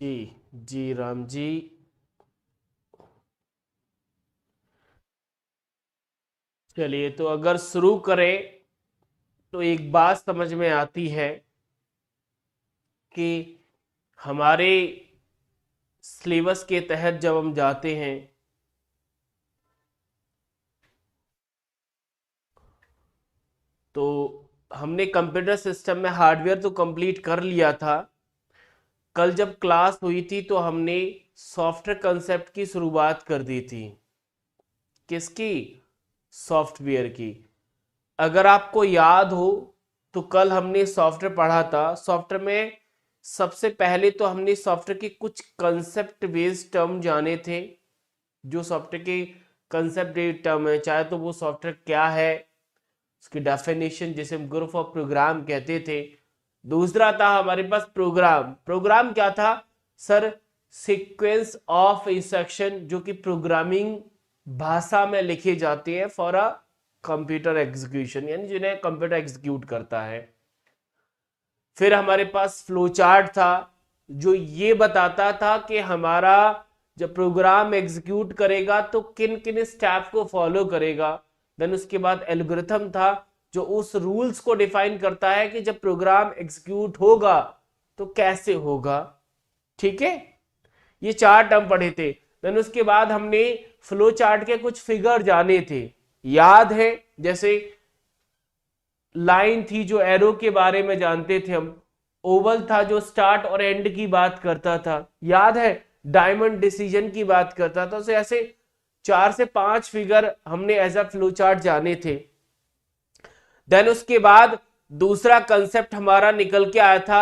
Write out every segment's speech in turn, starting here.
जी जी राम जी। चलिए, तो अगर शुरू करें तो एक बात समझ में आती है कि हमारे सिलेबस के तहत जब हम जाते हैं तो हमने कंप्यूटर सिस्टम में हार्डवेयर तो कंप्लीट कर लिया था। कल जब क्लास हुई थी तो हमने सॉफ्टवेयर कंसेप्ट की शुरुआत कर दी थी। किसकी? सॉफ्टवेयर की। अगर आपको याद हो तो कल हमने सॉफ्टवेयर पढ़ा था। सॉफ्टवेयर में सबसे पहले तो हमने सॉफ्टवेयर के कुछ कंसेप्ट बेस्ड टर्म जाने थे। जो सॉफ्टवेयर के कंसेप्ट बेस्ड टर्म है, चाहे तो वो सॉफ्टवेयर क्या है, उसकी डेफिनेशन जिसे हम ग्रुप ऑफ प्रोग्राम कहते थे। दूसरा था हमारे पास प्रोग्राम। प्रोग्राम क्या था सर? सीक्वेंस ऑफ इंस्ट्रक्शन जो कि प्रोग्रामिंग भाषा में लिखे जाते हैं फॉर अ कंप्यूटर एग्जीक्यूशन, यानी जिन्हें कंप्यूटर एग्जीक्यूट करता है। फिर हमारे पास फ्लो चार्ट था जो ये बताता था कि हमारा जब प्रोग्राम एग्जीक्यूट करेगा तो किन किन स्टेप को फॉलो करेगा। देन उसके बाद एल्गोरिथम था जो उस रूल्स को डिफाइन करता है कि जब प्रोग्राम एग्जीक्यूट होगा तो कैसे होगा। ठीक है, ये चार टर्म पढ़े थे। देन उसके बाद हमने फ्लो चार्ट के कुछ फिगर जाने थे, याद है? जैसे लाइन थी जो एरो के बारे में जानते थे हम। ओवल था जो स्टार्ट और एंड की बात करता था, याद है? डायमंड डिसीजन की बात करता था। तो ऐसे 4 से 5 फिगर हमने एज अ फ्लो चार्ट जाने थे। देन उसके बाद दूसरा कंसेप्ट हमारा निकल के आया था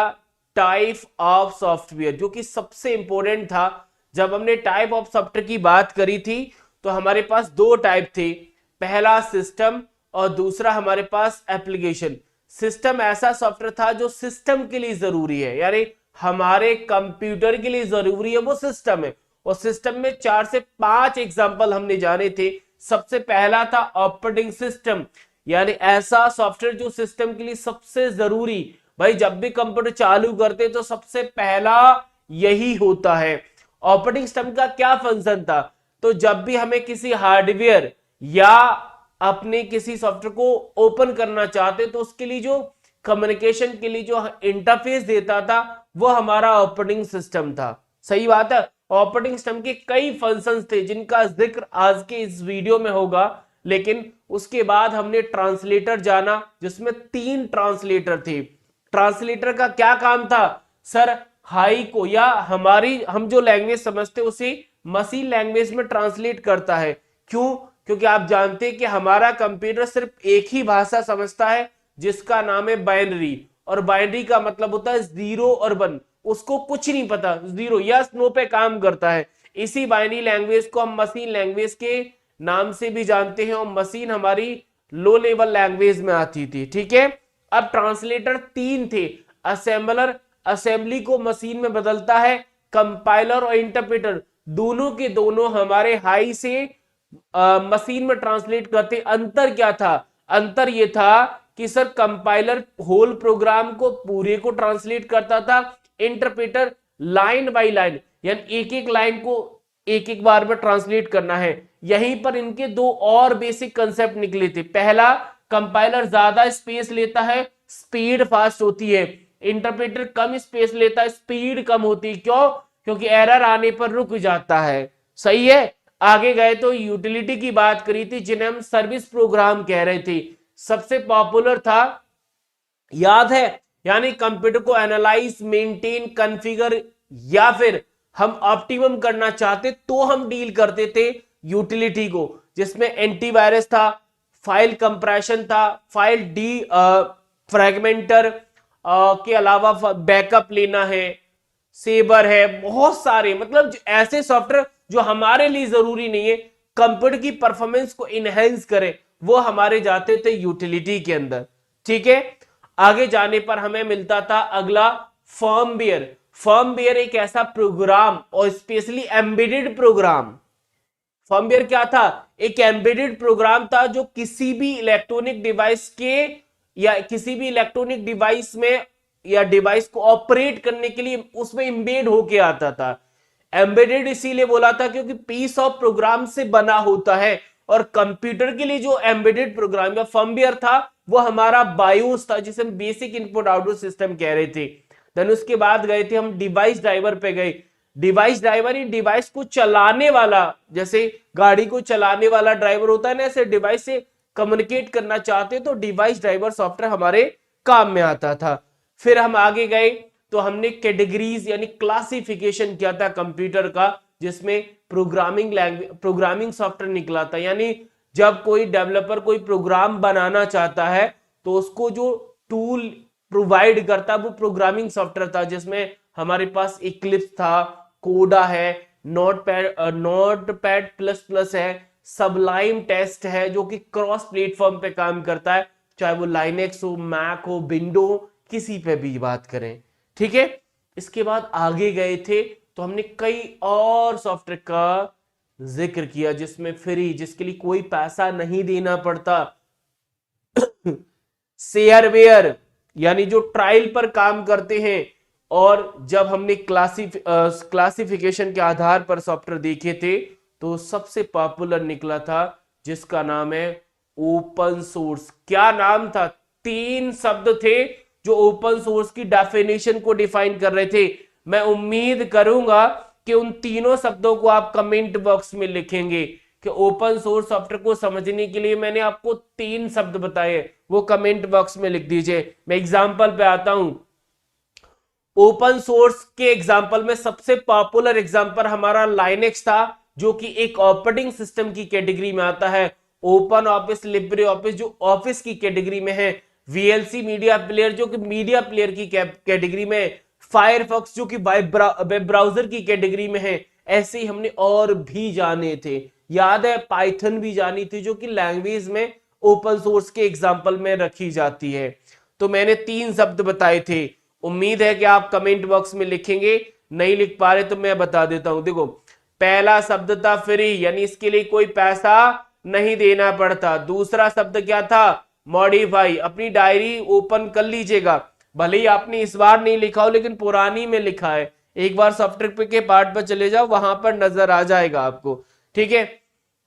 टाइप ऑफ सॉफ्टवेयर, जो कि सबसे इंपॉर्टेंट था। जब हमने टाइप ऑफ सॉफ्टवेयर की बात करी थी तो हमारे पास दो टाइप थे, पहला सिस्टम और दूसरा हमारे पास एप्लीकेशन। सिस्टम ऐसा सॉफ्टवेयर था जो सिस्टम के लिए जरूरी है, यानी हमारे कंप्यूटर के लिए जरूरी है, वो सिस्टम है। और सिस्टम में 4 से 5 एग्जाम्पल हमने जाने थे। सबसे पहला था ऑपरेटिंग सिस्टम, यानी ऐसा सॉफ्टवेयर जो सिस्टम के लिए सबसे जरूरी। भाई जब भी कंप्यूटर चालू करते तो सबसे पहला यही होता है। ऑपरेटिंग सिस्टम का क्या फंक्शन था? तो जब भी हमें किसी हार्डवेयर या अपने किसी सॉफ्टवेयर को ओपन करना चाहते तो उसके लिए जो कम्युनिकेशन के लिए जो इंटरफेस देता था वो हमारा ऑपरेटिंग सिस्टम था। सही बात है। ऑपरेटिंग सिस्टम के कई फंक्शंस थे जिनका जिक्र आज के इस वीडियो में होगा। लेकिन उसके बाद हमने ट्रांसलेटर जाना जिसमें 3 ट्रांसलेटर थे। ट्रांसलेटर का क्या काम था सर? हाई को या हमारी हम जो लैंग्वेज समझते उसे मशीन लैंग्वेज में ट्रांसलेट करता है। क्यों? क्योंकि आप जानते हैं कि हमारा कंप्यूटर सिर्फ एक ही भाषा समझता है जिसका नाम है बाइनरी। और बाइनरी का मतलब होता है 0 और 1। उसको कुछ नहीं पता, 0 या नो पे काम करता है। इसी बाइनरी लैंग्वेज को हम मशीन लैंग्वेज के नाम से भी जानते हैं और मशीन हमारी लो लेवल लैंग्वेज में आती थी। ठीक है, अब ट्रांसलेटर 3 थे। असेंबलर असेंबली को मशीन में बदलता है, कंपाइलर और इंटरप्रेटर दोनों के दोनों हमारे हाई से मशीन में ट्रांसलेट करते। अंतर क्या था? अंतर यह था कि सर कंपाइलर होल प्रोग्राम को पूरे को ट्रांसलेट करता था, इंटरप्रेटर लाइन बाय लाइन, यानी एक एक लाइन को एक एक बार में ट्रांसलेट करना है। यहीं पर इनके दो और बेसिक कंसेप्ट निकले थे। पहला, कंपाइलर ज्यादा स्पेस लेता है, स्पीड फास्ट होती है। इंटरप्रेटर कम स्पेस लेता है, स्पीड कम होती है। क्यों? क्योंकि एरर आने पर रुक जाता है। सही है। आगे गए तो यूटिलिटी की बात करी थी जिन्हें हम सर्विस प्रोग्राम कह रहे थे। सबसे पॉपुलर था, याद है? यानी कंप्यूटर को एनालाइज, मेंटेन, कॉन्फ़िगर या फिर हम ऑप्टिमम करना चाहते तो हम डील करते थे यूटिलिटी को, जिसमें एंटीवायरस था, फाइल कंप्रेशन था, फाइल डी फ्रैगमेंटर के अलावा बैकअप लेना है, सेबर है, बहुत सारे मतलब ऐसे सॉफ्टवेयर जो हमारे लिए जरूरी नहीं है, कंप्यूटर की परफॉर्मेंस को इनहेंस करे, वो हमारे जाते थे यूटिलिटी के अंदर। ठीक है, आगे जाने पर हमें मिलता था अगला फर्मवेयर। फर्मवेयर एक ऐसा प्रोग्राम और स्पेशली एम्बेडेड प्रोग्राम। फर्मवेयर क्या था? एक एम्बेडेड प्रोग्राम था जो किसी भी इलेक्ट्रॉनिक डिवाइस के या किसी भी इलेक्ट्रॉनिक डिवाइस में या डिवाइस को ऑपरेट करने के लिए उसमें एम्बेड होके आता था। एम्बेडेड इसीलिए बोला था क्योंकि पीस ऑफ प्रोग्राम से बना होता है, और कंप्यूटर के लिए जो एम्बेडेड प्रोग्राम या फर्मवेयर था वो हमारा बायोस था, जिसे हम बेसिक इनपुट आउटपुट सिस्टम कह रहे थे। देन उसके बाद गए थे हम डिवाइस ड्राइवर पे गए। डिवाइस ड्राइवर ही डिवाइस को चलाने वाला, जैसे गाड़ी को चलाने वाला ड्राइवर होता है ना, ऐसे डिवाइस से कम्युनिकेट करना चाहते तो डिवाइस ड्राइवर सॉफ्टवेयर हमारे काम में आता था। फिर हम आगे गए तो हमने कैटेगरीज यानी क्लासिफिकेशन किया था कंप्यूटर का, जिसमें प्रोग्रामिंग सॉफ्टवेयर निकला था। यानी जब कोई डेवलपर कोई प्रोग्राम बनाना चाहता है तो उसको जो टूल प्रोवाइड करता वो प्रोग्रामिंग सॉफ्टवेयर था, जिसमें हमारे पास इक्लिप्स था, कोडा है, नोटपैड प्लस प्लस है, सबलाइम टेस्ट है जो कि क्रॉस प्लेटफॉर्म पे काम करता है, चाहे वो लाइनेक्स हो, मैक हो, विंडो हो, किसी पे भी बात करें। ठीक है, इसके बाद आगे गए थे तो हमने कई और सॉफ्टवेयर का जिक्र किया जिसमें फ्री, जिसके लिए कोई पैसा नहीं देना पड़ता। शेयरवेयर यानी जो ट्रायल पर काम करते हैं। और जब हमने क्लासिफिकेशन के आधार पर सॉफ्टवेयर देखे थे तो सबसे पॉपुलर निकला था जिसका नाम है ओपन सोर्स। क्या नाम था? 3 शब्द थे जो ओपन सोर्स की डेफिनेशन को डिफाइन कर रहे थे। मैं उम्मीद करूंगा कि उन तीनों शब्दों को आप कमेंट बॉक्स में लिखेंगे कि ओपन सोर्स सॉफ्टवेयर को समझने के लिए मैंने आपको 3 शब्द बताए, वो कमेंट बॉक्स में लिख दीजिए। मैं एग्जांपल पे आता हूं। ओपन सोर्स के एग्जांपल में सबसे पॉपुलर एग्जांपल हमारा लाइनेक्स था, जो कि एक ऑपरेटिंग सिस्टम की कैटेगरी में आता है। ओपन ऑफिस, लिब्रे ऑफिस जो ऑफिस की कैटेगरी में है, वीएलसी मीडिया प्लेयर जो कि मीडिया प्लेयर की कैटेगरी में, फायरफॉक्स जो कि वेब ब्राउजर की कैटेगरी में है। ऐसे ही हमने और भी जाने थे, याद है पाइथन भी जानी थी जो कि लैंग्वेज में ओपन सोर्स के एग्जांपल में रखी जाती है। तो मैंने 3 शब्द बताए थे, उम्मीद है कि आप कमेंट बॉक्स में लिखेंगे। नहीं लिख पा रहे तो मैं बता देता हूं। देखो, पहला शब्द था फ्री, यानी इसके लिए कोई पैसा नहीं देना पड़ता। दूसरा शब्द क्या था? मॉडिफाई। अपनी डायरी ओपन कर लीजिएगा, भले ही आपने इस बार नहीं लिखा हो लेकिन पुरानी में लिखा है, एक बार सॉफ्टवेयर के पार्ट पर चले जाओ, वहां पर नजर आ जाएगा आपको। ठीक है,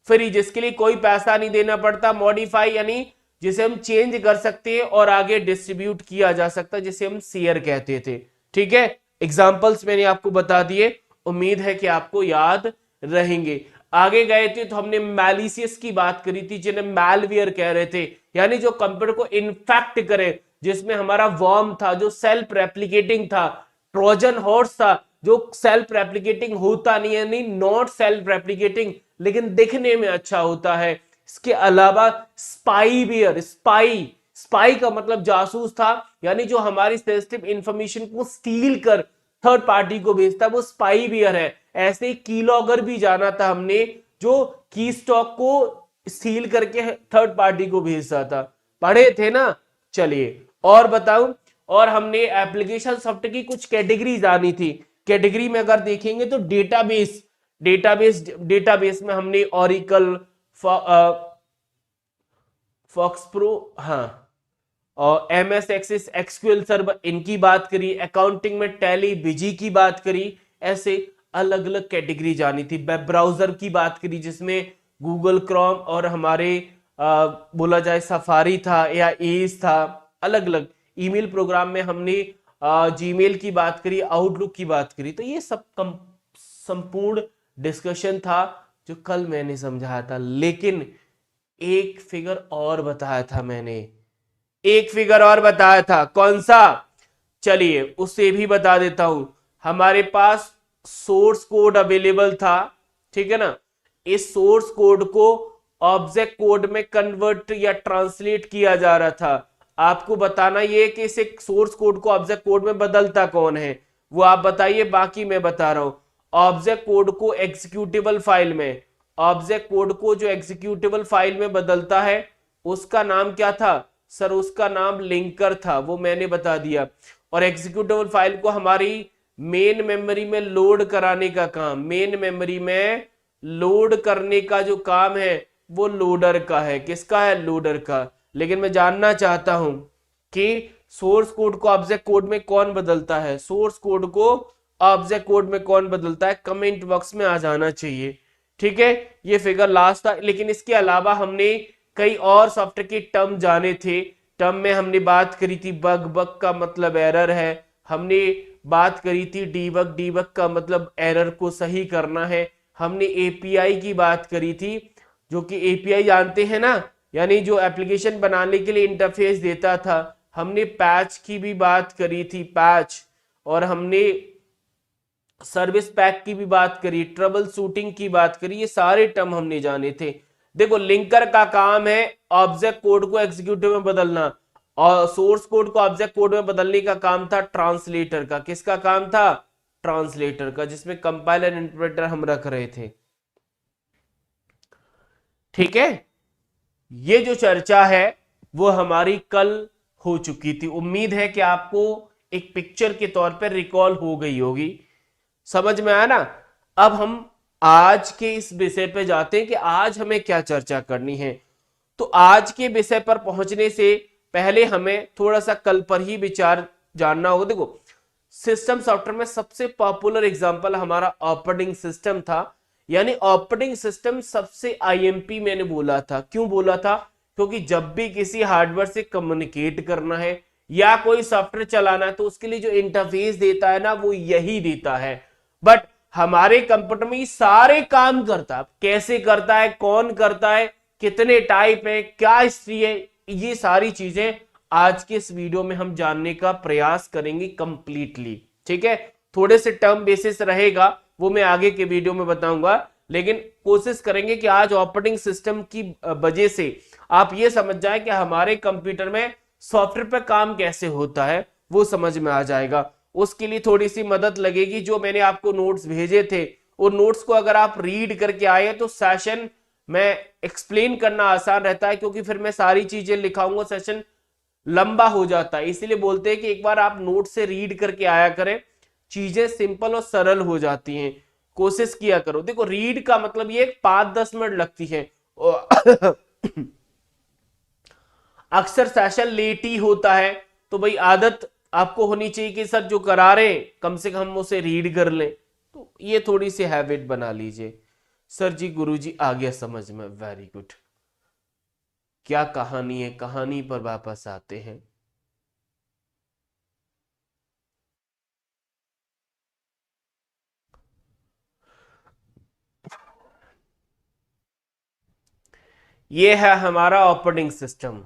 फ्री जिसके लिए कोई पैसा नहीं देना पड़ता। मॉडिफाई यानी जिसे हम चेंज कर सकते हैं और आगे डिस्ट्रीब्यूट किया जा सकता है, जिसे हम शेयर कहते थे। ठीक है, एग्जांपल्स मैंने आपको बता दिए, उम्मीद है कि आपको याद रहेंगे। आगे गए थे तो हमने मैलिशियस की बात करी थी, जिन्हें मैलवेयर कह रहे थे, यानी जो कंप्यूटर को इन्फेक्ट करे, जिसमें हमारा वर्म था जो सेल्फ रेप्लिकेटिंग था, ट्रोजन हॉर्स था जो सेल्फ रेप्लिकेटिंग होता नहीं है, नहीं नॉट सेल्फ रेप्लिकेटिंग लेकिन दिखने में अच्छा होता है। इसके अलावा स्पाईवेयर, स्पाई का मतलब जासूस था, यानी जो हमारी सेंसिटिव इंफॉर्मेशन को स्टील कर थर्ड पार्टी को भेजता है, वो स्पाईवेयर है। ऐसे ही कीलॉगर भी जाना था हमने, जो की स्टॉक को स्टील करके थर्ड पार्टी को भेजता था, पढ़े थे ना। चलिए और बताऊं, और हमने एप्लीकेशन सॉफ्टवेयर की कुछ कैटेगरी जानी थी। कैटेगरी में अगर देखेंगे तो डेटाबेस में हमने ओरेकल, फॉक्स प्रो, हाँ, और एमएस एक्सेस, एक्सक्यूएल सर्वर, इनकी बात करी। अकाउंटिंग में टैली, बिजी की बात करी। ऐसे अलग अलग कैटेगरी जानी थी। वेब ब्राउजर की बात करी जिसमें गूगल क्रोम और हमारे बोला जाए सफारी था या एज था। अलग अलग ईमेल प्रोग्राम में हमने जीमेल की बात करी, आउटलुक की बात करी। तो ये सब संपूर्ण डिस्कशन था जो कल मैंने समझाया था, लेकिन एक फिगर और बताया था मैंने, एक फिगर और बताया था। कौन सा? चलिए उसे भी बता देता हूं। हमारे पास सोर्स कोड अवेलेबल था, ठीक है ना। इस सोर्स कोड को ऑब्जेक्ट कोड में कन्वर्ट या ट्रांसलेट किया जा रहा था। आपको बताना ये कि इस सोर्स कोड को ऑब्जेक्ट कोड में बदलता कौन है, वो आप बताइए, बाकी मैं बता रहा हूं। ऑब्जेक्ट कोड को एग्जीक्यूटेबल फाइल में, ऑब्जेक्ट कोड को जो एग्जीक्यूटेबल फाइल में बदलता है उसका नाम क्या था? सर उसका नाम लिंकर था, वो मैंने बता दिया। और एग्जीक्यूटेबल फाइल को हमारी मेन मेमोरी में लोड कराने का काम, मेन मेमोरी में लोड करने का जो काम है वो लोडर का है। किसका है? लोडर का। लेकिन मैं जानना चाहता हूं कि सोर्स कोड को ऑब्जेक्ट कोड में कौन बदलता है, सोर्स कोड को ऑब्जेक्ट कोड में कौन बदलता है, कमेंट बॉक्स में आ जाना चाहिए। ठीक है, ये फिगर लास्ट था, लेकिन इसके अलावा हमने कई और सॉफ्टवेयर के टर्म जाने थे। टर्म में हमने बात करी थी बग, बग का मतलब एरर है। हमने बात करी थी डीबग, डीबग का मतलब एरर को सही करना है। हमने एपीआई की बात करी थी, जो कि एपीआई जानते हैं ना, यानी जो एप्लीकेशन बनाने के लिए इंटरफेस देता था। हमने पैच की भी बात करी थी, पैच, और हमने सर्विस पैक की भी बात करी, ट्रबल शूटिंग की बात करी, ये सारे टर्म हमने जाने थे। देखो, लिंकर का काम है ऑब्जेक्ट कोड को एग्जीक्यूटिव में बदलना, और सोर्स कोड को ऑब्जेक्ट कोड में बदलने का काम था ट्रांसलेटर का। किसका काम था? ट्रांसलेटर का, जिसमें कंपाइलर इंटरप्रेटर हम रख रहे थे। ठीक है, ये जो चर्चा है वो हमारी कल हो चुकी थी। उम्मीद है कि आपको एक पिक्चर के तौर पर रिकॉल हो गई होगी, समझ में आया ना। अब हम आज के इस विषय पे जाते हैं कि आज हमें क्या चर्चा करनी है। तो आज के विषय पर पहुंचने से पहले हमें थोड़ा सा कल पर ही विचार जानना होगा। देखो, सिस्टम सॉफ्टवेयर में सबसे पॉपुलर एग्जांपल हमारा ऑपरेटिंग सिस्टम था, यानी ऑपरेटिंग सिस्टम सबसे आईएमपी मैंने बोला था। क्यों बोला था? क्योंकि जब भी किसी हार्डवेयर से कम्युनिकेट करना है या कोई सॉफ्टवेयर चलाना है तो उसके लिए जो इंटरफेस देता है ना, वो यही देता है। बट हमारे कंप्यूटर में ये सारे काम करता है। कैसे करता है, कौन करता है, कितने टाइप है, क्या हिस्ट्री है, ये सारी चीजें आज के इस वीडियो में हम जानने का प्रयास करेंगे कंप्लीटली। ठीक है, थोड़े से टर्म बेसिस रहेगा, वो मैं आगे के वीडियो में बताऊंगा, लेकिन कोशिश करेंगे कि आज ऑपरेटिंग सिस्टम की वजह से आप ये समझ जाए कि हमारे कंप्यूटर में सॉफ्टवेयर पर काम कैसे होता है, वो समझ में आ जाएगा। उसके लिए थोड़ी सी मदद लगेगी। जो मैंने आपको नोट्स भेजे थे, उन नोट्स को अगर आप रीड करके आए तो सेशन में एक्सप्लेन करना आसान रहता है, क्योंकि फिर मैं सारी चीजें लिखाऊंगा, सेशन लंबा हो जाता है। इसलिए बोलते हैं कि एक बार आप नोट से रीड करके आया करें, चीजें सिंपल और सरल हो जाती हैं। कोशिश किया करो। देखो, रीड का मतलब ये 5-10 मिनट लगती है। अक्सर सेशन लेट ही होता है, तो भाई आदत आपको होनी चाहिए कि सर जो करा रहे कम से कम उसे रीड कर लें। तो ये थोड़ी सी हैबिट बना लीजिए। सर जी, गुरु जी आ गया समझ में, वेरी गुड। क्या कहानी है, कहानी पर वापस आते हैं। ये है हमारा ऑपरेटिंग सिस्टम।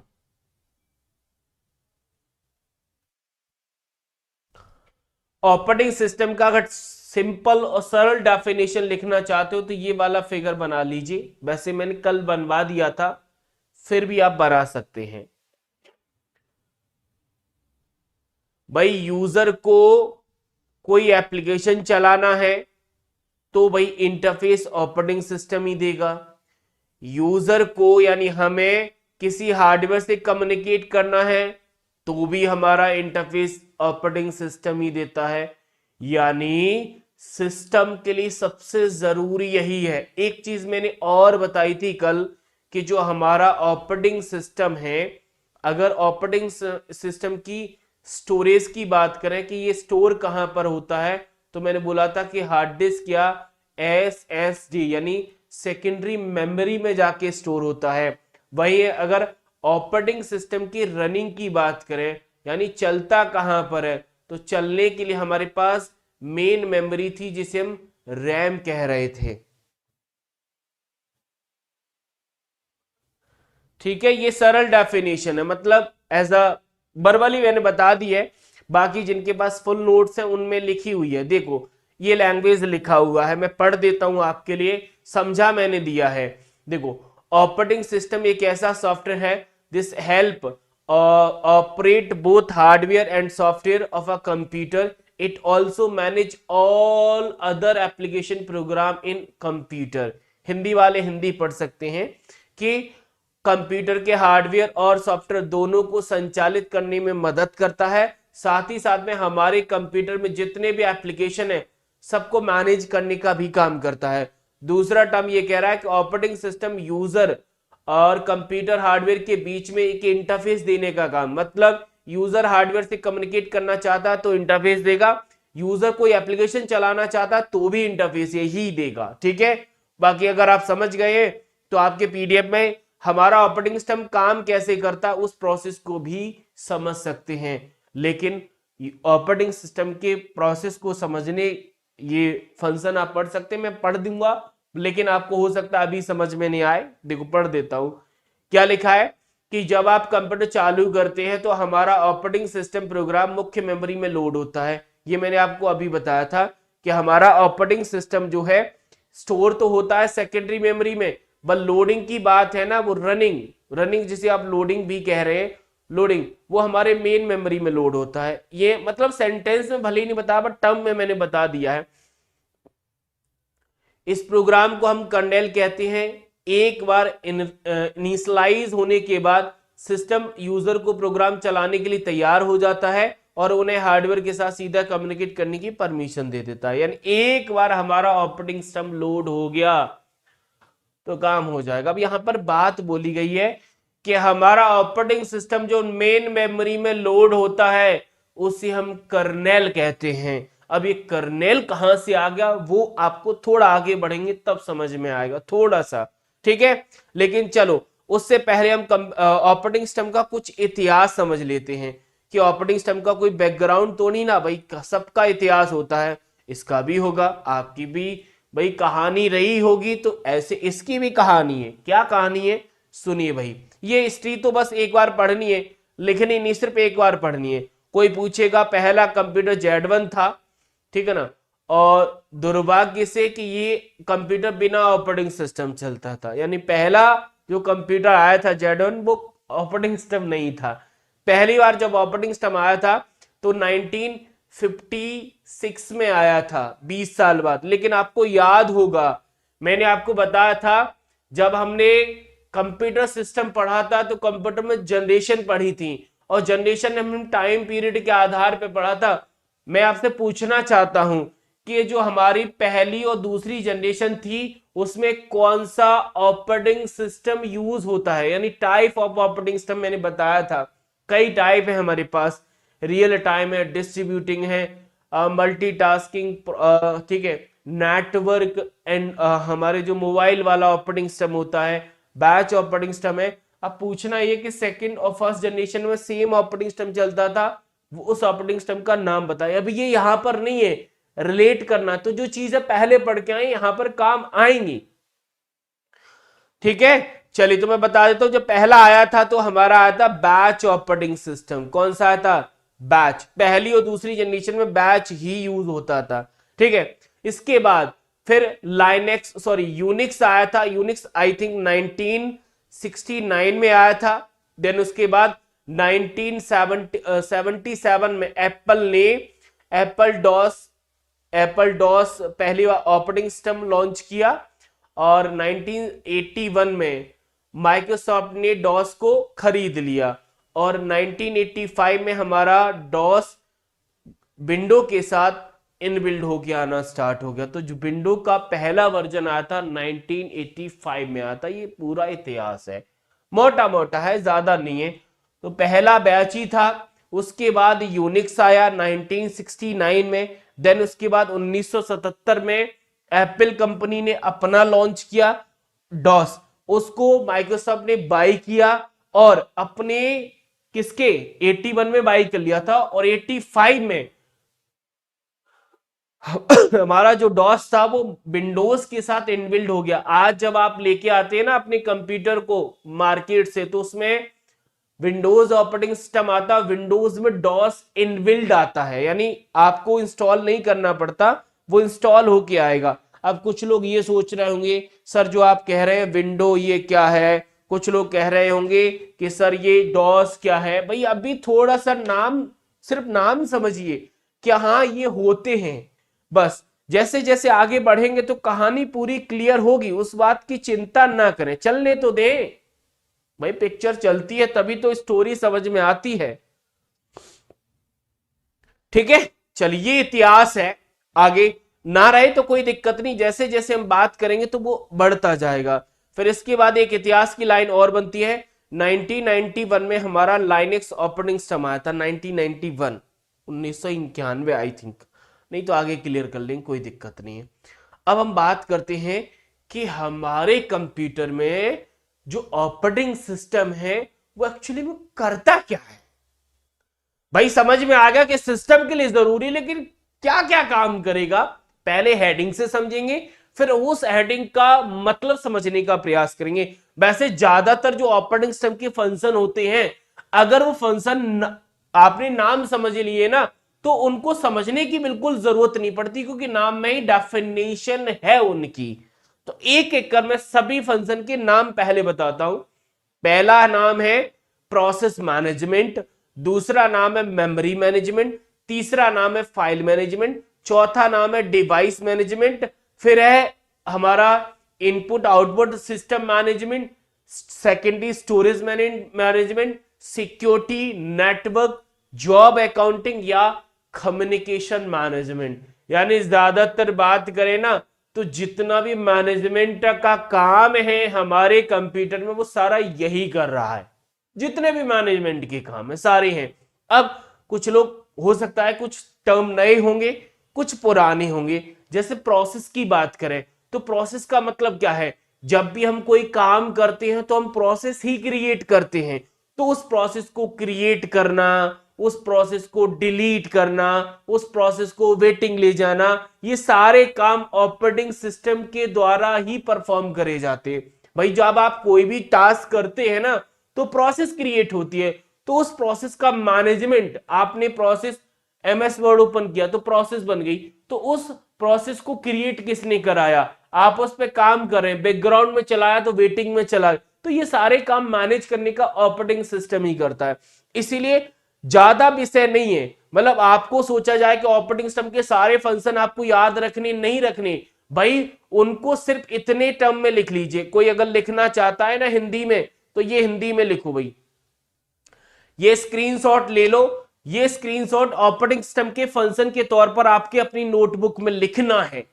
ऑपरेटिंग सिस्टम का अगर सिंपल और सरल डेफिनेशन लिखना चाहते हो तो ये वाला फिगर बना लीजिए। वैसे मैंने कल बनवा दिया था, फिर भी आप बना सकते हैं। भाई, यूजर को कोई एप्लीकेशन चलाना है तो भाई इंटरफेस ऑपरेटिंग सिस्टम ही देगा। यूजर को यानी हमें किसी हार्डवेयर से कम्युनिकेट करना है तो भी हमारा इंटरफेस ऑपरेटिंग सिस्टम ही देता है। यानी सिस्टम के लिए सबसे जरूरी यही है। एक चीज मैंने और बताई थी कल कि जो हमारा ऑपरेटिंग सिस्टम है, अगर ऑपरेटिंग सिस्टम की स्टोरेज की बात करें कि ये स्टोर कहां पर होता है, तो मैंने बोला था कि हार्ड डिस्क या एसएसडी यानी सेकेंडरी मेमोरी में जाके स्टोर होता है। वही अगर ऑपरेटिंग सिस्टम की रनिंग की बात करें, यानी चलता कहां पर है, तो चलने के लिए हमारे पास मेन मेमोरी थी जिसे हम रैम कह रहे थे। ठीक है, ये सरल डेफिनेशन है, मतलब एज अ वर्बली मैंने बता दी है। बाकी जिनके पास फुल नोट्स है उनमें लिखी हुई है। देखो, ये लैंग्वेज लिखा हुआ है, मैं पढ़ देता हूं आपके लिए, समझा मैंने दिया है। देखो, ऑपरेटिंग सिस्टम एक ऐसा सॉफ्टवेयर है this help operate both hardware and software of a computer. It also manage all other application program in computer. Hindi वाले हिंदी पढ़ सकते हैं कि कंप्यूटर के हार्डवेयर और सॉफ्टवेयर दोनों को संचालित करने में मदद करता है। साथ ही साथ में हमारे कंप्यूटर में जितने भी एप्लीकेशन है सबको मैनेज करने का भी काम करता है। दूसरा टर्म ये कह रहा है कि ऑपरेटिंग सिस्टम यूजर और कंप्यूटर हार्डवेयर के बीच में एक इंटरफेस देने का काम, मतलब यूजर हार्डवेयर से कम्युनिकेट करना चाहता है तो इंटरफेस देगा, यूजर कोई एप्लीकेशन चलाना चाहता है तो भी इंटरफेस यही देगा। ठीक है, बाकी अगर आप समझ गए तो आपके पीडीएफ में हमारा ऑपरेटिंग सिस्टम काम कैसे करता है उस प्रोसेस को भी समझ सकते हैं। लेकिन ऑपरेटिंग सिस्टम के प्रोसेस को समझने ये फंक्शन आप पढ़ सकते हैं, मैं पढ़ दूंगा, लेकिन आपको हो सकता है अभी समझ में नहीं आए। देखो पढ़ देता हूं, क्या लिखा है कि जब आप कंप्यूटर चालू करते हैं तो हमारा ऑपरेटिंग सिस्टम प्रोग्राम मुख्य मेमोरी में लोड होता है। ये मैंने आपको अभी बताया था कि हमारा ऑपरेटिंग सिस्टम जो है स्टोर तो होता है सेकेंडरी मेमोरी में, बस लोडिंग की बात है ना, वो रनिंग जिसे आप लोडिंग भी कह रहे हैं, लोडिंग वो हमारे मेन मेमोरी में लोड होता है। ये मतलब सेंटेंस में भले ही नहीं बताया बट टर्म में मैंने बता दिया है। इस प्रोग्राम को हम कर्नेल कहते हैं। एक बार इनिशियलाइज होने के बाद सिस्टम यूजर को प्रोग्राम चलाने के लिए तैयार हो जाता है और उन्हें हार्डवेयर के साथ सीधा कम्युनिकेट करने की परमिशन दे देता है। यानी एक बार हमारा ऑपरेटिंग सिस्टम लोड हो गया तो काम हो जाएगा। अब यहां पर बात बोली गई है कि हमारा ऑपरेटिंग सिस्टम जो मेन मेमोरी में लोड होता है उसे हम कर्नेल कहते हैं। अब ये कर्नेल कहां से आ गया वो आपको थोड़ा आगे बढ़ेंगे तब समझ में आएगा थोड़ा सा। ठीक है, लेकिन चलो उससे पहले हम ऑपरेटिंग सिस्टम का कुछ इतिहास समझ लेते हैं कि ऑपरेटिंग सिस्टम का कोई बैकग्राउंड तो नहीं ना भाई, सबका इतिहास होता है, इसका भी होगा, आपकी भी भाई कहानी रही होगी, तो ऐसे इसकी भी कहानी है। क्या कहानी है सुनिए भाई, ये हिस्ट्री तो बस एक बार पढ़नी है, लिखनी नहीं, सिर्फ एक बार पढ़नी है। कोई पूछेगा पहला कंप्यूटर Z1 था, ठीक है ना, और दुर्भाग्य से कि ये कंप्यूटर बिना ऑपरेटिंग सिस्टम चलता था, यानी पहला जो कंप्यूटर आया था Z1 वो ऑपरेटिंग सिस्टम नहीं था। पहली बार जब ऑपरेटिंग सिस्टम आया था तो 1956 में आया था, 20 साल बाद। लेकिन आपको याद होगा मैंने आपको बताया था जब हमने कंप्यूटर सिस्टम पढ़ा था तो कंप्यूटर में जनरेशन पढ़ी थी और जनरेशन हमने टाइम पीरियड के आधार पर पढ़ा था। मैं आपसे पूछना चाहता हूं कि जो हमारी पहली और दूसरी जनरेशन थी उसमें कौन सा ऑपरेटिंग सिस्टम यूज होता है, यानी टाइप ऑफ ऑपरेटिंग सिस्टम मैंने बताया था कई टाइप है हमारे पास, रियल टाइम है, डिस्ट्रीब्यूटिंग है, मल्टीटास्किंग, ठीक है, नेटवर्क एंड हमारे जो मोबाइल वाला ऑपरेटिंग सिस्टम होता है, बैच ऑपरेटिंग सिस्टम है। अब पूछना ये कि सेकंड और फर्स्ट जनरेशन में सेम ऑपरेटिंग सिस्टम चलता था, वो उस ऑपरेटिंग सिस्टम का नाम बताए। अभी ये यहां पर नहीं है, रिलेट करना, तो जो चीजें पहले पढ़ के आए यहां पर काम आएंगी। ठीक है, चलिए तो मैं बता देता हूं, जब पहला आया था तो हमारा आया था बैच ऑपरेटिंग सिस्टम। कौन सा आया था? बैच। पहली और दूसरी जनरेशन में बैच ही यूज होता था। ठीक है, इसके बाद फिर यूनिक्स आया था। यूनिक्स आई थिंक 1969 में आया था। देन उसके बाद 1977 में एप्पल ने एप्पल डॉस पहली बार ऑपरेटिंग सिस्टम लॉन्च किया और 1981 में माइक्रोसॉफ्ट ने डॉस को खरीद लिया और 1985 में हमारा डॉस विंडो के साथ इनबिल्ड होके आना स्टार्ट हो गया। तो जो विंडो का पहला वर्जन आया था 1985 में आया था। ये पूरा इतिहास है, मोटा मोटा है, ज्यादा नहीं है। तो पहला बैच ही था। उसके बाद यूनिक्स आया 1969 में। देन उसके बाद 1977 में एप्पल कंपनी ने अपना लॉन्च किया डॉस, उसको माइक्रोसॉफ्ट ने बाई किया और अपने किसके 81 में बाई कर लिया था और 85 में हमारा जो डॉस था वो विंडोज के साथ इनबिल्ड हो गया। आज जब आप लेके आते हैं ना अपने कंप्यूटर को मार्केट से तो उसमें विंडोज ऑपरेटिंग सिस्टम आता, विंडोज में डॉस इनबिल्ड आता है, यानी आपको इंस्टॉल नहीं करना पड़ता, वो इंस्टॉल होके आएगा। अब कुछ लोग ये सोच रहे होंगे सर जो आप कह रहे हैं विंडो ये क्या है, कुछ लोग कह रहे होंगे कि सर ये डॉस क्या है। भाई अभी थोड़ा सा नाम, सिर्फ नाम समझिए कि हाँ ये होते हैं, बस जैसे जैसे आगे बढ़ेंगे तो कहानी पूरी क्लियर होगी, उस बात की चिंता ना करें, चलने तो दें भाई, पिक्चर चलती है तभी तो स्टोरी समझ में आती है। ठीक है, चलिए इतिहास है, आगे ना रहे तो कोई दिक्कत नहीं, जैसे जैसे हम बात करेंगे तो वो बढ़ता जाएगा। फिर इसके बाद एक इतिहास की लाइन और बनती है 1991 में हमारा लाइनेक्स ऑपरेटिंग सिस्टम आया था। 1991, 1991 आई थिंक, नहीं तो आगे क्लियर कर लेंगे, कोई दिक्कत नहीं है। अब हम बात करते हैं कि हमारे कंप्यूटर में जो ऑपरेटिंग सिस्टम है वो एक्चुअली में करता क्या है। भाई समझ में आ गया कि सिस्टम के लिए जरूरी, लेकिन क्या क्या काम करेगा पहले हेडिंग से समझेंगे, फिर उस हेडिंग का मतलब समझने का प्रयास करेंगे। वैसे ज्यादातर जो ऑपरेटिंग सिस्टम के फंक्शन होते हैं, अगर वो फंक्शन आपने नाम समझ लिए ना, तो उनको समझने की बिल्कुल जरूरत नहीं पड़ती, क्योंकि नाम में ही डेफिनेशन है उनकी। तो एक एक कर मैं सभी फंक्शन के नाम पहले बताता हूं। पहला नाम है प्रोसेस मैनेजमेंट, दूसरा नाम है मेमोरी मैनेजमेंट, तीसरा नाम है फाइल मैनेजमेंट, चौथा नाम है डिवाइस मैनेजमेंट, फिर है हमारा input output system management, secondary storage management, security, network, job accounting या कम्युनिकेशन मैनेजमेंट। यानी ज्यादातर बात करें ना, तो जितना भी मैनेजमेंट का काम है हमारे कंप्यूटर में वो सारा यही कर रहा है। जितने भी मैनेजमेंट के काम है सारे हैं। अब कुछ लोग, हो सकता है कुछ टर्म नए होंगे, कुछ पुराने होंगे। जैसे प्रोसेस की बात करें तो प्रोसेस का मतलब क्या है, जब भी हम कोई काम करते हैं तो हम प्रोसेस ही क्रिएट करते हैं। तो उस प्रोसेस को क्रिएट करना, उस प्रोसेस को डिलीट करना, उस प्रोसेस को वेटिंग ले जाना, ये सारे काम ऑपरेटिंग सिस्टम के द्वारा ही परफॉर्म करे जाते हैं। भाई जब आप कोई भी टास्क करते हैं ना, तो प्रोसेस क्रिएट होती है, तो उस प्रोसेस का मैनेजमेंट, आपने प्रोसेस एमएस वर्ड ओपन किया तो प्रोसेस बन गई, तो उस प्रोसेस को क्रिएट किसने कराया, आप उस पर काम कर रहे हैं, बैकग्राउंड में चलाया तो वेटिंग में चला, तो ये सारे काम मैनेज करने का ऑपरेटिंग सिस्टम ही करता है। इसीलिए ज्यादा विषय नहीं है, मतलब आपको सोचा जाए कि ऑपरेटिंग सिस्टम के सारे फंक्शन आपको याद रखने नहीं रखने, भाई उनको सिर्फ इतने टर्म में लिख लीजिए। कोई अगर लिखना चाहता है ना हिंदी में, तो ये हिंदी में लिखो भाई, ये स्क्रीनशॉट ले लो, ये स्क्रीनशॉट ऑपरेटिंग सिस्टम के फंक्शन के तौर पर आपके अपनी नोटबुक में लिखना है,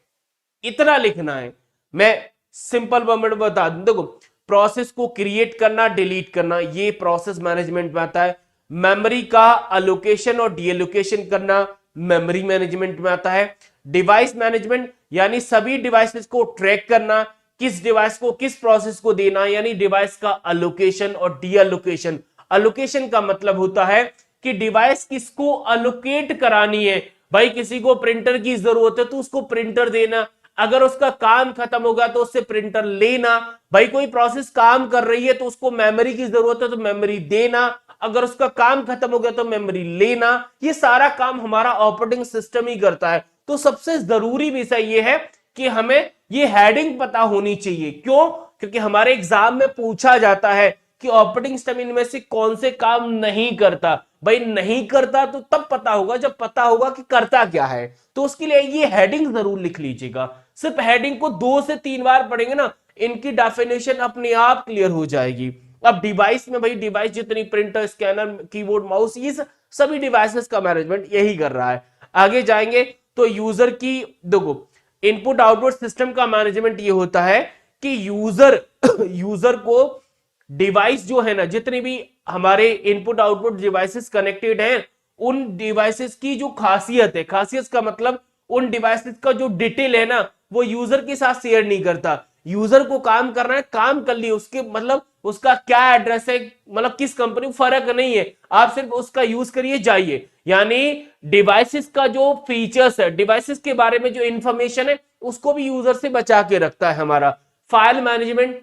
इतना लिखना है। मैं सिंपल वर्ड में बता दूं, देखो प्रोसेस को क्रिएट करना, डिलीट करना, ये प्रोसेस मैनेजमेंट में आता है। मेमोरी का अलोकेशन और डीएलोकेशन करना मेमोरी मैनेजमेंट में आता है। डिवाइस मैनेजमेंट यानी सभी डिवाइसेस को ट्रैक करना, किस डिवाइस को किस प्रोसेस को देना, यानी डिवाइस का अलोकेशन और डीअलोकेशन। अलोकेशन का मतलब होता है कि डिवाइस किसको अलोकेट करानी है। भाई किसी को प्रिंटर की जरूरत है तो उसको प्रिंटर देना, अगर उसका काम खत्म होगा तो उससे प्रिंटर लेना। भाई कोई प्रोसेस काम कर रही है तो उसको मेमोरी की जरूरत है तो मेमोरी देना, अगर उसका काम खत्म हो गया तो मेमोरी लेना। ये सारा काम हमारा ऑपरेटिंग सिस्टम ही करता है। तो सबसे जरूरी विषय ये है कि हमें ये हेडिंग पता होनी चाहिए। क्यों? क्योंकि हमारे एग्जाम में पूछा जाता है कि ऑपरेटिंग सिस्टम इनमें से कौन से काम नहीं करता। भाई नहीं करता तो तब पता होगा जब पता होगा कि करता क्या है, तो उसके लिए ये हेडिंग जरूर लिख लीजिएगा। सिर्फ हेडिंग को 2 से 3 बार पढ़ेंगे ना, इनकी डेफिनेशन अपने आप क्लियर हो जाएगी। अब डिवाइस में, भाई डिवाइस जितनी प्रिंटर, स्कैनर, कीबोर्ड, माउस, ये सभी डिवाइसेस का मैनेजमेंट यही कर रहा है। आगे जाएंगे तो यूजर की, देखो इनपुट आउटपुट सिस्टम का मैनेजमेंट ये होता है कि यूजर को डिवाइस जो है ना, जितनी भी हमारे इनपुट आउटपुट डिवाइसेस कनेक्टेड हैं, उन डिवाइसेस की जो खासियत है, खासियत का मतलब उन डिवाइसेस का जो डिटेल है ना, वो यूजर के साथ शेयर नहीं करता। यूजर को काम करना है, काम कर लिए, उसके मतलब उसका क्या एड्रेस है, मतलब किस कंपनी, फर्क नहीं है, आप सिर्फ उसका यूज करिए जाइए। यानी डिवाइसेस का जो फीचर्स है, डिवाइसेस के बारे में जो इंफॉर्मेशन है, उसको भी यूजर से बचा के रखता है हमारा। फाइल मैनेजमेंट,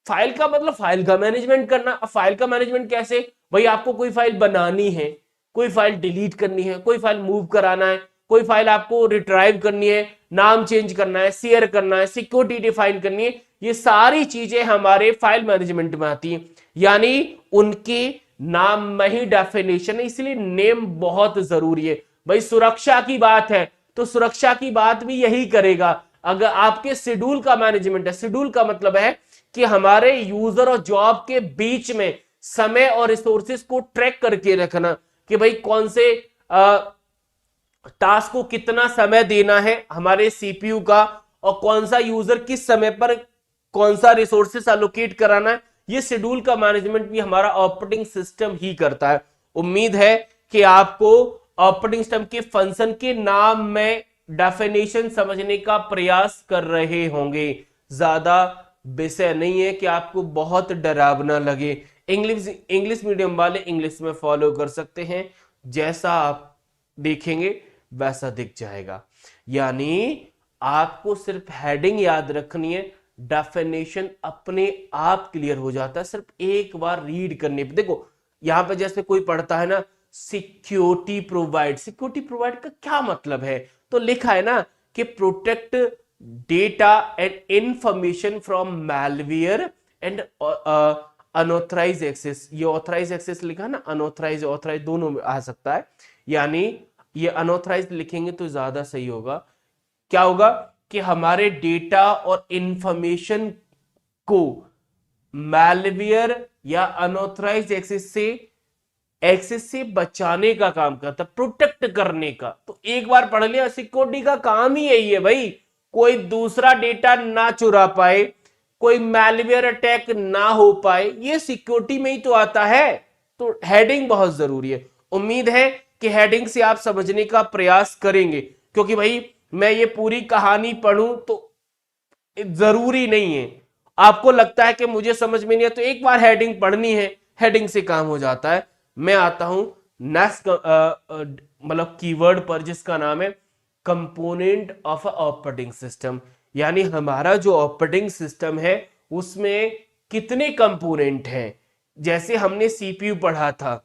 फाइल का मतलब फाइल का मैनेजमेंट करना। अब फाइल का मैनेजमेंट कैसे? भाई आपको कोई फाइल बनानी है, कोई फाइल डिलीट करनी है, कोई फाइल मूव कराना है, कोई फाइल आपको रिट्राइव करनी है, नाम चेंज करना है, शेयर करना है, सिक्योरिटी डिफाइन करनी है, ये सारी चीजें हमारे फाइल मैनेजमेंट में आती हैं। यानी उनके नाम में ही डेफिनेशन है, इसलिए नेम बहुत जरूरी है। भाई सुरक्षा की बात है तो सुरक्षा की बात भी यही करेगा। अगर आपके शेड्यूल का मैनेजमेंट है, शेड्यूल का मतलब है कि हमारे यूजर और जॉब के बीच में समय और रिसोर्सेज को ट्रैक करके रखना, कि भाई कौन से टास्क को कितना समय देना है हमारे सीपीयू का, और कौन सा यूजर किस समय पर कौन सा रिसोर्सेस एलोकेट कराना है, ये शेड्यूल का मैनेजमेंट भी हमारा ऑपरेटिंग सिस्टम ही करता है। उम्मीद है कि आपको ऑपरेटिंग सिस्टम के फंक्शन के नाम में डेफिनेशन समझने का प्रयास कर रहे होंगे। ज्यादा विषय नहीं है कि आपको बहुत डरावना लगे। इंग्लिश मीडियम वाले इंग्लिश में फॉलो कर सकते हैं, जैसा आप देखेंगे वैसा दिख जाएगा। यानी आपको सिर्फ हेडिंग याद रखनी है, डेफिनेशन अपने आप क्लियर हो जाता है सिर्फ एक बार रीड करने पे। देखो यहां पे जैसे कोई पढ़ता है ना सिक्योरिटी प्रोवाइड, सिक्योरिटी प्रोवाइड का क्या मतलब है, तो लिखा है ना कि protect data and information from malware and unauthorise access. ये ऑथराइज एक्सेस लिखा है ना, अनऑथराइज ऑथराइज दोनों में आ सकता है। यानी ये अनऑथराइज लिखेंगे तो ज्यादा सही होगा। क्या होगा कि हमारे डेटा और इंफॉर्मेशन को मैलवेयर या अनऑथराइज एक्सेस से बचाने का काम करता, प्रोटेक्ट करने का। तो एक बार पढ़ लिया, सिक्योरिटी का काम ही यही है भाई, कोई दूसरा डेटा ना चुरा पाए, कोई मैलवेयर अटैक ना हो पाए, ये सिक्योरिटी में ही तो आता है। तो हेडिंग बहुत जरूरी है। उम्मीद है कि हेडिंग से आप समझने का प्रयास करेंगे, क्योंकि भाई मैं ये पूरी कहानी पढ़ूं तो जरूरी नहीं है। आपको लगता है कि मुझे समझ में नहीं है तो एक बार हेडिंग पढ़नी है, हेडिंग से काम हो जाता है। मैं आता हूं नेक्स्ट मतलब कीवर्ड पर, जिसका नाम है कंपोनेंट ऑफ ऑपरेटिंग सिस्टम। यानी हमारा जो ऑपरेटिंग सिस्टम है उसमें कितने कंपोनेंट हैं। जैसे हमने सीपीयू पढ़ा था,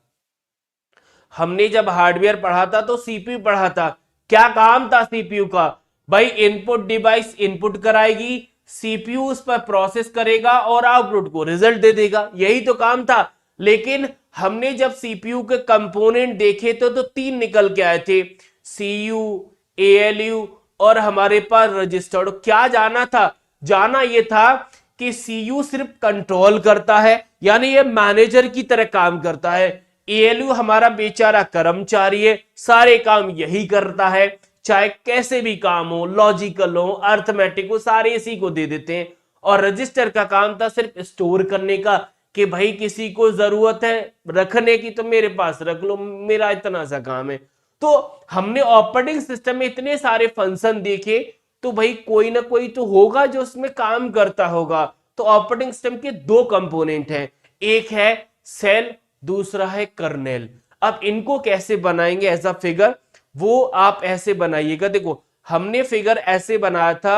हमने जब हार्डवेयर पढ़ा था तो सीपीयू पढ़ा था। क्या काम था सीपीयू का, भाई इनपुट डिवाइस इनपुट कराएगी, सीपीयू उस पर प्रोसेस करेगा और आउटपुट को रिजल्ट दे देगा, यही तो काम था। लेकिन हमने जब सीपीयू के कंपोनेंट देखे तो तीन निकल के आए थे, सीयू, एएलयू और हमारे पास रजिस्टर्ड। क्या जाना था, जाना यह था कि सीयू सिर्फ कंट्रोल करता है, यानी ये मैनेजर की तरह काम करता है। एएलयू हमारा बेचारा कर्मचारी है, सारे काम यही करता है, चाहे कैसे भी काम हो, लॉजिकल हो, अर्थमेटिक हो, सारे इसी को दे देते हैं। और रजिस्टर का काम था सिर्फ स्टोर करने का, कि भाई किसी को जरूरत है रखने की तो मेरे पास रख लो, मेरा इतना सा काम है। तो हमने ऑपरेटिंग सिस्टम में इतने सारे फंक्शन देखे, तो भाई कोई ना कोई तो होगा जो उसमें काम करता होगा। तो ऑपरेटिंग सिस्टम के दो कंपोनेंट हैं, एक है सेल, दूसरा है कर्नेल। अब इनको कैसे बनाएंगे एज अ फिगर, वो आप ऐसे बनाइएगा। देखो हमने फिगर ऐसे बनाया था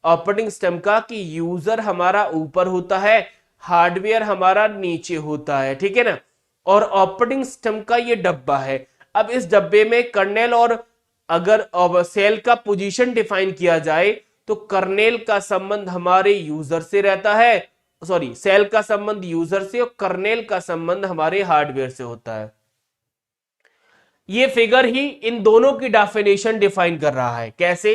ऑपरेटिंग सिस्टम का कि यूजर हमारा ऊपर होता है, हार्डवेयर हमारा नीचे होता है, ठीक है ना, और ऑपरेटिंग सिस्टम का ये डब्बा है। अब इस डब्बे में कर्नेल और अगर सेल का पोजीशन डिफाइन किया जाए तो कर्नेल का संबंध हमारे यूजर से रहता है, सॉरी सेल का संबंध यूजर से और कर्नेल का संबंध हमारे हार्डवेयर से होता है। ये फिगर ही इन दोनों की डेफिनेशन डिफाइन कर रहा है। कैसे,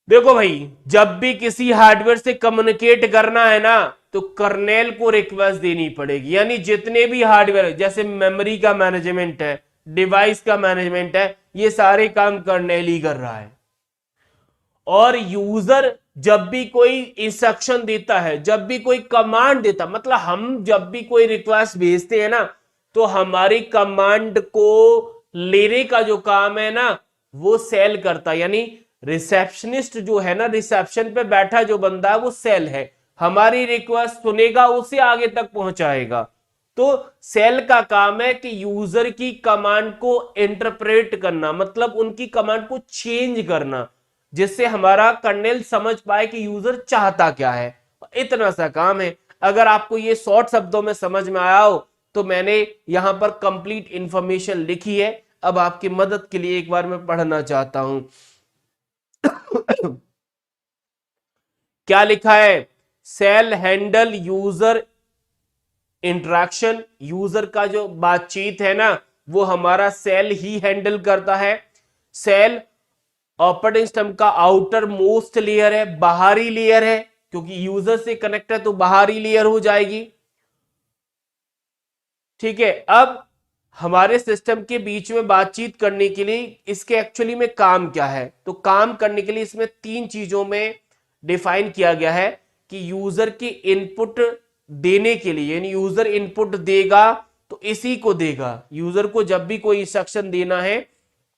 देखो भाई जब भी किसी हार्डवेयर से कम्युनिकेट करना है ना तो कर्नेल को रिक्वेस्ट देनी पड़ेगी। यानी जितने भी हार्डवेयर, जैसे मेमोरी का मैनेजमेंट है, डिवाइस का मैनेजमेंट है, ये सारे काम कर्नेल ही कर रहा है। और यूजर जब भी कोई इंस्ट्रक्शन देता है, जब भी कोई कमांड देता, मतलब हम जब भी कोई रिक्वेस्ट भेजते हैं ना तो हमारी कमांड को लेने का जो काम है ना वो सेल करता है। यानी रिसेप्शनिस्ट जो है ना, रिसेप्शन पे बैठा जो बंदा है वो सेल है, हमारी रिक्वेस्ट सुनेगा, उसे आगे तक पहुंचाएगा। तो सेल का काम है कि यूजर की कमांड को इंटरप्रेट करना, मतलब उनकी कमांड को चेंज करना, जिससे हमारा कर्नेल समझ पाए कि यूजर चाहता क्या है। इतना सा काम है। अगर आपको ये शॉर्ट शब्दों में समझ में आया हो तो मैंने यहां पर कंप्लीट इंफॉर्मेशन लिखी है। अब आपकी मदद के लिए एक बार मैं पढ़ना चाहता हूं। क्या लिखा है, shell handle user interaction. User का जो बातचीत है ना वो हमारा सेल ही हैंडल करता है। सेल ऑपरेटिंग सिस्टम का आउटर मोस्ट लेयर है, बाहरी लेयर है, क्योंकि यूजर से कनेक्ट है तो बाहरी लेयर हो जाएगी, ठीक है। अब हमारे सिस्टम के बीच में बातचीत करने के लिए इसके एक्चुअली में काम क्या है, तो काम करने के लिए इसमें तीन चीजों में डिफाइन किया गया है कि यूजर की इनपुट देने के लिए, यानी यूजर इनपुट देगा तो इसी को देगा। यूजर को जब भी कोई इंस्ट्रक्शन देना है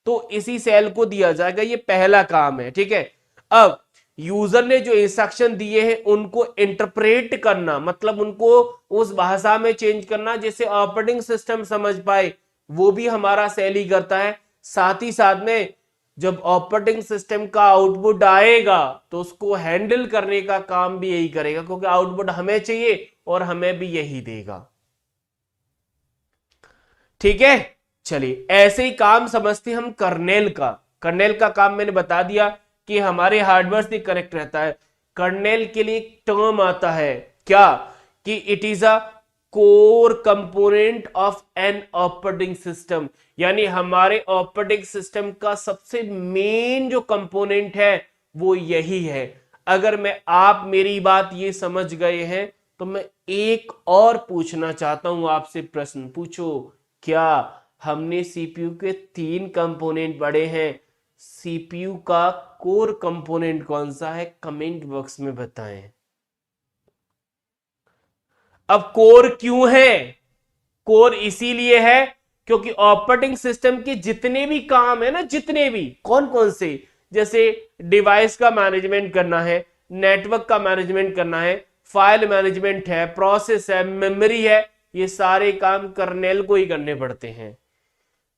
तो इसी सेल को दिया जाएगा, ये पहला काम है, ठीक है। अब यूजर ने जो इंस्ट्रक्शन दिए हैं उनको इंटरप्रेट करना, मतलब उनको उस भाषा में चेंज करना जिसे ऑपरेटिंग सिस्टम समझ पाए, वो भी हमारा सेल ही करता है। साथ ही साथ में जब ऑपरेटिंग सिस्टम का आउटपुट आएगा तो उसको हैंडल करने का काम भी यही करेगा, क्योंकि आउटपुट हमें चाहिए और हमें भी यही देगा, ठीक है। चलिए, ऐसे ही काम समझते हम कर्नेल का। कर्नेल का काम मैंने बता दिया कि हमारे हार्डवेयर से कनेक्ट रहता है। कर्नेल के लिए एक टर्म आता है क्या, कि it is a core component of an operating system, यानी हमारे ऑपरेटिंग सिस्टम का सबसे मेन जो कंपोनेंट है वो यही है। अगर आप मेरी बात ये समझ गए हैं तो मैं एक और पूछना चाहता हूं आपसे प्रश्न। पूछो, क्या हमने सीपीयू के 3 कंपोनेंट पढ़े हैं, सीपीयू का कोर कंपोनेंट कौन सा है? कमेंट बॉक्स में बताएं। अब कोर क्यों है? कोर इसीलिए है क्योंकि ऑपरेटिंग सिस्टम के जितने भी काम है ना, जितने भी, कौन कौन से, जैसे डिवाइस का मैनेजमेंट करना है, नेटवर्क का मैनेजमेंट करना है, फाइल मैनेजमेंट है, प्रोसेस है, मेमोरी है, ये सारे काम कर्नेल को ही करने पड़ते हैं।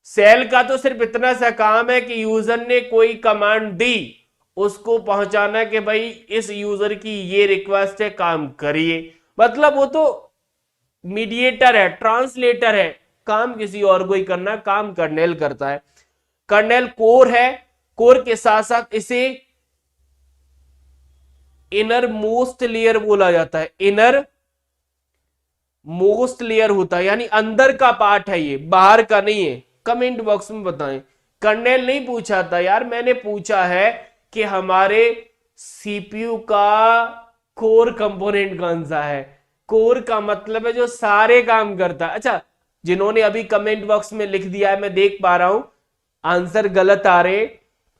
सेल का तो सिर्फ इतना सा काम है कि यूजर ने कोई कमांड दी, उसको पहुंचाना कि भाई इस यूजर की ये रिक्वेस्ट है, काम करिए। मतलब वो तो मीडिएटर है, ट्रांसलेटर है, काम किसी और को ही करना, काम कर्नेल करता है। कर्नेल कोर है, कोर के साथ साथ इसे इनर मोस्ट लेयर बोला जाता है। इनर मोस्ट लेयर होता है, यानी अंदर का पार्ट है, ये बाहर का नहीं है। कमेंट बॉक्स में बताएं। कर्नेल नहीं पूछा था यार, मैंने पूछा है कि हमारे सीपीयू का कोर कंपोनेंट कौन सा है। कोर का मतलब है जो सारे काम करता है। अच्छा, जिन्होंने अभी कमेंट बॉक्स में लिख दिया है, मैं देख पा रहा हूं आंसर गलत आ रहे,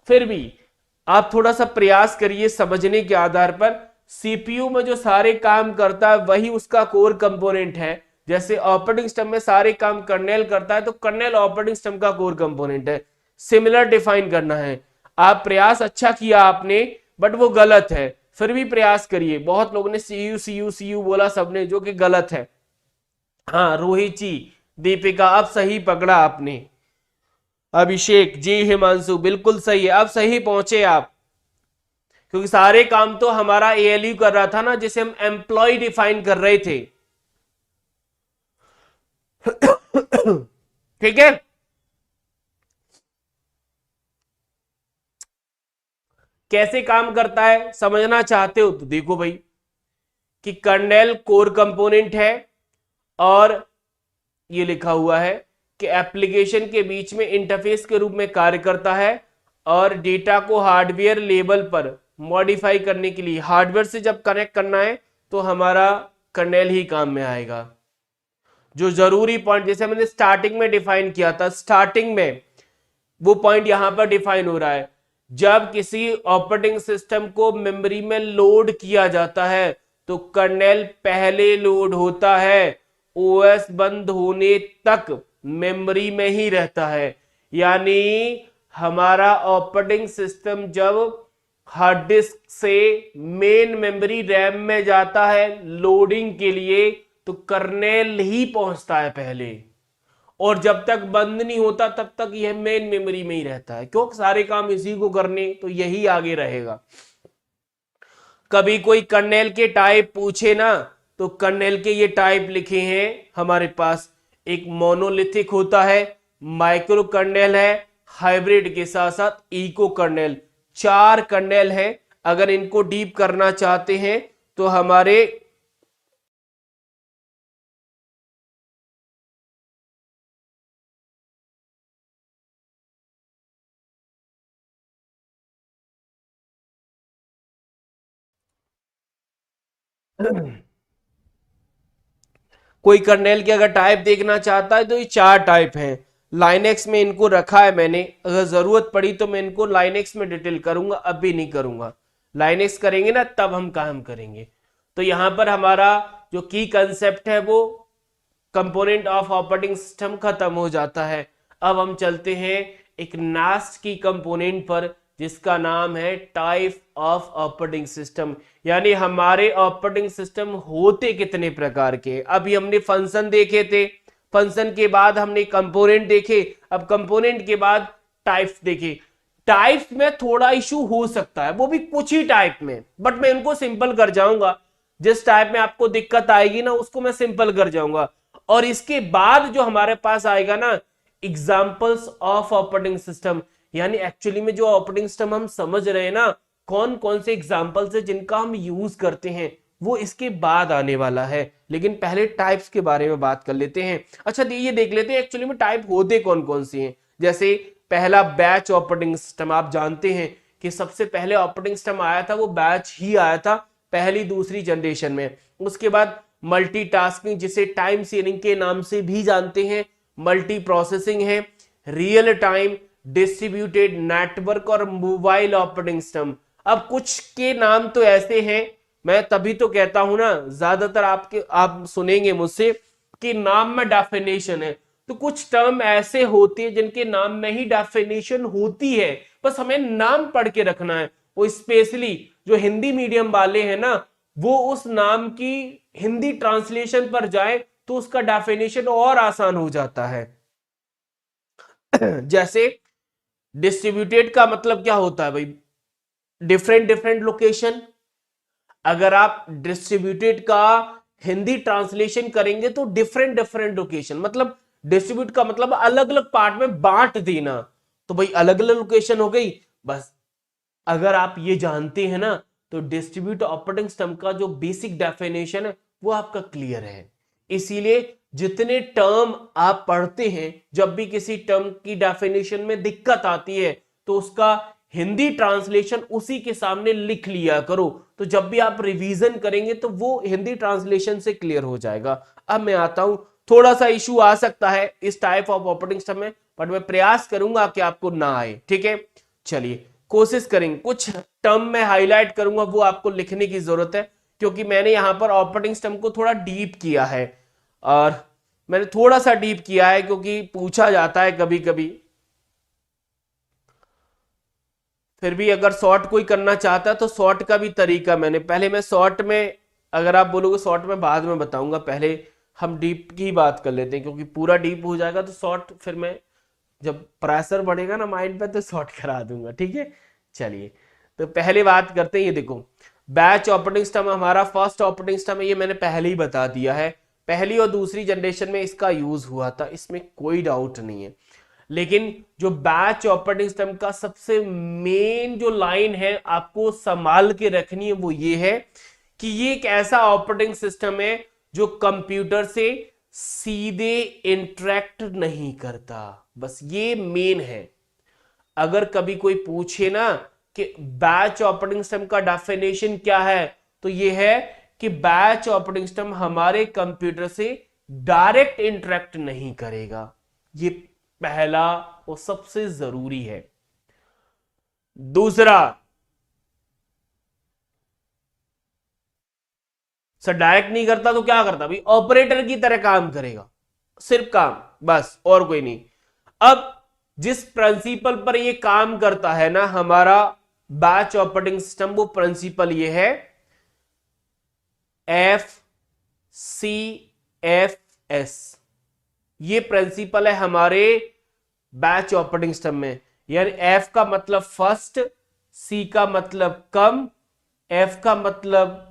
फिर भी आप थोड़ा सा प्रयास करिए समझने के आधार पर। सीपीयू में जो सारे काम करता है वही उसका कोर कंपोनेंट है। जैसे ऑपरेटिंग सिस्टम में सारे काम कर्नेल करता है, तो कर्नेल ऑपरेटिंग सिस्टम का कोर कंपोनेंट है। सिमिलर डिफाइन करना है। आप प्रयास अच्छा किया आपने, बट वो गलत है, फिर भी प्रयास करिए। बहुत लोगों ने सीयू सीयू सीयू बोला सबने, जो कि गलत है। हाँ, रोहित जी, दीपिका, अब सही पकड़ा आपने। अभिषेक जी, हिमांशु, बिल्कुल सही है, अब सही पहुंचे आप, क्योंकि सारे काम तो हमारा एएलयू कर रहा था ना, जिसे हम एम्प्लॉय डिफाइन कर रहे थे। ठीक है, कैसे काम करता है समझना चाहते हो तो देखो भाई, कि कर्नेल कोर कंपोनेंट है और ये लिखा हुआ है कि एप्लीकेशन के बीच में इंटरफेस के रूप में कार्य करता है और डेटा को हार्डवेयर लेवल पर मॉडिफाई करने के लिए हार्डवेयर से जब कनेक्ट करना है तो हमारा कर्नेल ही काम में आएगा। जो जरूरी पॉइंट जैसे मैंने स्टार्टिंग में डिफाइन किया था, स्टार्टिंग में वो पॉइंट यहां पर डिफाइन हो रहा है। जब किसी ऑपरेटिंग सिस्टम को मेमोरी में लोड किया जाता है तो कर्नेल पहले लोड होता है, ओएस बंद होने तक मेमोरी में ही रहता है। यानी हमारा ऑपरेटिंग सिस्टम जब हार्ड डिस्क से मेन मेमोरी रैम में जाता है लोडिंग के लिए, तो कर्नेल ही पहुंचता है पहले, और जब तक बंद नहीं होता तब तक यह मेन मेमोरी में ही रहता है, क्योंकि सारे काम इसी को करने, तो यही आगे रहेगा। कभी कोई कर्नेल के टाइप पूछे ना, तो कर्नेल के ये टाइप लिखे हैं हमारे पास। एक मोनोलिथिक होता है, माइक्रो कर्नेल है, हाइब्रिड के साथ साथ इको कर्नेल। 4 कर्नेल है। अगर इनको डीप करना चाहते हैं तो हमारे कोई कर्नेल के अगर टाइप देखना चाहता है तो ये 4 टाइप हैं। लाइनेक्स में इनको रखा है मैंने, अगर जरूरत पड़ी तो मैं इनको लाइनेक्स में डिटेल करूंगा, अभी नहीं करूंगा। लाइनेक्स करेंगे ना तब हम काम करेंगे। तो यहां पर हमारा जो की कंसेप्ट है वो कंपोनेंट ऑफ ऑपरेटिंग सिस्टम खत्म हो जाता है। अब हम चलते हैं एक नेक्स्ट की कंपोनेंट पर, जिसका नाम है टाइप ऑफ ऑपरेटिंग सिस्टम, यानी हमारे ऑपरेटिंग सिस्टम होते कितने प्रकार के। अभी हमने फंक्शन देखे थे, फंक्शन के बाद हमने कंपोनेंट देखे, अब कंपोनेंट के बाद टाइप्स देखे। टाइप्स में थोड़ा इशू हो सकता है, वो भी कुछ ही टाइप में, बट मैं इनको सिंपल कर जाऊंगा। जिस टाइप में आपको दिक्कत आएगी ना उसको मैं सिंपल कर जाऊंगा। और इसके बाद जो हमारे पास आएगा ना एग्जांपल्स ऑफ ऑपरेटिंग सिस्टम, यानी एक्चुअली में जो ऑपरेटिंग सिस्टम हम समझ रहे हैं ना, कौन कौन से एग्जांपल्स है जिनका हम यूज करते हैं, वो इसके बाद आने वाला है। लेकिन पहले टाइप्स के बारे में बात कर लेते हैं। अच्छा ये देख लेते हैं एक्चुअली में टाइप होते कौन कौन से हैं। जैसे पहला बैच ऑपरेटिंग सिस्टम, आप जानते हैं कि सबसे पहले ऑपरेटिंग सिस्टम आया था वो बैच ही आया था पहली दूसरी जनरेशन में। उसके बाद मल्टीटास्किंग, जिसे टाइम शेयरिंग के नाम से भी जानते हैं, मल्टी प्रोसेसिंग है, रियल टाइम, डिस्ट्रीब्यूटेड नेटवर्क और मोबाइल ऑपरेटिंग सिस्टम। अब कुछ के नाम तो ऐसे हैं, मैं तभी तो कहता हूं ना, ज्यादातर आप सुनेंगे मुझसे कि नाम में डेफिनेशन है, तो कुछ टर्म ऐसे होते हैं जिनके नाम में ही डेफिनेशन होती है, बस हमें नाम पढ़ के रखना है। वो स्पेशली जो हिंदी मीडियम वाले हैं ना, वो उस नाम की हिंदी ट्रांसलेशन पर जाए तो उसका डेफिनेशन और आसान हो जाता है। जैसे डिस्ट्रीब्यूटेड का मतलब क्या होता है भाई, डिफरेंट डिफरेंट लोकेशन। अगर आप डिस्ट्रीब्यूटेड का हिंदी ट्रांसलेशन करेंगे तो डिफरेंट डिफरेंट लोकेशन, मतलब डिस्ट्रीब्यूट का मतलब अलग अलग पार्ट में बांट देना, तो भाई अलग अलग लोकेशन हो गई। बस अगर आप ये जानते हैं ना, तो डिस्ट्रीब्यूट ऑपरेटिंग सिस्टम का जो बेसिक डेफिनेशन है वो आपका क्लियर है। इसीलिए जितने टर्म आप पढ़ते हैं, जब भी किसी टर्म की डेफिनेशन में दिक्कत आती है तो उसका हिंदी ट्रांसलेशन उसी के सामने लिख लिया करो, तो जब भी आप रिवीजन करेंगे तो वो हिंदी ट्रांसलेशन से क्लियर हो जाएगा। अब मैं आता हूं, थोड़ा सा इशू आ सकता है इस टाइप ऑफ ऑपरेटिंग सिस्टम में, बट मैं प्रयास करूंगा कि आपको ना आए, ठीक है। चलिए कोशिश करेंगे, कुछ टर्म में हाईलाइट करूंगा, वो आपको लिखने की जरूरत है, क्योंकि मैंने यहां पर ऑपरेटिंग सिस्टम को थोड़ा डीप किया है, और मैंने थोड़ा सा डीप किया है क्योंकि पूछा जाता है कभी कभी। फिर भी अगर शॉर्ट कोई करना चाहता है तो शॉर्ट का भी तरीका मैं शॉर्ट में, अगर आप बोलोगे शॉर्ट में बाद में बताऊंगा, पहले हम डीप की बात कर लेते हैं, क्योंकि पूरा डीप हो जाएगा तो शॉर्ट फिर मैं जब प्रेशर बढ़ेगा ना माइंड पे तो शॉर्ट करा दूंगा, ठीक है। चलिए तो पहले बात करते हैं, ये देखो बैच ऑपरेटिंग सिस्टम हमारा फर्स्ट ऑपरेटिंग सिस्टम है, ये मैंने पहले ही बता दिया है, पहली और दूसरी जनरेशन में इसका यूज हुआ था, इसमें कोई डाउट नहीं है। लेकिन जो बैच ऑपरेटिंग सिस्टम का सबसे मेन जो लाइन है आपको संभाल के रखनी है वो ये है कि ये एक ऐसा ऑपरेटिंग सिस्टम है जो कंप्यूटर से सीधे इंटरेक्ट नहीं करता, बस ये मेन है। अगर कभी कोई पूछे ना कि बैच ऑपरेटिंग सिस्टम का डेफिनेशन क्या है, तो ये है कि बैच ऑपरेटिंग सिस्टम हमारे कंप्यूटर से डायरेक्ट इंटरेक्ट नहीं करेगा, ये पहला और सबसे जरूरी है। दूसरा, सर डायरेक्ट नहीं करता तो क्या करता भाई, ऑपरेटर की तरह काम करेगा, सिर्फ काम, बस और कोई नहीं। अब जिस प्रिंसिपल पर ये काम करता है ना हमारा बैच ऑपरेटिंग सिस्टम, वो प्रिंसिपल ये है FCFS, ये प्रिंसिपल है हमारे बैच ऑपरेटिंग सिस्टम में। यानी F का मतलब फर्स्ट, C का मतलब कम, F का मतलब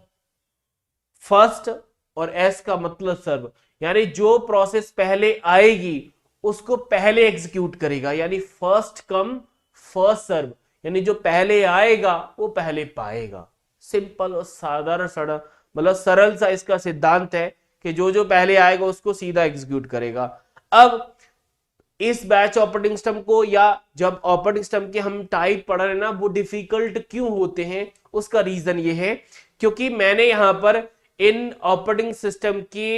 फर्स्ट और S का मतलब सर्व, यानी जो प्रोसेस पहले आएगी उसको पहले एग्जीक्यूट करेगा, यानी फर्स्ट कम फर्स्ट सर्व, यानी जो पहले आएगा वो पहले पाएगा। सिंपल और साधारण सरल, मतलब सरल सा इसका सिद्धांत है कि जो जो पहले आएगा उसको सीधा एग्जीक्यूट करेगा। अब इस बैच ऑपरेटिंग सिस्टम को, या जब ऑपरेटिंग सिस्टम के हम टाइप पढ़ रहे हैं ना, वो डिफिकल्ट क्यों होते हैं, उसका रीजन ये है क्योंकि मैंने यहां पर इन ऑपरेटिंग सिस्टम के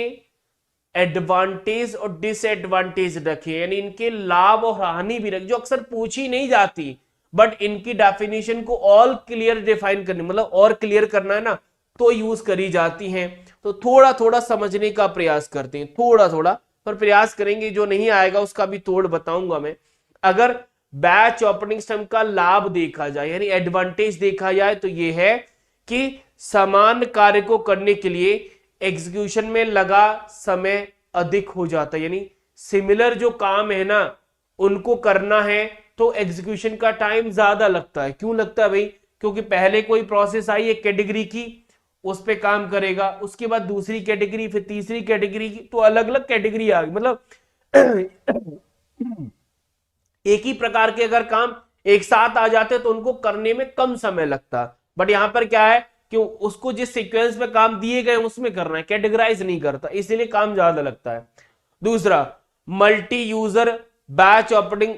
एडवांटेज और डिसएडवांटेज रखे, यानी इनके लाभ और हानि भी रखे, जो अक्सर पूछी नहीं जाती, बट इनकी डेफिनेशन को ऑल क्लियर डिफाइन करनी, मतलब और क्लियर करना है ना, तो यूज करी जाती हैं। तो थोड़ा थोड़ा समझने का प्रयास करते हैं, थोड़ा थोड़ा पर प्रयास करेंगे, जो नहीं आएगा उसका भी तोड़ बताऊंगा मैं। अगर बैच ऑपरेटिंग सिस्टम का लाभ देखा जाए यानी एडवांटेज देखा जाए तो ये है कि समान कार्य को करने के लिए एग्जीक्यूशन में लगा समय अधिक हो जाता है, यानी सिमिलर जो काम है ना उनको करना है तो एग्जीक्यूशन का टाइम ज्यादा लगता है। क्यों लगता है भाई? क्योंकि पहले कोई प्रोसेस आई एक कैटेगरी की, उस पे काम करेगा, उसके बाद दूसरी कैटेगरी, फिर तीसरी कैटेगरी की, तो अलग अलग कैटेगरी आ गई, मतलब एक ही प्रकार के अगर काम एक साथ आ जाते तो उनको करने में कम समय लगता। बट यहां पर क्या है कि उसको जिस सीक्वेंस में काम दिए गए उसमें करना है, कैटेगराइज नहीं करता, इसीलिए काम ज्यादा लगता है। दूसरा, multi user batch operating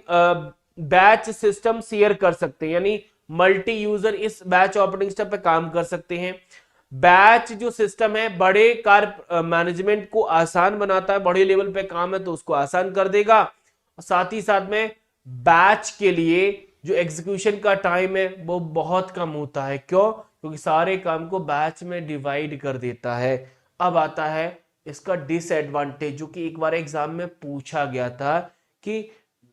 batch system share कर सकते हैं, यानी मल्टी यूजर इस बैच ऑपरेटिंग सिस्टम पे काम कर सकते हैं। बैच जो सिस्टम है बड़े कार्य मैनेजमेंट को आसान बनाता है, बड़े लेवल पे काम है तो उसको आसान कर देगा। साथ ही साथ में बैच के लिए जो एग्जीक्यूशन का टाइम है वो बहुत कम होता है। क्यों? क्योंकि सारे काम को बैच में डिवाइड कर देता है। अब आता है इसका डिसएडवांटेज, जो कि एक बार एग्जाम में पूछा गया था कि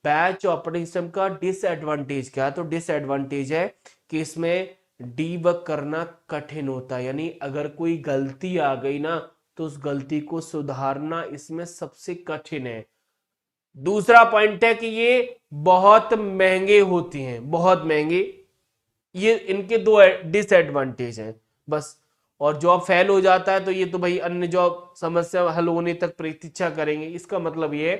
बैच ऑपरेटिंग सिस्टम का डिसएडवांटेज क्या है। तो डिसएडवांटेज है कि इसमें डीबग करना कठिन होता है, यानी अगर कोई गलती आ गई ना तो उस गलती को सुधारना इसमें सबसे कठिन है। दूसरा पॉइंट है कि ये बहुत महंगे होते हैं, बहुत महंगे, ये इनके दो डिसएडवांटेज हैं बस। और जॉब फेल हो जाता है तो ये तो भाई अन्य जॉब समस्या हल होने तक प्रतीक्षा करेंगे। इसका मतलब ये है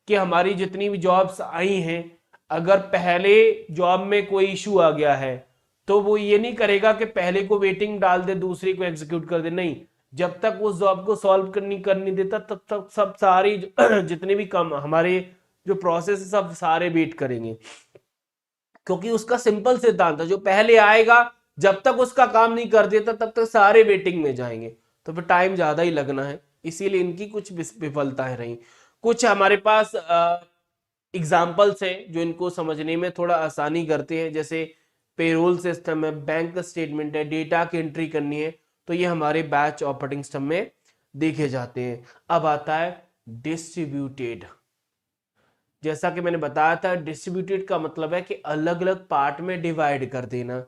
कि हमारी जितनी भी जॉब्स आई हैं, अगर पहले जॉब में कोई इशू आ गया है तो वो ये नहीं करेगा कि पहले को वेटिंग डाल दे दूसरी को एग्जीक्यूट कर दे, नहीं, जब तक उस जॉब को सॉल्व करनी देता तब तक सब सारी जितने भी काम हमारे जो प्रोसेस है सब सारे वेट करेंगे। क्योंकि उसका सिंपल सिद्धांत है, जो पहले आएगा जब तक उसका काम नहीं कर देता तब तक सारे वेटिंग में जाएंगे, तो फिर टाइम ज्यादा ही लगना है। इसीलिए इनकी कुछ विफलताएं रही। कुछ हमारे पास एग्जाम्पल्स हैं जो इनको समझने में थोड़ा आसानी करते हैं, जैसे पेरोल सिस्टम है, बैंक स्टेटमेंट है, डेटा की एंट्री करनी है, तो ये हमारे बैच ऑपरेटिंग सिस्टम में देखे जाते हैं। अब आता है डिस्ट्रीब्यूटेड। जैसा कि मैंने बताया था, डिस्ट्रीब्यूटेड का मतलब है कि अलग अलग पार्ट में डिवाइड कर देना।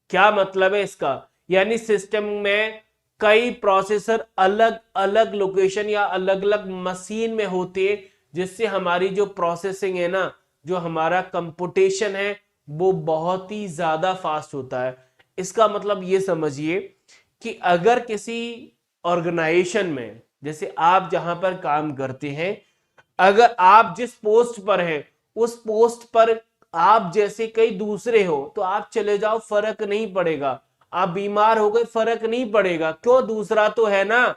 क्या मतलब है इसका? यानी सिस्टम में कई प्रोसेसर अलग अलग लोकेशन या अलग अलग मशीन में होते हैं, जिससे हमारी जो प्रोसेसिंग है ना, जो हमारा कंप्यूटेशन है वो बहुत ही ज्यादा फास्ट होता है। इसका मतलब ये समझिए कि अगर किसी ऑर्गेनाइजेशन में, जैसे आप जहां पर काम करते हैं, अगर आप जिस पोस्ट पर हैं उस पोस्ट पर आप जैसे कई दूसरे हो तो आप चले जाओ फर्क नहीं पड़ेगा, आप बीमार हो गए फर्क नहीं पड़ेगा, क्यों? दूसरा तो है ना।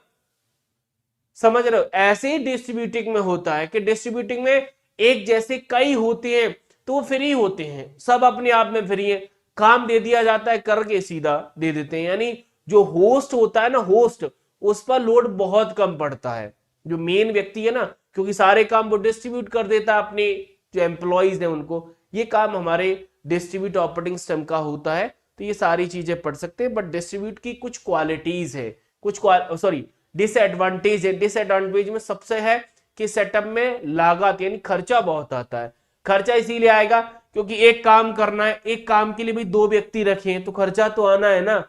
समझ रहे हो? ऐसे ही डिस्ट्रीब्यूटिंग में होता है कि डिस्ट्रीब्यूटिंग में एक जैसे कई होते हैं तो वो फ्री होते हैं, सब अपने आप में फ्री है, काम दे दिया जाता है करके सीधा दे देते हैं। यानी जो होस्ट होता है ना, होस्ट, उस पर लोड बहुत कम पड़ता है, जो मेन व्यक्ति है ना, क्योंकि सारे काम वो डिस्ट्रीब्यूट कर देता है अपने जो एम्प्लॉइज हैं उनको। ये काम हमारे डिस्ट्रीब्यूट ऑपरेटिंग सिस्टम का होता है। तो ये सारी चीजें पढ़ सकते हैं। बट डिस्ट्रीब्यूट की कुछ क्वालिटीज है, कुछ डिसएडवांटेज है। डिसएडवांटेज में सबसे है कि सेटअप में लागत यानी खर्चा बहुत आता है। खर्चा इसीलिए आएगा क्योंकि एक काम करना है, एक काम के लिए भी दो व्यक्ति रखे तो खर्चा तो आना है ना।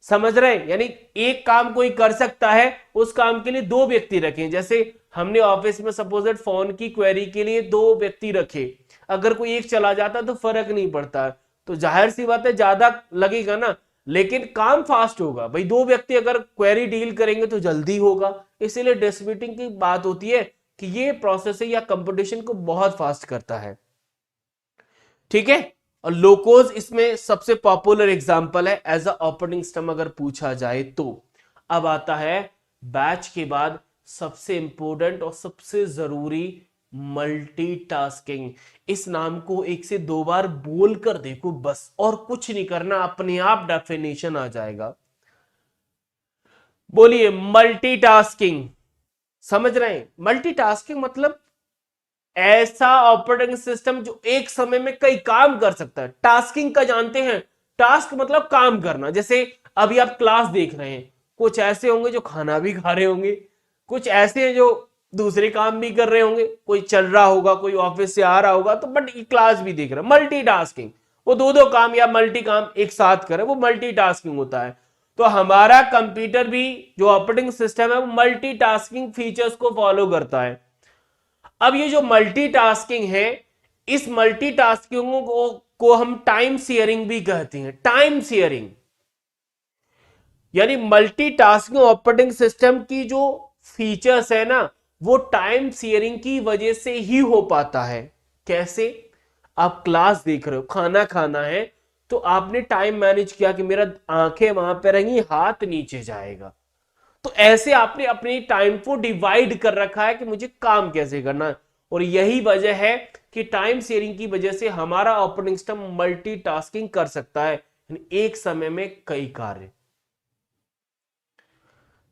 समझ रहे हैं? यानी एक काम कोई कर सकता है, उस काम के लिए दो व्यक्ति रखें। जैसे हमने ऑफिस में सपोज फोन की क्वेरी के लिए दो व्यक्ति रखे, अगर कोई एक चला जाता तो फर्क नहीं पड़ता, तो जाहिर सी बात है ज्यादा लगेगा ना, लेकिन काम फास्ट होगा। भाई दो व्यक्ति अगर क्वेरी डील करेंगे तो जल्दी होगा। इसीलिए डिस्ट्रीब्यूटिंग की बात होती है कि ये प्रोसेसिंग या कंप्यूटेशन को बहुत फास्ट करता है। ठीक है। और लोकोज इसमें सबसे पॉपुलर एग्जांपल है एज अ ऑपरेटिंग सिस्टम अगर पूछा जाए तो। अब आता है बैच के बाद सबसे इंपॉर्टेंट और सबसे जरूरी मल्टीटास्किंग। इस नाम को एक से दो बार बोल कर देखो बस, और कुछ नहीं करना, अपने आप डेफिनेशन आ जाएगा। बोलिए मल्टीटास्किंग। समझ रहे हैं? मल्टीटास्किंग मतलब ऐसा ऑपरेटिंग सिस्टम जो एक समय में कई काम कर सकता है। टास्किंग का जानते हैं? टास्क मतलब काम करना। जैसे अभी आप क्लास देख रहे हैं कुछ ऐसे होंगे जो खाना भी खा रहे होंगे, कुछ ऐसे हैं जो दूसरे काम भी कर रहे होंगे, कोई चल रहा होगा, कोई ऑफिस से आ रहा होगा, तो बट क्लास भी देख रहा है, मल्टीटास्किंग। वो दो काम या मल्टी काम एक साथ करे, वो मल्टीटास्किंग होता है। तो हमारा कंप्यूटर भी जो ऑपरेटिंग सिस्टम है वो मल्टीटास्किंग फीचर्स को फॉलो करता है। अब ये जो मल्टीटास्किंग है, इस मल्टीटास्किंग को हम टाइम शेयरिंग भी कहते हैं। टाइम शेयरिंग यानी मल्टीटास्किंग ऑपरेटिंग सिस्टम की जो फीचर्स है ना, वो टाइम शेयरिंग की वजह से ही हो पाता है। कैसे? आप क्लास देख रहे हो, खाना खाना है, तो आपने टाइम मैनेज किया कि मेरा आंखें वहां पे रहेंगी, हाथ नीचे जाएगा। तो ऐसे आपने अपने टाइम को डिवाइड कर रखा है कि मुझे काम कैसे करना है। और यही वजह है कि टाइम शेयरिंग की वजह से हमारा ऑपरेटिंग सिस्टम मल्टीटास्किंग कर सकता है, एक समय में कई कार्य।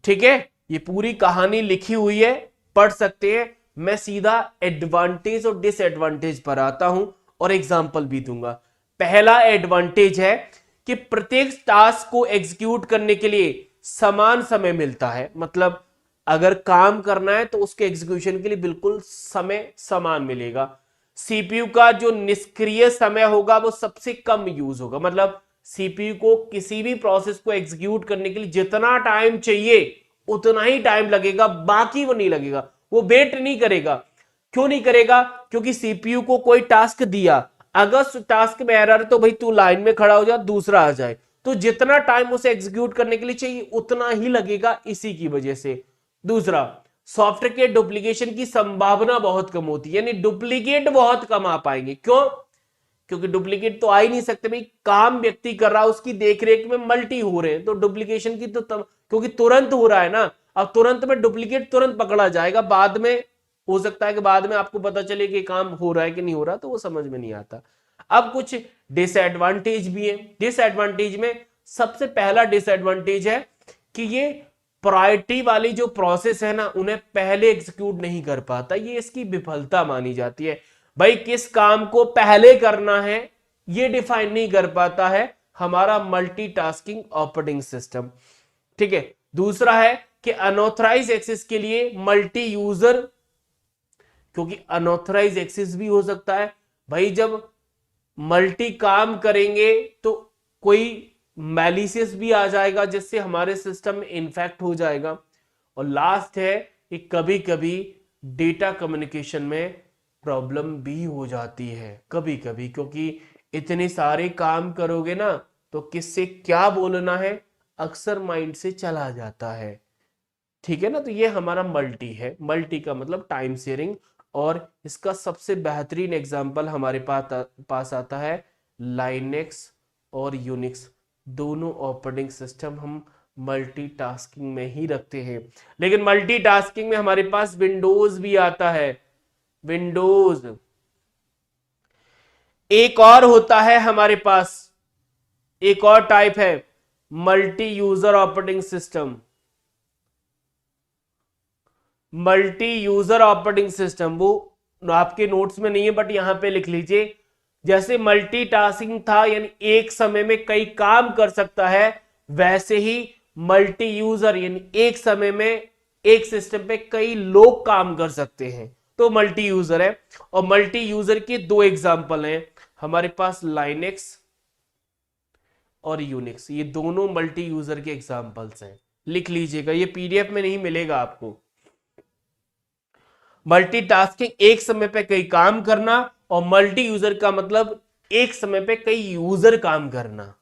ठीक है, ये पूरी कहानी लिखी हुई है, पढ़ सकते हैं। मैं सीधा एडवांटेज और डिसएडवांटेज पर आता हूं और एग्जांपल भी दूंगा। पहला एडवांटेज है कि प्रत्येक टास्क को एग्जीक्यूट करने के लिए समान समय मिलता है। मतलब अगर काम करना है तो उसके एग्जीक्यूशन के लिए बिल्कुल समय समान मिलेगा। सीपीयू का जो निष्क्रिय समय होगा वो सबसे कम यूज होगा। मतलब सीपीयू को किसी भी प्रोसेस को एग्जीक्यूट करने के लिए जितना टाइम चाहिए उतना ही टाइम लगेगा, बाकी वो नहीं लगेगा, वो वेट नहीं करेगा। क्यों नहीं करेगा? क्योंकि सीपीयू को कोई टास्क दिया, अगर टास्क में एरर, तो भाई तू लाइन में खड़ा हो जा, दूसरा आ जाए, तो जितना टाइम उसे एग्जीक्यूट करने के लिए चाहिए उतना ही लगेगा, इसी की वजह से। दूसरा, सॉफ्टवेयर के डुप्लीकेशन की संभावना बहुत कम होती है, यानी डुप्लीकेट बहुत कम आ पाएंगे। क्यों? क्योंकि डुप्लीकेट तो आ ही नहीं सकते भाई, काम व्यक्ति कर रहा है, उसकी देखरेख में मल्टी हो रहे हैं, तो डुप्लीकेशन की तो क्योंकि तुरंत हो रहा है ना, अब तुरंत में डुप्लीकेट तुरंत पकड़ा जाएगा। बाद में हो सकता है कि बाद में आपको पता चले कि काम हो रहा है कि नहीं हो रहा, तो वो समझ में नहीं आता। अब कुछ डिसएडवांटेज भी है। डिसएडवांटेज में सबसे पहला डिसएडवांटेज है कि ये प्रायोरिटी वाली जो प्रोसेस है ना, उन्हें पहले एग्जीक्यूट नहीं कर पाता, ये इसकी विफलता मानी जाती है। भाई किस काम को पहले करना है ये डिफाइन नहीं कर पाता है हमारा मल्टीटास्किंग ऑपरेटिंग सिस्टम। ठीक है। दूसरा है कि अनऑथराइज एक्सेस के लिए मल्टी यूजर, क्योंकि अनऑथराइज एक्सेस भी हो सकता है। भाई जब मल्टी काम करेंगे तो कोई मैलिशियस भी आ जाएगा जिससे हमारे सिस्टम में इन्फेक्ट हो जाएगा। और लास्ट है कि कभी कभी डेटा कम्युनिकेशन में प्रॉब्लम भी हो जाती है कभी कभी, क्योंकि इतने सारे काम करोगे ना तो किससे क्या बोलना है अक्सर माइंड से चला जाता है। ठीक है ना। तो ये हमारा मल्टी है। मल्टी का मतलब टाइम शेयरिंग, और इसका सबसे बेहतरीन एग्जांपल हमारे पास आता है लाइनेक्स और यूनिक्स। दोनों ऑपरेटिंग सिस्टम हम मल्टीटास्किंग में ही रखते हैं, लेकिन मल्टीटास्किंग में हमारे पास विंडोज भी आता है। विंडोज एक और होता है हमारे पास, एक और टाइप है multi user operating system. Multi user operating system वो आपके नोट्स में नहीं है बट यहां पे लिख लीजिए। जैसे मल्टीटास्किंग था यानी एक समय में कई काम कर सकता है, वैसे ही मल्टी यूजर यानी एक समय में एक सिस्टम पे कई लोग काम कर सकते हैं, तो मल्टी यूजर है। और मल्टी यूजर के दो एग्जांपल हैं हमारे पास, लाइनेक्स और यूनिक्स। ये दोनों मल्टी यूजर के एग्जांपल्स हैं, लिख लीजिएगा, ये पीडीएफ में नहीं मिलेगा आपको। मल्टीटास्किंग एक समय पे कई काम करना, और मल्टी यूजर का मतलब एक समय पे कई यूजर काम करना।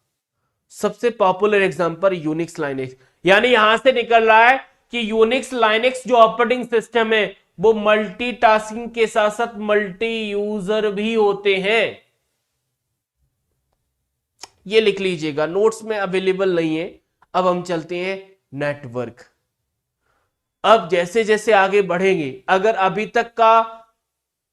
सबसे पॉपुलर एग्जांपल यूनिक्स लाइनेक्स, यानी यहां से निकल रहा है कि यूनिक्स लाइनेक्स जो ऑपरेटिंग सिस्टम है वो मल्टीटास्किंग के साथ साथ मल्टी यूजर भी होते हैं। ये लिख लीजिएगा, नोट्स में अवेलेबल नहीं है। अब हम चलते हैं नेटवर्क। अब जैसे जैसे आगे बढ़ेंगे, अगर अभी तक का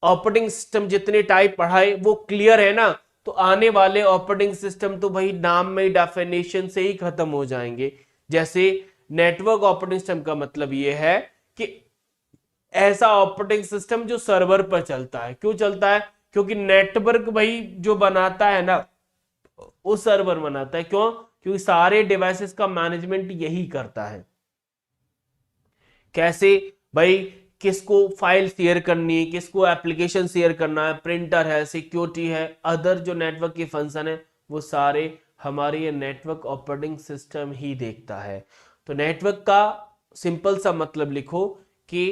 ऑपरेटिंग सिस्टम जितने टाइप पढ़ाए वो क्लियर है ना, तो आने वाले ऑपरेटिंग सिस्टम तो भाई नाम में डेफिनेशन से ही खत्म हो जाएंगे। जैसे नेटवर्क ऑपरेटिंग सिस्टम का मतलब ये है कि ऐसा ऑपरेटिंग सिस्टम जो सर्वर पर चलता है। क्यों चलता है? क्योंकि नेटवर्क भाई जो बनाता है ना वो सर्वर बनाता है। क्यों? क्योंकि सारे डिवाइसेस का मैनेजमेंट यही करता है। कैसे भाई, किसको फाइल शेयर करनी है, किसको एप्लीकेशन शेयर करना है, प्रिंटर है, सिक्योरिटी है, अदर जो नेटवर्क के फंक्शन है, वो सारे हमारे ये नेटवर्क ऑपरेटिंग सिस्टम ही देखता है। तो नेटवर्क का सिंपल सा मतलब लिखो कि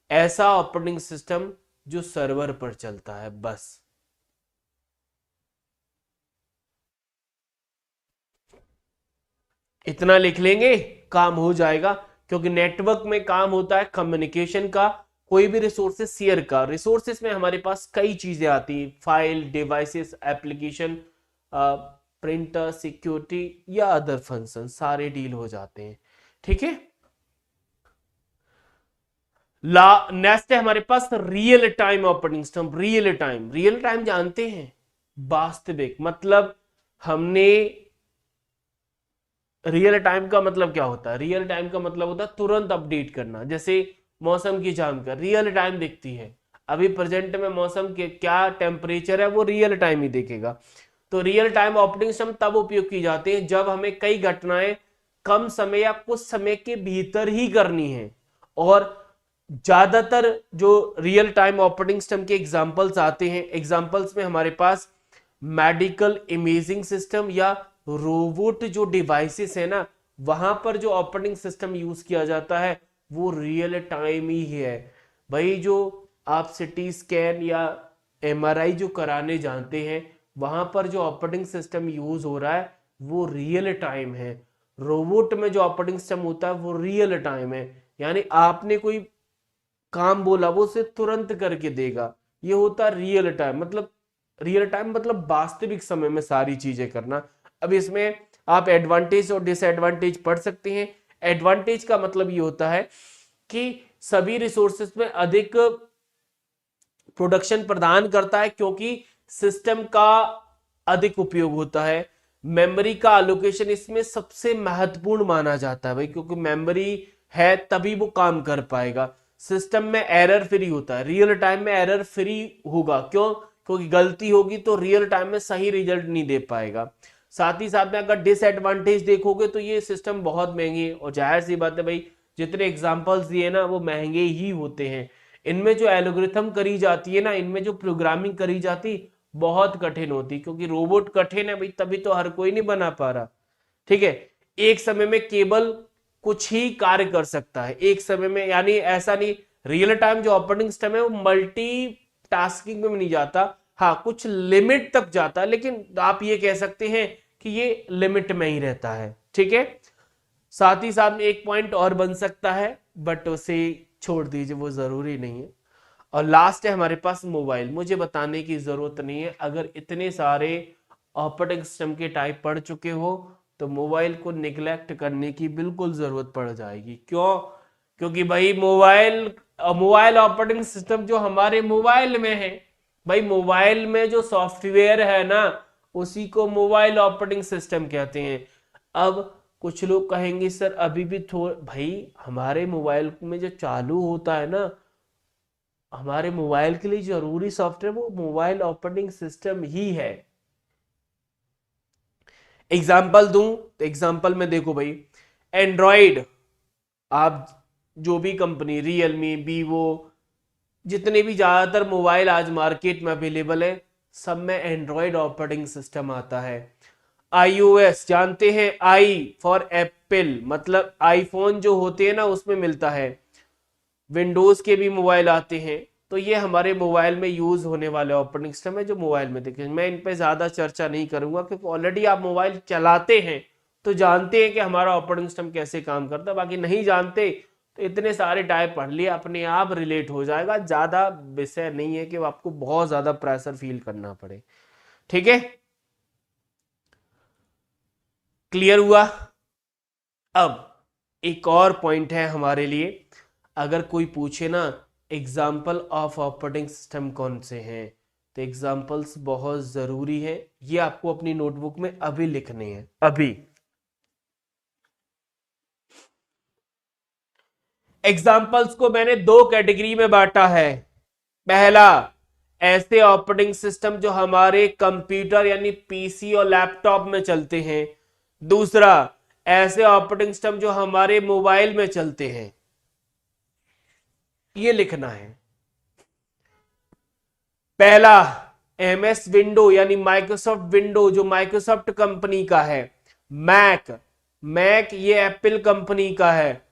ऐसा ऑपरेटिंग सिस्टम जो सर्वर पर चलता है, बस। इतना लिख लेंगे, काम हो जाएगा। क्योंकि नेटवर्क में काम होता है कम्युनिकेशन का, कोई भी रिसोर्सेस शेयर का। रिसोर्सेस में हमारे पास कई चीजें आती हैं, file, devices, application, printer, security या अदर फंक्शन, सारे डील हो जाते हैं। ठीक है। नेक्स्ट है हमारे पास real time operating system. Real time जानते हैं, वास्तविक। मतलब हमने रियल टाइम का मतलब क्या होता है? रियल टाइम का मतलब होता है तुरंत अपडेट करना। जैसे मौसम की जानकारी रियल टाइम दिखती है, अभी प्रेजेंट में मौसम के क्या टेम्परेचर है वो रियल टाइम ही देखेगा। तो रियल टाइम ऑपरेटिंग सिस्टम तब उपयोग की जाती है जब हमें कई घटनाएं कम समय या कुछ समय के भीतर ही करनी है। और ज्यादातर जो रियल टाइम ऑपरेटिंग सिस्टम के एग्जांपल्स आते हैं, एग्जांपल्स में हमारे पास मेडिकल इमेजिंग सिस्टम या रोबोट जो डिवाइसेस है ना, वहां पर जो ऑपरेटिंग सिस्टम यूज किया जाता है वो रियल टाइम ही है। भाई जो आप सिटी स्कैन या एमआरआई जो कराने जानते हैं, वहां पर जो ऑपरेटिंग सिस्टम यूज हो रहा है वो रियल टाइम है। रोबोट में जो ऑपरेटिंग सिस्टम होता है वो रियल टाइम है, यानी आपने कोई काम बोला वो उसे तुरंत करके देगा। ये होता है रियल टाइम। मतलब रियल टाइम मतलब वास्तविक समय में सारी चीजें करना। अब इसमें आप एडवांटेज और डिसएडवांटेज पढ़ सकते हैं। एडवांटेज का मतलब ये होता है कि सभी रिसोर्सेज में अधिक प्रोडक्शन प्रदान करता है, क्योंकि सिस्टम का अधिक उपयोग होता है। मेमोरी का एलोकेशन इसमें सबसे महत्वपूर्ण माना जाता है भाई, क्योंकि मेमोरी है तभी वो काम कर पाएगा। सिस्टम में एरर फ्री होता है, रियल टाइम में एरर फ्री होगा। क्यों? क्योंकि गलती होगी तो रियल टाइम में सही रिजल्ट नहीं दे पाएगा। साथ ही साथ में अगर डिसएडवांटेज देखोगे तो ये सिस्टम बहुत महंगे हैं, और जाहिर सी बात है भाई, जितने एग्जांपल्स दिए ना वो महंगे ही होते हैं। इनमें जो एल्गोरिथम करी जाती है ना, इनमें जो प्रोग्रामिंग करी जाती बहुत कठिन होती, क्योंकि रोबोट कठिन है भाई, तभी तो हर कोई नहीं बना पा रहा। ठीक है। एक समय में केवल कुछ ही कार्य कर सकता है एक समय में, यानी ऐसा नहीं। रियल टाइम जो ऑपरेटिंग सिस्टम है वो मल्टी टास्किंग में नहीं जाता, हाँ कुछ लिमिट तक जाता है, लेकिन आप ये कह सकते हैं कि ये लिमिट में ही रहता है। ठीक है। साथ ही साथ में एक पॉइंट और बन सकता है, बट उसे छोड़ दीजिए, वो जरूरी नहीं है। और लास्ट है हमारे पास मोबाइल। मुझे बताने की जरूरत नहीं है, अगर इतने सारे ऑपरेटिंग सिस्टम के टाइप पढ़ चुके हो तो मोबाइल को निगलेक्ट करने की बिल्कुल जरूरत पड़ जाएगी। क्यों? क्योंकि भाई मोबाइल ऑपरेटिंग सिस्टम जो हमारे मोबाइल में है, भाई मोबाइल में जो सॉफ्टवेयर है ना, उसी को मोबाइल ऑपरेटिंग सिस्टम कहते हैं। अब कुछ लोग कहेंगे सर अभी भी भाई हमारे मोबाइल में जो चालू होता है ना, हमारे मोबाइल के लिए जरूरी सॉफ्टवेयर वो मोबाइल ऑपरेटिंग सिस्टम ही है। एग्जाम्पल दूं तो एग्जाम्पल में देखो भाई, एंड्रॉइड, आप जो भी कंपनी, रियलमी, वीवो, जितने भी ज्यादातर मोबाइल आज मार्केट में अवेलेबल है, सब में एंड्रॉइड ऑपरेटिंग सिस्टम आता है। iOS जानते हैं, आई फॉर एप्पल, मतलब आईफोन जो होते हैं ना उसमें मिलता है। विंडोज के भी मोबाइल आते हैं। तो ये हमारे मोबाइल में यूज होने वाले ऑपरेटिंग सिस्टम है जो मोबाइल में देखें। मैं इन पे ज्यादा चर्चा नहीं करूंगा, क्योंकि ऑलरेडी आप मोबाइल चलाते हैं तो जानते हैं कि हमारा ऑपरेटिंग सिस्टम कैसे काम करता है। बाकी नहीं जानते तो इतने सारे टाइप पढ़ लिए, अपने आप रिलेट हो जाएगा। ज्यादा विषय नहीं है कि आपको बहुत ज्यादा प्रेशर फील करना पड़े। ठीक है, क्लियर हुआ? अब एक और पॉइंट है हमारे लिए, अगर कोई पूछे ना एग्जाम्पल ऑफ ऑपरेटिंग सिस्टम कौन से हैं, तो एग्जाम्पल्स बहुत जरूरी है। ये आपको अपनी नोटबुक में अभी लिखने हैं। अभी एग्जाम्पल्स को मैंने दो कैटेगरी में बांटा है। पहला, ऐसे ऑपरेटिंग सिस्टम जो हमारे कंप्यूटर यानी पीसी और लैपटॉप में चलते हैं, दूसरा, ऐसे ऑपरेटिंग सिस्टम जो हमारे मोबाइल में चलते हैं, ये लिखना है। पहला, एमएस विंडो यानी माइक्रोसॉफ्ट विंडो जो माइक्रोसॉफ्ट कंपनी का है। मैक, मैक ये एप्पल कंपनी का है।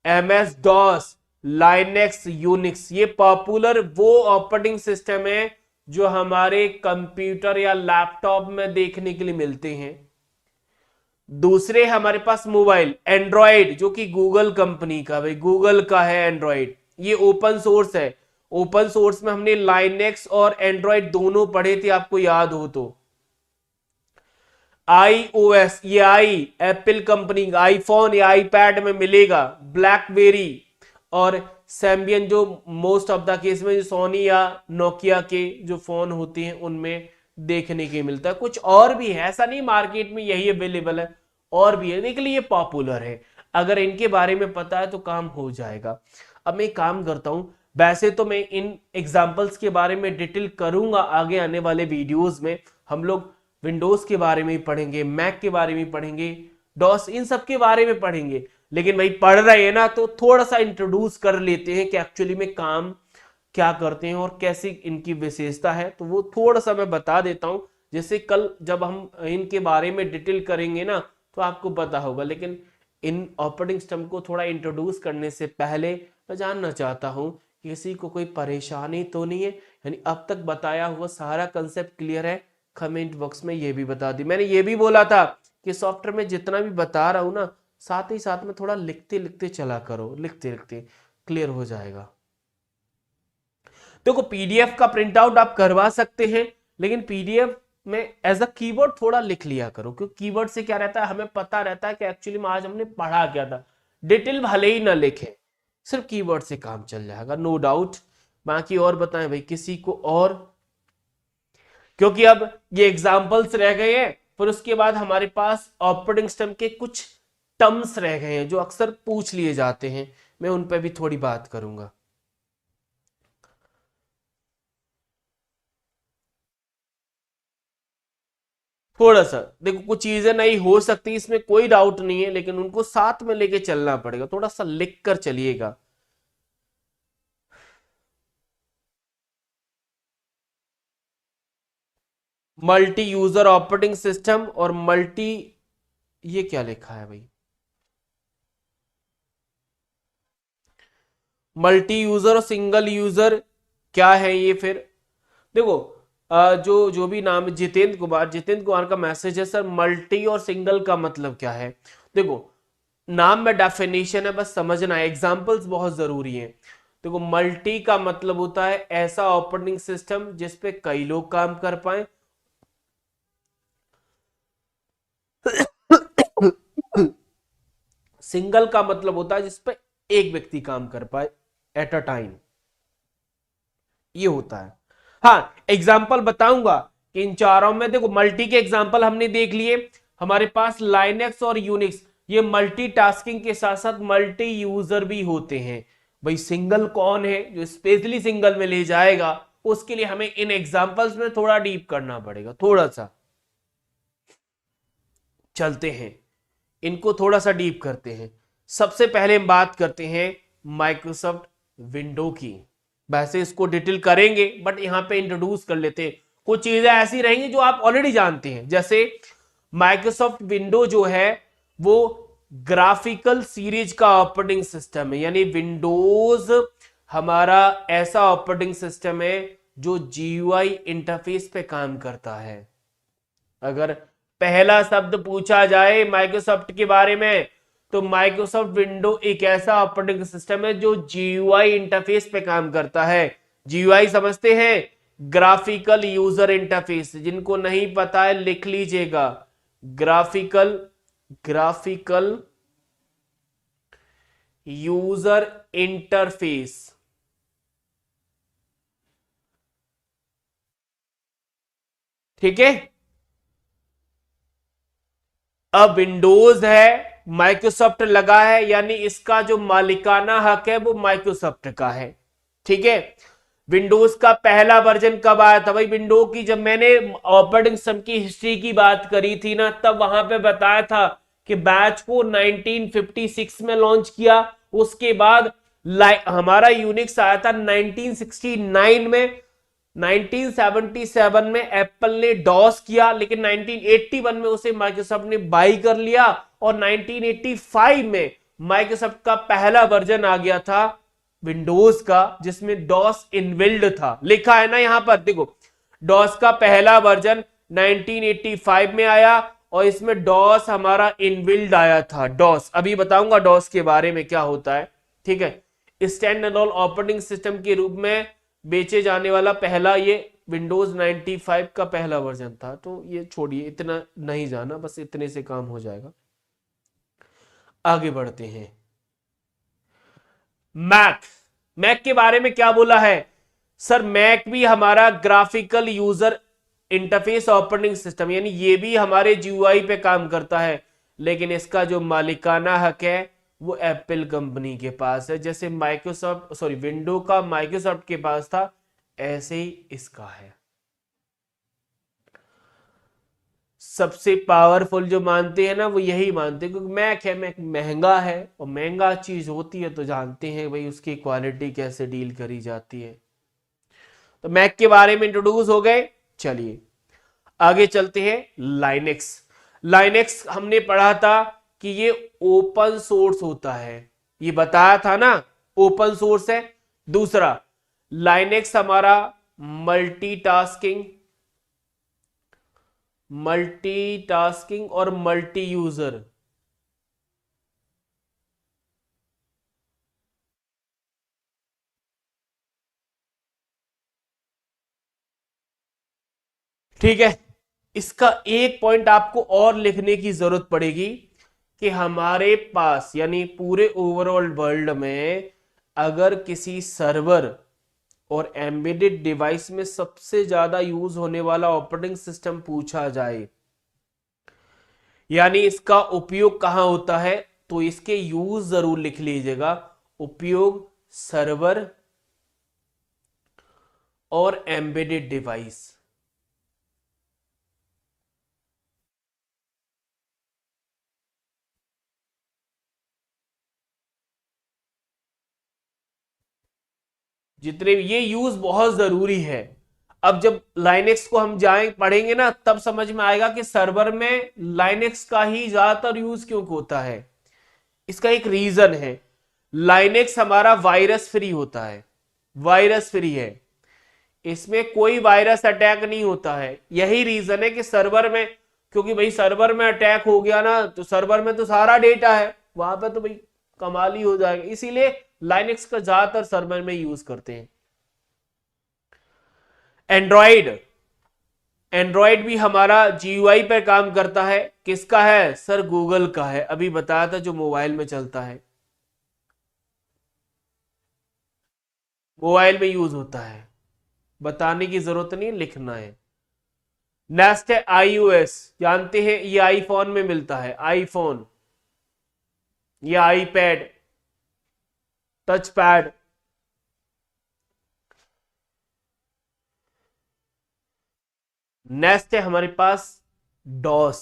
एमएस डॉस, लाइनेक्स, यूनिक्स, ये पॉपुलर वो ऑपरेटिंग सिस्टम है जो हमारे कंप्यूटर या लैपटॉप में देखने के लिए मिलते हैं। दूसरे हमारे पास मोबाइल, एंड्रॉयड जो कि गूगल कंपनी का, भाई गूगल का है एंड्रॉयड, ये ओपन सोर्स है। ओपन सोर्स में हमने लाइनेक्स और एंड्रॉयड दोनों पढ़े थे, आपको याद हो तो। iOS, ये आई एप्पल कंपनी का, आईफोन या आईपैड में मिलेगा। ब्लैकबेरी और सैम्बियन जो मोस्ट ऑफ द केस में सोनी या नोकिया के जो फोन होते हैं उनमें देखने के मिलता है। कुछ और भी है, ऐसा नहीं मार्केट में यही अवेलेबल है, और भी है, लेकिन ये पॉपुलर है। अगर इनके बारे में पता है तो काम हो जाएगा। अब मैं काम करता हूं, वैसे तो मैं इन एग्जाम्पल्स के बारे में डिटेल करूंगा आगे आने वाले वीडियोस में। हम लोग विंडोज के बारे में पढ़ेंगे, मैक के बारे में पढ़ेंगे, डॉस, इन सब के बारे में पढ़ेंगे। लेकिन भाई पढ़ रहे हैं ना, तो थोड़ा सा इंट्रोड्यूस कर लेते हैं कि एक्चुअली में काम क्या करते हैं और कैसी इनकी विशेषता है, तो वो थोड़ा सा मैं बता देता हूं। जैसे कल जब हम इनके बारे में डिटेल करेंगे ना तो आपको पता होगा। लेकिन इन ऑपरेटिंग सिस्टम को थोड़ा इंट्रोड्यूस करने से पहले मैं जानना चाहता हूं किसी को कोई परेशानी तो नहीं है, यानी अब तक बताया हुआ सारा कंसेप्ट क्लियर है। कमेंट बॉक्स में ये भी बता दी। मैंने ये भी बोला था कि सॉफ्टवेयर में जितना भी बता रहा हूं ना, साथ ही साथ में थोड़ा लिखते लिखते चला करो, लिखते लिखते क्लियर हो जाएगा। देखो पीडीएफ का प्रिंट आउट आप करवा सकते हैं, लेकिन पीडीएफ में एज अ कीवर्ड थोड़ा लिख लिया करो, क्योंकि कीवर्ड से क्या रहता है, हमें पता रहता है कि एक्चुअली में आज हमने पढ़ा क्या था। डिटेल भले ही ना लिखे, सिर्फ कीवर्ड से काम चल जाएगा, नो डाउट। बाकी और बताएं भाई किसी को और, क्योंकि अब ये एग्जांपल्स रह गए हैं, फिर उसके बाद हमारे पास ऑपरेटिंग सिस्टम के कुछ टर्म्स रह गए हैं जो अक्सर पूछ लिए जाते हैं, मैं उन पर भी थोड़ी बात करूंगा। थोड़ा सा देखो, कुछ चीजें नहीं हो सकती, इसमें कोई डाउट नहीं है, लेकिन उनको साथ में लेके चलना पड़ेगा, थोड़ा सा लिख कर चलिएगा। मल्टी यूजर ऑपरेटिंग सिस्टम और मल्टी, ये क्या लिखा है भाई, मल्टी यूजर और सिंगल यूजर क्या है ये फिर। देखो जो जो भी नाम, जितेंद्र कुमार का मैसेज है, सर मल्टी और सिंगल का मतलब क्या है। देखो नाम में डेफिनेशन है, बस समझना है, एग्जांपल्स बहुत जरूरी हैं। देखो मल्टी का मतलब होता है ऐसा ऑपरेटिंग सिस्टम जिसपे कई लोग काम कर पाए। सिंगल का मतलब होता है जिसपे एक व्यक्ति काम कर पाए एट अ टाइम, ये होता है। हाँ एग्जाम्पल बताऊंगा कि इन चारों में, देखो मल्टी के एग्जाम्पल हमने देख लिए। हमारे पास लाइनेक्स और यूनिक्स, ये मल्टीटास्किंग के साथ साथ मल्टी यूजर भी होते हैं। भाई सिंगल कौन है जो स्पेशली सिंगल में ले जाएगा, उसके लिए हमें इन एग्जाम्पल्स में थोड़ा डीप करना पड़ेगा, थोड़ा सा चलते हैं, इनको थोड़ा सा डीप करते हैं। सबसे पहले हम बात करते हैं माइक्रोसॉफ्ट विंडो की। वैसे इसको डिटेल करेंगे, बट यहां पे इंट्रोड्यूस कर लेते हैं। कुछ चीजें ऐसी रहेंगी जो आप ऑलरेडी जानते हैं, जैसे माइक्रोसॉफ्ट विंडो जो है वो ग्राफिकल सीरीज का ऑपरेटिंग सिस्टम है, यानी विंडोज हमारा ऐसा ऑपरेटिंग सिस्टम है जो जीयूआई इंटरफेस पे काम करता है। अगर पहला शब्द पूछा जाए माइक्रोसॉफ्ट के बारे में, तो माइक्रोसॉफ्ट विंडो एक ऐसा ऑपरेटिंग सिस्टम है जो जीयूआई इंटरफेस पे काम करता है। जीयूआई समझते हैं, ग्राफिकल यूजर इंटरफेस, जिनको नहीं पता है लिख लीजिएगा, ग्राफिकल ग्राफिकल यूजर इंटरफेस। ठीक है, अब विंडोज है, माइक्रोसॉफ्ट लगा है, यानी इसका जो मालिकाना हक है वो माइक्रोसॉफ्ट का है। ठीक है, विंडोज का पहला वर्जन कब आया था भाई? विंडो की जब मैंने ऑपरेटिंग सिस्टम की हिस्ट्री की बात करी थी ना, तब वहां पे बताया था कि बैच को 1956 में लॉन्च किया। उसके बाद हमारा यूनिक्स आया था 1969 में। 1977 में एप्पल ने डॉस किया, लेकिन 1981 में उसे माइक्रोसॉफ्ट ने बाई कर लिया, और 1985 में माइक्रोसॉफ्ट का पहला वर्जन आ गया था विंडोज का, जिसमें डॉस इनबिल्ड था। लिखा है ना यहां पर, देखो डॉस का पहला वर्जन 1985 में आया, और इसमें डॉस हमारा इनबिल्ड आया था। डॉस अभी बताऊंगा डॉस के बारे में क्या होता है, ठीक है। स्टैंड अलोन ऑपरेटिंग सिस्टम के रूप में बेचे जाने वाला पहला ये विंडोज 95 का पहला वर्जन था। तो ये छोड़िए, इतना नहीं जाना, बस इतने से काम हो जाएगा। आगे बढ़ते हैं। मैक, मैक के बारे में क्या बोला है सर? मैक भी हमारा graphical user interface operating system, यानी ये भी हमारे जीयूआई पे काम करता है, लेकिन इसका जो मालिकाना हक है वो एप्पल कंपनी के पास है। जैसे माइक्रोसॉफ्ट सॉरी विंडो का माइक्रोसॉफ्ट के पास था, ऐसे ही इसका है। सबसे पावरफुल जो मानते हैं ना, वो यही मानते हैं, क्योंकि मैक है, मैक महंगा है, और महंगा चीज होती है तो जानते हैं भाई उसकी क्वालिटी कैसे डील करी जाती है। तो मैक के बारे में इंट्रोड्यूस हो गए। चलिए आगे चलते हैं। लाइनेक्स, लाइनेक्स हमने पढ़ा था कि ये ओपन सोर्स होता है, ये बताया था ना, ओपन सोर्स है। दूसरा, लाइनेक्स हमारा मल्टीटास्किंग, मल्टीटास्किंग और मल्टी यूजर, ठीक है। इसका एक पॉइंट आपको और लिखने की जरूरत पड़ेगी कि हमारे पास यानी पूरे ओवरऑल वर्ल्ड में अगर किसी सर्वर और एम्बेडेड डिवाइस में सबसे ज्यादा यूज होने वाला ऑपरेटिंग सिस्टम पूछा जाए, यानी इसका उपयोग कहां होता है, तो इसके यूज जरूर लिख लीजिएगा। उपयोग सर्वर और एम्बेडेड डिवाइस। जितने ये यूज बहुत जरूरी है। अब जब लाइनेक्स को हम जाएं पढ़ेंगे ना, तब समझ में आएगा कि सर्वर में लाइनेक्स का ही ज्यादातर यूज क्यों होता है। इसका एक रीजन है, लाइनेक्स हमारा वायरस फ्री होता है, वायरस फ्री है, इसमें कोई वायरस अटैक नहीं होता है। यही रीजन है कि सर्वर में, क्योंकि भाई सर्वर में अटैक हो गया ना, तो सर्वर में तो सारा डेटा है, वहां पे तो भाई कमाल ही हो जाएगा। इसीलिए लाइनेक्स का ज्यादातर सर्वर में यूज करते हैं। एंड्रॉइड, एंड्रॉइड भी हमारा जीयूआई पर काम करता है। किसका है सर? गूगल का है, अभी बताया था, जो मोबाइल में चलता है, मोबाइल में यूज होता है, बताने की जरूरत नहीं, लिखना है। नेक्स्ट है आईओएस, जानते हैं ये आईफोन में मिलता है, आईफोन या आईपैड, टच पैड। नेक्स्ट है हमारे पास डॉस,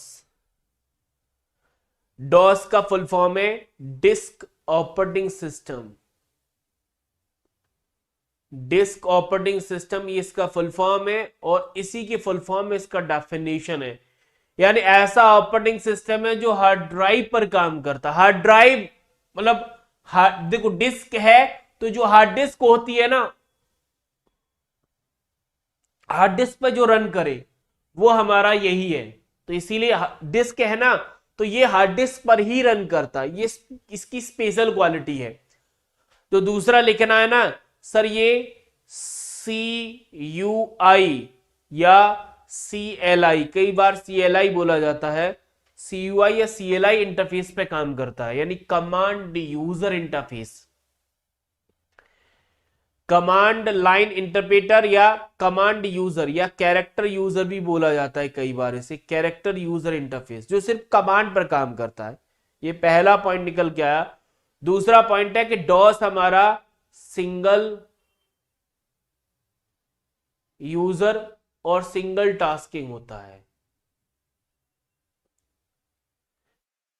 डॉस का फुल फॉर्म है disk operating system, disk operating system ये इसका फुल फॉर्म है, और इसी के फुल फॉर्म में इसका डेफिनेशन है, यानी ऐसा ऑपरेटिंग सिस्टम है जो हार्ड ड्राइव पर काम करता है। हार्ड ड्राइव मतलब देखो डिस्क है, तो जो हार्ड डिस्क होती है ना, हार्ड डिस्क पर जो रन करे वो हमारा यही है। तो इसीलिए डिस्क है ना, तो ये हार्ड डिस्क पर ही रन करता है, ये इसकी स्पेशल क्वालिटी है। तो दूसरा लिखना है ना सर, ये CUI या CLI, कई बार CLI बोला जाता है, CUI या CLI इंटरफेस पे काम करता है, यानी command user interface, command line interpreter या कमांड यूजर या कैरेक्टर यूजर भी बोला जाता है कई बार इसे, कैरेक्टर यूजर इंटरफेस, जो सिर्फ कमांड पर काम करता है। ये पहला पॉइंट निकल के आया। दूसरा पॉइंट है कि डॉस हमारा सिंगल यूजर और सिंगल टास्किंग होता है,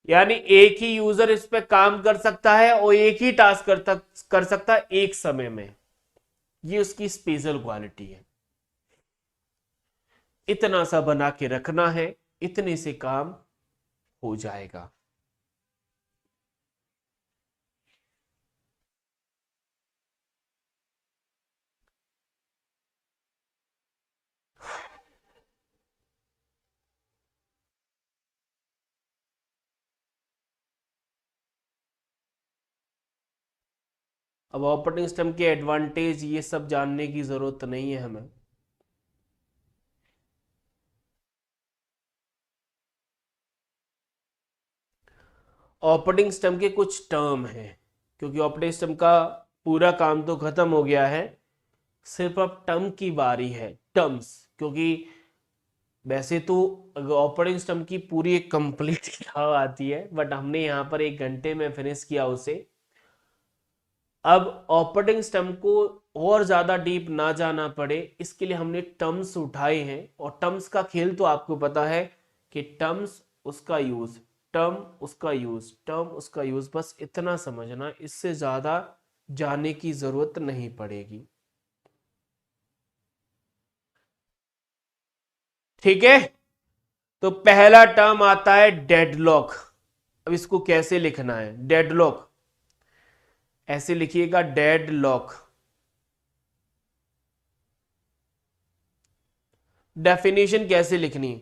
यानी एक ही यूजर इस पे काम कर सकता है और एक ही टास्क कर सकता है एक समय में। ये उसकी स्पेशल क्वालिटी है। इतना सा बना के रखना है, इतने से काम हो जाएगा। अब ऑपरेटिंग सिस्टम के एडवांटेज ये सब जानने की जरूरत नहीं है हमें। ऑपरेटिंग सिस्टम के कुछ टर्म हैं, क्योंकि ऑपरेटिंग सिस्टम का पूरा काम तो खत्म हो गया है, सिर्फ अब टर्म की बारी है, टर्म्स। क्योंकि वैसे तो ऑपरेटिंग सिस्टम की पूरी एक कंप्लीट किताब आती है, बट हमने यहाँ पर 1 घंटे में फिनिश किया उसे। अब ऑपरेटिंग सिस्टम को और ज्यादा डीप ना जाना पड़े, इसके लिए हमने टर्म्स उठाए हैं। और टर्म्स का खेल तो आपको पता है कि टर्म्स उसका यूज, टर्म उसका यूज, टर्म उसका यूज, बस इतना समझना, इससे ज्यादा जाने की जरूरत नहीं पड़ेगी। ठीक है, तो पहला टर्म आता है डेडलॉक। अब इसको कैसे लिखना है? डेडलॉक ऐसे लिखिएगा, डेडलॉक। डेफिनेशन कैसे लिखनी है?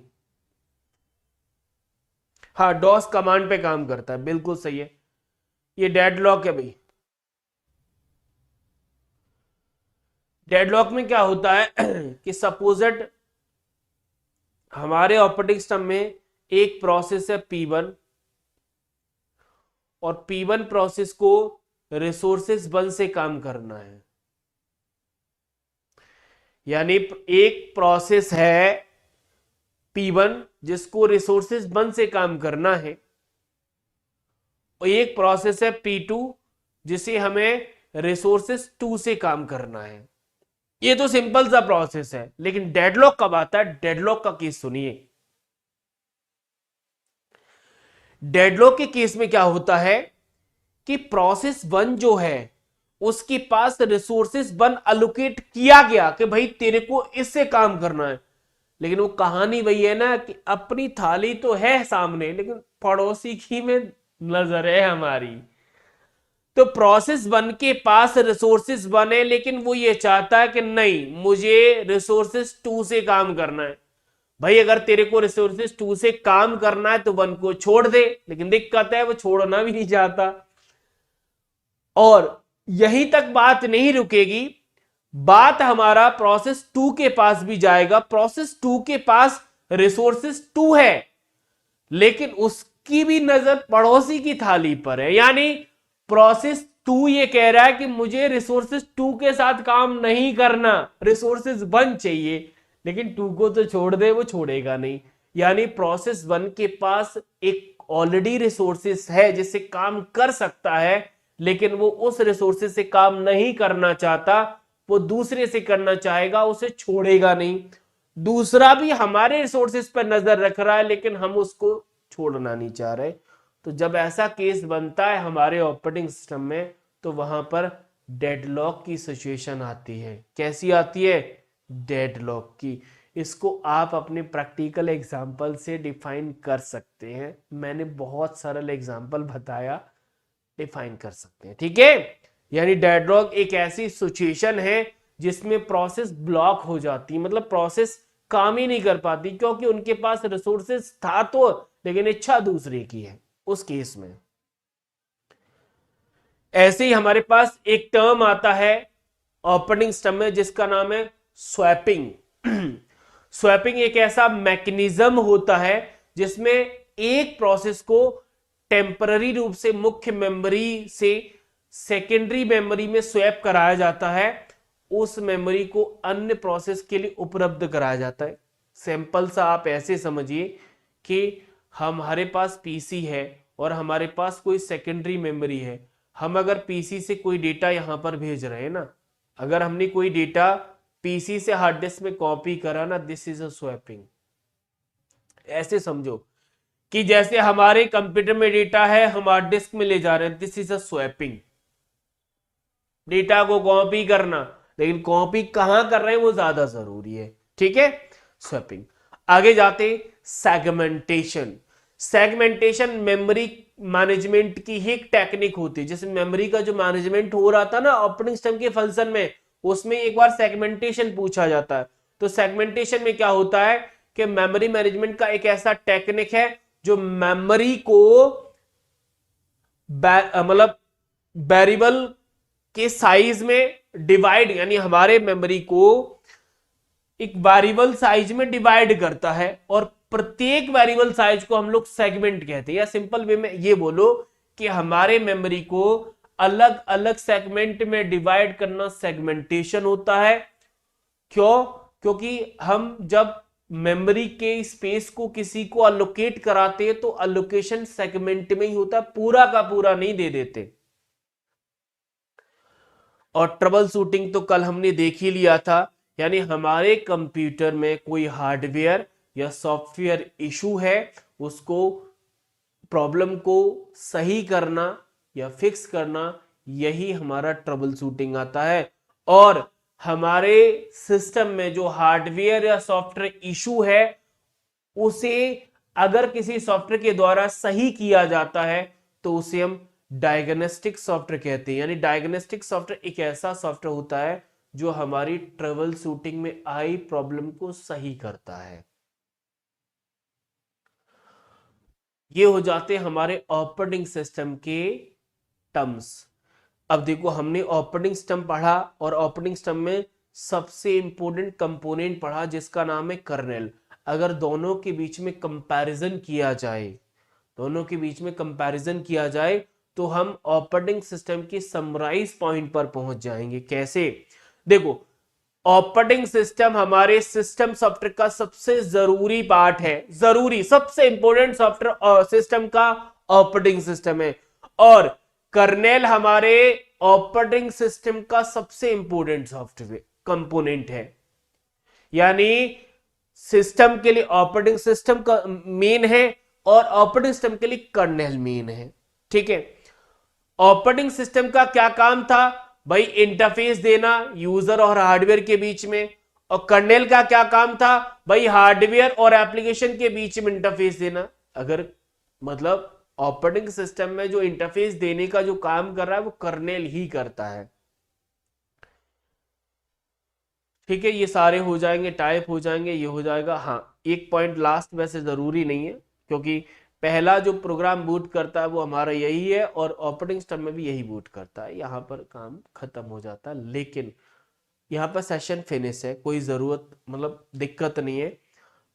हाँ, डॉस कमांड पे काम करता है, बिल्कुल सही है। ये डेडलॉक है भाई। डेडलॉक में क्या होता है कि सपोजेड हमारे ऑपरेटिंग सिस्टम में एक प्रोसेस है P1, और P1 प्रोसेस को रिसोर्सेस 1 से काम करना है। यानी एक प्रोसेस है P1 जिसको रिसोर्सेस 1 से काम करना है, और एक प्रोसेस है P2 जिसे हमें रिसोर्सेस 2 से काम करना है। ये तो सिंपल सा प्रोसेस है, लेकिन डेडलॉक कब आता है? डेडलॉक का केस सुनिए। डेडलॉक के केस में क्या होता है कि प्रोसेस 1 जो है उसके पास रिसोर्सेस 1 अलोकेट किया गया कि भाई तेरे को इससे काम करना है, लेकिन वो कहानी वही है ना कि अपनी थाली तो है सामने, लेकिन पड़ोसी की में नजर है हमारी। तो प्रोसेस 1 के पास रिसोर्सेस 1 है, लेकिन वो ये चाहता है कि नहीं, मुझे रिसोर्सेस 2 से काम करना है। भाई अगर तेरे को रिसोर्सेस 2 से काम करना है तो 1 को छोड़ दे, लेकिन दिक्कत है वो छोड़ना भी नहीं चाहता। और यहीं तक बात नहीं रुकेगी, बात हमारा प्रोसेस 2 के पास भी जाएगा। प्रोसेस 2 के पास रिसोर्सेस 2 है, लेकिन उसकी भी नजर पड़ोसी की थाली पर है। यानी प्रोसेस 2 ये कह रहा है कि मुझे रिसोर्सेस 2 के साथ काम नहीं करना, रिसोर्सेस 1 चाहिए, लेकिन 2 को तो छोड़ दे, वो छोड़ेगा नहीं। यानी प्रोसेस 1 के पास एक ऑलरेडी रिसोर्सेस है जिससे काम कर सकता है, लेकिन वो उस रिसोर्सेस से काम नहीं करना चाहता, वो दूसरे से करना चाहेगा, उसे छोड़ेगा नहीं। दूसरा भी हमारे रिसोर्सेस पर नजर रख रहा है, लेकिन हम उसको छोड़ना नहीं चाह रहे। तो जब ऐसा केस बनता है हमारे ऑपरेटिंग सिस्टम में, तो वहां पर डेडलॉक की सिचुएशन आती है। कैसी आती है? डेडलॉक की। इसको आप अपने प्रैक्टिकल एग्जाम्पल से डिफाइन कर सकते हैं। मैंने बहुत सरल एग्जाम्पल बताया, डिफाइन कर सकते हैं। ठीक है, यानी डेडलॉक एक ऐसी सिचुएशन है जिसमें प्रोसेस ब्लॉक हो जाती है, मतलब प्रोसेस काम ही नहीं कर पाती, क्योंकि उनके पास रिसोर्सेस था तो, लेकिन इच्छा दूसरे की है। उस केस में ऐसे ही हमारे पास एक टर्म आता है ऑपरेटिंग सिस्टम में जिसका नाम है स्वैपिंग। स्वैपिंग एक ऐसा मैकेनिज्म होता है जिसमें एक प्रोसेस को टेम्पररी रूप से मुख्य मेमोरी से सेकेंडरी मेमोरी में स्वैप कराया जाता है, उस मेमोरी को अन्य प्रोसेस के लिए उपलब्ध कराया जाता है। सिंपल सा आप ऐसे समझिए कि हमारे पास पीसी है और हमारे पास कोई सेकेंडरी मेमोरी है। हम अगर पीसी से कोई डेटा यहां पर भेज रहे हैं ना, अगर हमने कोई डेटा पीसी से हार्ड डिस्क में कॉपी करा ना, दिस इज अ स्वैपिंग। ऐसे समझो कि जैसे हमारे कंप्यूटर में डेटा है, हम हार्ड डिस्क में ले जा रहे हैं, this is a swapping. Data को कॉपी करना, लेकिन कॉपी कहां कर रहे हैं वो ज्यादा जरूरी है, ठीक है, स्वैपिंग। आगे जाते, सेगमेंटेशन। सेगमेंटेशन मेमोरी मैनेजमेंट की ही एक टेक्निक होती है। जैसे मेमोरी का जो मैनेजमेंट हो रहा था ना ऑपरेटिंग सिस्टम के फंक्शन में, उसमें एक बार सेगमेंटेशन पूछा जाता है। तो सेगमेंटेशन में क्या होता है कि मेमोरी मैनेजमेंट का एक ऐसा टेक्निक है जो मेमोरी को मतलब वेरिएबल के साइज में डिवाइड, यानी हमारे मेमोरी को एक वेरिएबल साइज में डिवाइड करता है, और प्रत्येक वेरिएबल साइज को हम लोग सेगमेंट कहते हैं। या सिंपल वे में ये बोलो कि हमारे मेमोरी को अलग अलग सेगमेंट में डिवाइड करना सेगमेंटेशन होता है। क्यों? क्योंकि हम जब मेमोरी के स्पेस को किसी को अलोकेट कराते हैं तो अलोकेशन सेगमेंट में ही होता है, पूरा का पूरा नहीं दे देते। और ट्रबल शूटिंग तो कल हमने देख ही लिया था, यानी हमारे कंप्यूटर में कोई हार्डवेयर या सॉफ्टवेयर इशू है, उसको प्रॉब्लम को सही करना या फिक्स करना, यही हमारा ट्रबल शूटिंग आता है। और हमारे सिस्टम में जो हार्डवेयर या सॉफ्टवेयर इशू है, उसे अगर किसी सॉफ्टवेयर के द्वारा सही किया जाता है तो उसे हम डायग्नोस्टिक सॉफ्टवेयर कहते हैं। यानी डायग्नोस्टिक सॉफ्टवेयर एक ऐसा सॉफ्टवेयर होता है जो हमारी ट्रबल शूटिंग में आई प्रॉब्लम को सही करता है। ये हो जाते हमारे ऑपरेटिंग सिस्टम के टर्म्स। अब देखो, हमने ऑपरेटिंग सिस्टम पढ़ा और ऑपरेटिंग सिस्टम में सबसे इंपॉर्टेंट कंपोनेंट पढ़ा जिसका नाम है कर्नेल। अगर दोनों के बीच में कंपैरिजन किया जाए, दोनों के बीच में कंपैरिजन किया जाए तो हम ऑपरेटिंग सिस्टम की समराइज पॉइंट पर पहुंच जाएंगे। कैसे? देखो, ऑपरेटिंग सिस्टम हमारे सिस्टम सॉफ्टवेयर का सबसे जरूरी पार्ट है, जरूरी सबसे इंपॉर्टेंट सॉफ्टवेयर सिस्टम का ऑपरेटिंग सिस्टम है, और कर्नेल हमारे ऑपरेटिंग सिस्टम का सबसे इंपॉर्टेंट सॉफ्टवेयर कंपोनेंट है। यानी सिस्टम के लिए ऑपरेटिंग सिस्टम का मेन है और ऑपरेटिंग सिस्टम के लिए कर्नेल मेन है, ठीक है। ऑपरेटिंग सिस्टम का क्या काम था भाई? इंटरफेस देना यूजर और हार्डवेयर के बीच में। और कर्नेल का क्या काम था भाई? हार्डवेयर और एप्लीकेशन के बीच में इंटरफेस देना। अगर मतलब ऑपरेटिंग सिस्टम में जो इंटरफेस देने का जो काम कर रहा है वो कर्नेल ही करता है, ठीक है। ये सारे हो जाएंगे, टाइप हो जाएंगे, ये हो जाएगा। हाँ, एक पॉइंट लास्ट वैसे जरूरी नहीं है, क्योंकि पहला जो प्रोग्राम बूट करता है वो हमारा यही है, और ऑपरेटिंग सिस्टम में भी यही बूट करता है। यहाँ पर काम खत्म हो जाता है, लेकिन यहाँ पर सेशन फिनिश है, कोई जरूरत मतलब दिक्कत नहीं है।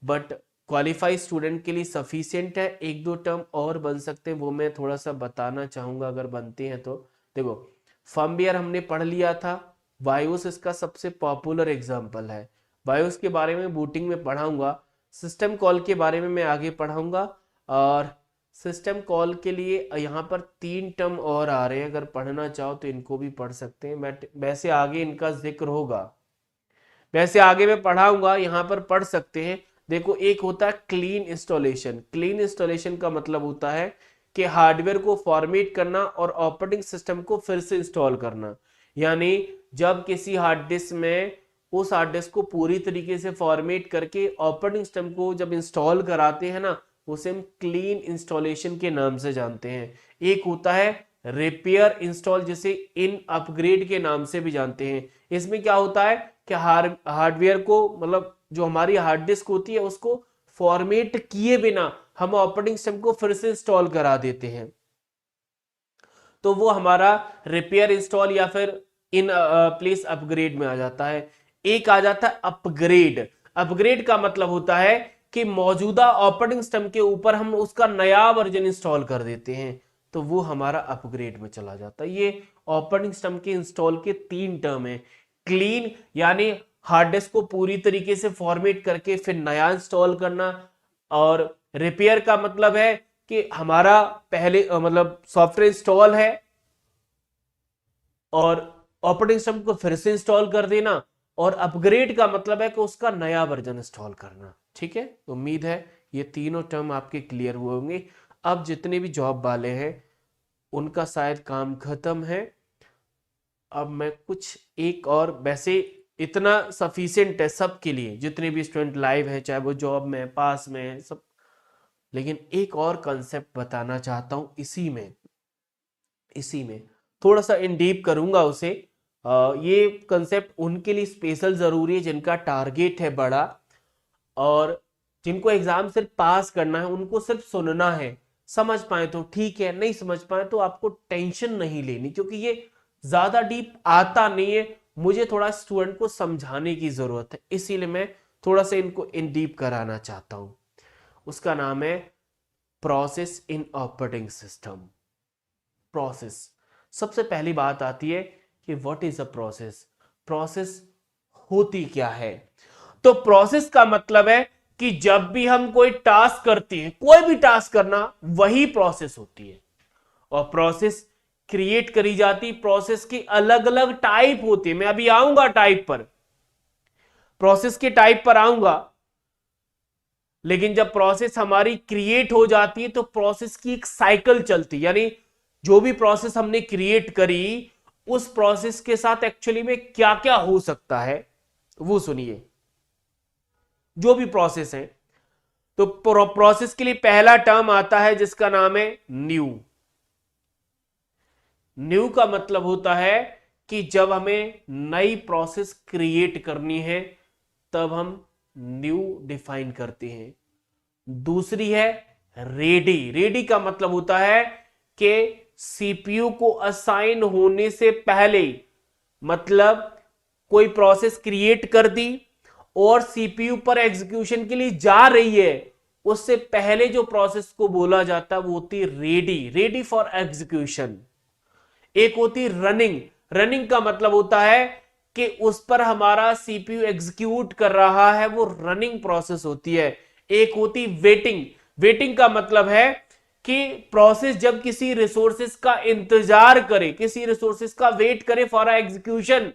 बट क्वालिफाई स्टूडेंट के लिए सफिशियंट है। एक दो टर्म और बन सकते हैं, वो मैं थोड़ा सा बताना चाहूंगा अगर बनते हैं तो। देखो, फर्मवेयर हमने पढ़ लिया था, बायोस इसका सबसे पॉपुलर एग्जाम्पल है। बायोस के बारे में बूटिंग में पढ़ाऊंगा, सिस्टम कॉल के बारे में मैं आगे पढ़ाऊंगा, और सिस्टम कॉल के लिए यहाँ पर 3 टर्म और आ रहे हैं, अगर पढ़ना चाहो तो इनको भी पढ़ सकते हैं। मैं वैसे आगे इनका जिक्र होगा, वैसे आगे मैं पढ़ाऊंगा, यहाँ पर पढ़ सकते हैं। देखो, एक होता है क्लीन इंस्टॉलेशन। क्लीन इंस्टॉलेशन का मतलब होता है कि हार्डवेयर को फॉर्मेट करना और ऑपरेटिंग सिस्टम को फिर से इंस्टॉल करना। यानी जब किसी हार्ड डिस्क में उस हार्ड डिस्क को पूरी तरीके से फॉर्मेट करके ऑपरेटिंग सिस्टम को जब इंस्टॉल कराते हैं ना, उसे हम क्लीन इंस्टॉलेशन के नाम से जानते हैं। एक होता है रिपेयर इंस्टॉल, जिसे इन अपग्रेड के नाम से भी जानते हैं। इसमें क्या होता है कि हार्डवेयर को मतलब जो हमारी हार्ड डिस्क होती है उसको फॉर्मेट किए बिना हम ऑपरेटिंग सिस्टम को फिर से इंस्टॉल करा देते हैं, तो वो हमारा रिपेयर इंस्टॉल या फिर इन प्लेस अपग्रेड में आ जाता है। एक आ जाता है अपग्रेड। अपग्रेड का मतलब होता है कि मौजूदा ऑपरेटिंग सिस्टम के ऊपर हम उसका नया वर्जन इंस्टॉल कर देते हैं, तो वो हमारा अपग्रेड में चला जाता है। ये ऑपरेटिंग सिस्टम के इंस्टॉल के 3 टर्म है। क्लीन यानी हार्ड डिस्क को पूरी तरीके से फॉर्मेट करके फिर नया इंस्टॉल करना, और रिपेयर का मतलब है कि हमारा पहले मतलब सॉफ्टवेयर इंस्टॉल है और ऑपरेटिंग सिस्टम को फिर से इंस्टॉल कर देना, और अपग्रेड का मतलब है कि उसका नया वर्जन इंस्टॉल करना। ठीक है, तो उम्मीद है ये तीनों टर्म आपके क्लियर हुए होंगे। अब जितने भी जॉब वाले हैं उनका शायद काम खत्म है। अब मैं कुछ एक और, वैसे इतना सफिशिएंट है सबके लिए, जितने भी स्टूडेंट लाइव है, चाहे वो जॉब में पास में है सब, लेकिन एक और कंसेप्ट बताना चाहता हूं इसी में थोड़ा सा इन डीप करूंगा उसे। ये कंसेप्ट उनके लिए स्पेशल जरूरी है जिनका टारगेट है बड़ा, और जिनको एग्जाम सिर्फ पास करना है, उनको सिर्फ सुनना है। समझ पाए तो ठीक है, नहीं समझ पाए तो आपको टेंशन नहीं लेनी, क्योंकि ये ज्यादा डीप आता नहीं है। मुझे थोड़ा स्टूडेंट को समझाने की जरूरत है, इसीलिए मैं थोड़ा सा इनको इन डीप कराना चाहता हूं। उसका नाम है process in operating system. Process, सबसे पहली बात आती है कि what is a process. Process होती क्या है? तो प्रोसेस का मतलब है कि जब भी हम कोई टास्क करते हैं, कोई भी टास्क करना, वही प्रोसेस होती है। और प्रोसेस क्रिएट करी जाती, प्रोसेस की अलग अलग टाइप होती है। मैं अभी आऊंगा टाइप पर, प्रोसेस के टाइप पर आऊंगा। लेकिन जब प्रोसेस हमारी क्रिएट हो जाती है तो प्रोसेस की एक साइकिल चलती है, यानी जो भी प्रोसेस हमने क्रिएट करी, उस प्रोसेस के साथ एक्चुअली में क्या क्या हो सकता है वो सुनिए। जो भी प्रोसेस है, तो प्रोसेस के लिए पहला टर्म आता है जिसका नाम है न्यू। न्यू का मतलब होता है कि जब हमें नई प्रोसेस क्रिएट करनी है तब हम न्यू डिफाइन करते हैं। दूसरी है रेडी। रेडी का मतलब होता है कि सीपीयू को असाइन होने से पहले, मतलब कोई प्रोसेस क्रिएट कर दी और सीपीयू पर एग्जीक्यूशन के लिए जा रही है, उससे पहले जो प्रोसेस को बोला जाता है वो होती है रेडी, रेडी फॉर एग्जीक्यूशन। एक होती रनिंग। रनिंग का मतलब होता है कि उस पर हमारा सीपीयू एग्जीक्यूट कर रहा है, वो रनिंग प्रोसेस होती है। एक होती वेटिंग। वेटिंग का मतलब है कि प्रोसेस जब किसी रिसोर्सेस का इंतजार करे, किसी रिसोर्सेस का वेट करे फॉर एग्जीक्यूशन,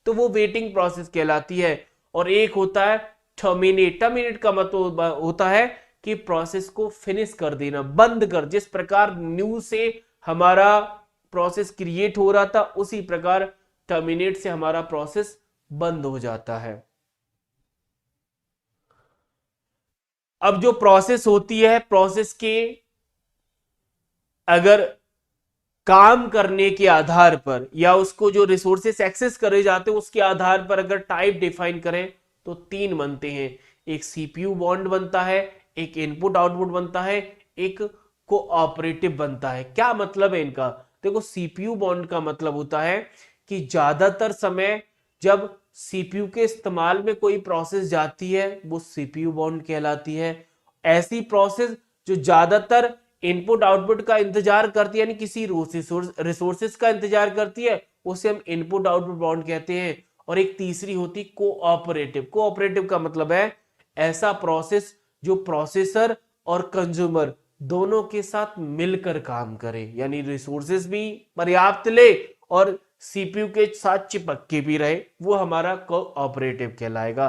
तो वो वेटिंग प्रोसेस कहलाती है। और एक होता है टर्मिनेट। टर्मिनेट का मतलब होता है कि प्रोसेस को फिनिश कर देना, बंद कर। जिस प्रकार न्यू से हमारा प्रोसेस क्रिएट हो रहा था, उसी प्रकार टर्मिनेट से हमारा प्रोसेस बंद हो जाता है। अब जो प्रोसेस होती है, प्रोसेस के अगर काम करने के आधार पर या उसको जो रिसोर्सेस एक्सेस करे जाते हैं उसके आधार पर अगर टाइप डिफाइन करें तो तीन बनते हैं। एक सीपीयू बॉन्ड बनता है, एक इनपुट आउटपुट बनता है, एक कोऑपरेटिव बनता है। क्या मतलब है इनका? देखो, सीपीयू बॉन्ड का मतलब होता है कि ज्यादातर समय जब सीपीयू के इस्तेमाल में कोई प्रोसेस जाती है वो सीपीयू बॉन्ड कहलाती है। ऐसी प्रोसेस जो ज्यादातर इनपुट आउटपुट का इंतजार करती है, यानी किसी रिसोर्सेस का इंतजार करती है, उसे हम इनपुट आउटपुट बॉन्ड कहते हैं। और एक तीसरी होती कोऑपरेटिव। कोऑपरेटिव का मतलब है ऐसा प्रोसेस जो प्रोसेसर और कंज्यूमर दोनों के साथ मिलकर काम करे, यानी रिसोर्सेस भी पर्याप्त ले और सीपीयू के साथ चिपक के भी रहे, वो हमारा कोऑपरेटिव कहलाएगा।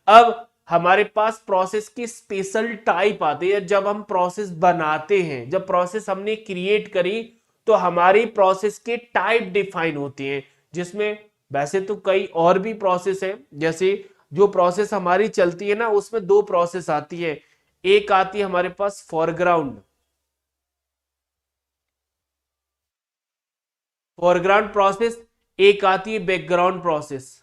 अब हमारे पास प्रोसेस की स्पेशल टाइप आती है जब हम प्रोसेस बनाते हैं। जब प्रोसेस हमने क्रिएट करी तो हमारी प्रोसेस के टाइप डिफाइन होती हैं, जिसमें वैसे तो कई और भी प्रोसेस है। जैसे जो प्रोसेस हमारी चलती है ना, उसमें दो प्रोसेस आती है। एक आती है हमारे पास फोरग्राउंड फोरग्राउंड प्रोसेस, एक आती है बैकग्राउंड प्रोसेस।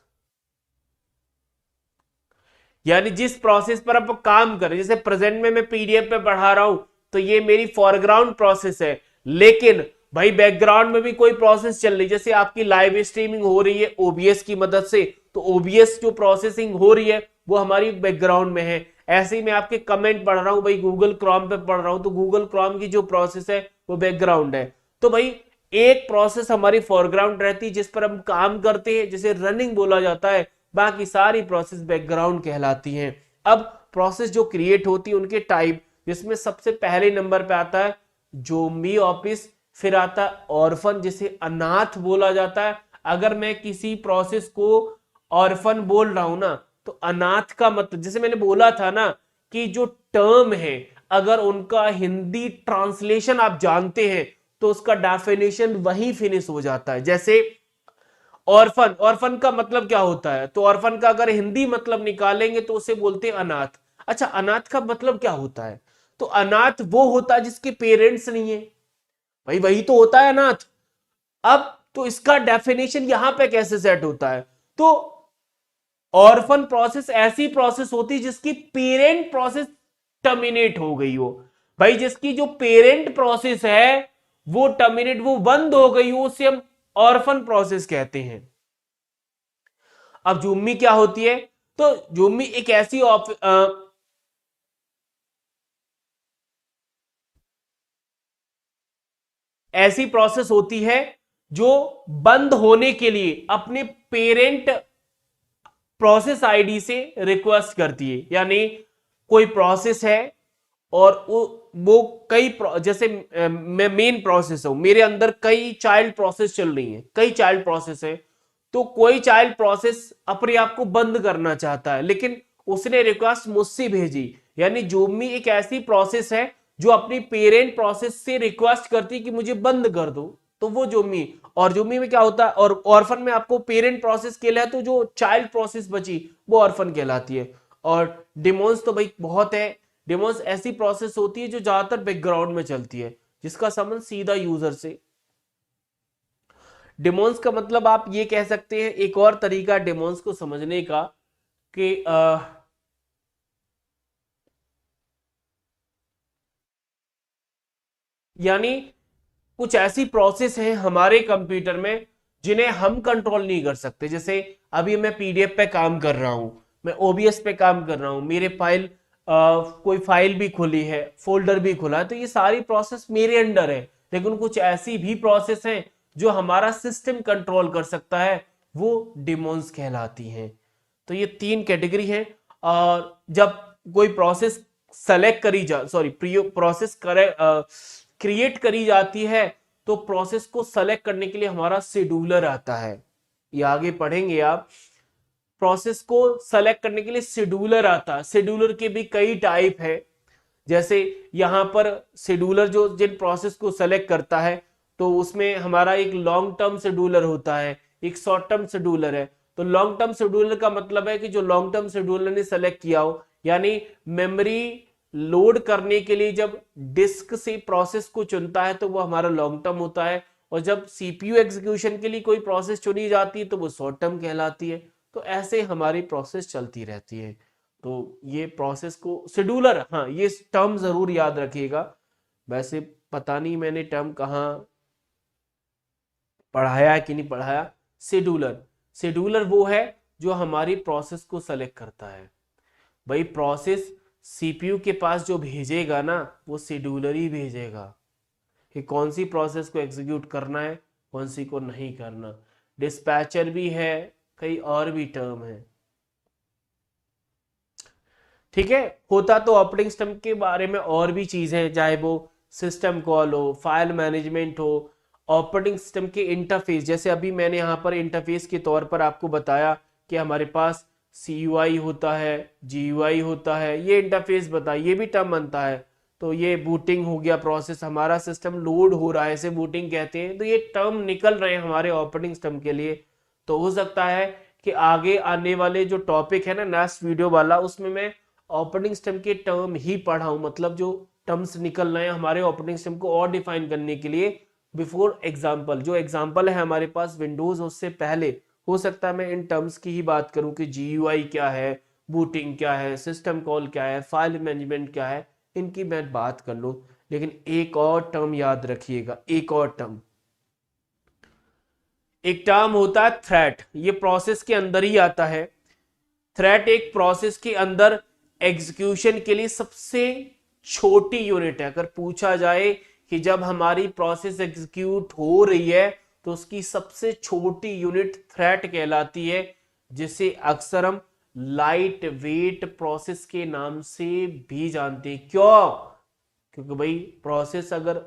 यानी जिस प्रोसेस पर आप काम करें, जैसे प्रेजेंट में मैं पीडीएफ पे पढ़ा रहा हूं तो ये मेरी फोरग्राउंड प्रोसेस है। लेकिन भाई बैकग्राउंड में भी कोई प्रोसेस चल रही, जैसे आपकी लाइव स्ट्रीमिंग हो रही है ओबीएस की मदद से, तो ओबीएस जो प्रोसेसिंग हो रही है वो हमारी बैकग्राउंड में है। ऐसे ही मैं आपके कमेंट पढ़ रहा हूं भाई, गूगल क्रोम पे पढ़ रहा हूं, तो गूगल क्रोम की जो प्रोसेस है वो बैकग्राउंड है। तो भाई एक प्रोसेस हमारी फोरग्राउंड रहती है जिस पर हम काम करते हैं, जिसे रनिंग बोला जाता है। बाकी सारी प्रोसेस बैकग्राउंड कहलाती हैं। अब प्रोसेस जो क्रिएट होती है उनके टाइप, जिसमें सबसे पहले नंबर पे आता है ज़ोंबी ऑफिस, फिर आता है ऑर्फन जिसे अनाथ बोला जाता है। अगर मैं किसी प्रोसेस को ऑर्फन बोल रहा हूं ना, तो अनाथ का मतलब जैसे मैंने बोला था ना कि जो टर्म है अगर उनका हिंदी ट्रांसलेशन आप जानते हैं तो उसका डेफिनेशन वही फिनिश हो जाता है। जैसे ऑर्फन, ऑर्फन का मतलब क्या होता है, तो ऑर्फन का अगर हिंदी मतलब निकालेंगे तो उसे बोलते हैं अनाथ। अच्छा, अनाथ का मतलब क्या होता है, तो अनाथ वो होता है जिसके पेरेंट्स नहीं है, भाई वही तो होता है अनाथ। अब तो इसका डेफिनेशन यहां पे कैसे सेट होता है, तो ऑर्फन प्रोसेस ऐसी प्रोसेस होती है जिसकी पेरेंट प्रोसेस टर्मिनेट हो गई हो, भाई जिसकी जो पेरेंट प्रोसेस है वो टर्मिनेट, वो बंद हो गई हो, उसे हम ऑर्फन प्रोसेस कहते हैं। अब जूमी क्या होती है, तो जूमी एक ऐसी ऐसी प्रोसेस होती है जो बंद होने के लिए अपने पेरेंट प्रोसेस आईडी से रिक्वेस्ट करती है। यानी कोई प्रोसेस है और वो कई जैसे मैं मेन प्रोसेस हूं, मेरे अंदर कई चाइल्ड प्रोसेस चल रही हैं, कई चाइल्ड प्रोसेस है, तो कोई चाइल्ड प्रोसेस अपने आप को बंद करना चाहता है लेकिन उसने रिक्वेस्ट मुझसे भेजी, यानी जूमी एक ऐसी प्रोसेस है जो अपनी पेरेंट प्रोसेस से रिक्वेस्ट करती है कि मुझे बंद कर दो, तो वो जूमी। और जूमी में क्या होता है, और ऑर्फन में आपको पेरेंट प्रोसेस के लिए तो जो चाइल्ड प्रोसेस बची वो ऑर्फन कहलाती है। और डिमोन्स तो भाई बहुत है, डिमोन्स ऐसी प्रोसेस होती है जो ज्यादातर बैकग्राउंड में चलती है जिसका संबंध सीधा यूजर से। डिमोन्स का मतलब आप ये कह सकते हैं, एक और तरीका डिमोन्स को समझने का कि यानी कुछ ऐसी प्रोसेस है हमारे कंप्यूटर में जिन्हें हम कंट्रोल नहीं कर सकते। जैसे अभी मैं पीडीएफ पे काम कर रहा हूं, मैं ओबीएस पे काम कर रहा हूं, मेरे फाइल कोई फाइल भी खुली है, फोल्डर भी खुला है, तो ये सारी प्रोसेस मेरे अंडर है। लेकिन कुछ ऐसी भी प्रोसेस हैं जो हमारा सिस्टम कंट्रोल कर सकता है, वो डिमोन्स कहलाती हैं। तो ये तीन कैटेगरी है। और जब कोई प्रोसेस सेलेक्ट करी जा सॉरी प्रोसेस करे क्रिएट करी जाती है तो प्रोसेस को सेलेक्ट करने के लिए हमारा शेड्यूलर आता है, ये आगे पढ़ेंगे आप। प्रोसेस को सेलेक्ट करने के लिए शेड्यूलर आता है, शेड्यूलर के भी कई टाइप है। जैसे यहां पर शेड्यूलर जो जिन प्रोसेस को सेलेक्ट करता है तो उसमें हमारा एक लॉन्ग टर्म शेड्यूलर होता है, एक शॉर्ट टर्म शेड्यूलर है। तो लॉन्ग टर्म शेड्यूलर का मतलब है कि जो लॉन्ग टर्म शेड्यूलर ने सेलेक्ट किया हो, यानी मेमोरी लोड करने के लिए जब डिस्क से प्रोसेस को चुनता है तो वो हमारा लॉन्ग टर्म होता है, और जब सीपीयू एग्जीक्यूशन के लिए कोई प्रोसेस चुनी जाती है तो वो शॉर्ट टर्म कहलाती है। तो ऐसे हमारी प्रोसेस चलती रहती है। तो ये प्रोसेस को शेड्यूलर, हाँ ये टर्म जरूर याद रखिएगा। वैसे पता नहीं मैंने टर्म कहाँ पढ़ाया कि नहीं पढ़ाया। शेड्यूलर, शेड्यूलर वो है जो हमारी प्रोसेस को सेलेक्ट करता है। भाई प्रोसेस सीपीयू के पास जो भेजेगा ना वो शेड्यूलर ही भेजेगा कि कौन सी प्रोसेस को एग्जीक्यूट करना है, कौन सी को नहीं करना। डिस्पैचर भी है, कई और भी टर्म है, ठीक है। होता तो ऑपरेटिंग सिस्टम के बारे में और भी चीजें, चाहे वो सिस्टम कॉल हो, फाइल मैनेजमेंट हो, ऑपरेटिंग सिस्टम के इंटरफेस। जैसे अभी मैंने यहाँ पर इंटरफेस के तौर पर आपको बताया कि हमारे पास CUI होता है, GUI होता है, ये इंटरफेस बता, ये भी टर्म बनता है। तो ये बूटिंग हो गया, प्रोसेस हमारा सिस्टम लोड हो रहा है, इसे बूटिंग कहते हैं। तो ये टर्म निकल रहे हैं हमारे ऑपरेटिंग सिस्टम के लिए। तो हो सकता है कि आगे आने वाले जो टॉपिक है ना नेक्स्ट वीडियो वाला, उसमें मैं ऑपरेटिंग सिस्टम के टर्म ही पढ़ाऊं, मतलब जो टर्म्स निकल रहे हैं हमारे ऑपरेटिंग सिस्टम को और डिफाइन करने के लिए। बिफोर एग्जाम्पल, जो एग्जाम्पल है हमारे पास विंडोज उससे पहले, हो सकता है मैं इन टर्म्स की ही बात करूं कि GUI क्या है, बूटिंग क्या है, सिस्टम कॉल क्या है, फाइल मैनेजमेंट क्या है, इनकी मैं बात कर लूं। लेकिन एक और टर्म याद रखिएगा, एक और टर्म, एक टर्म होता है थ्रेट। ये प्रोसेस के अंदर ही आता है। थ्रेट एक प्रोसेस के अंदर एग्जीक्यूशन के लिए सबसे छोटी यूनिट है। अगर पूछा जाए कि जब हमारी प्रोसेस एग्जीक्यूट हो रही है तो उसकी सबसे छोटी यूनिट थ्रेट कहलाती है, जिसे अक्सर हम लाइट वेट प्रोसेस के नाम से भी जानते हैं। क्यों? क्योंकि भाई प्रोसेस अगर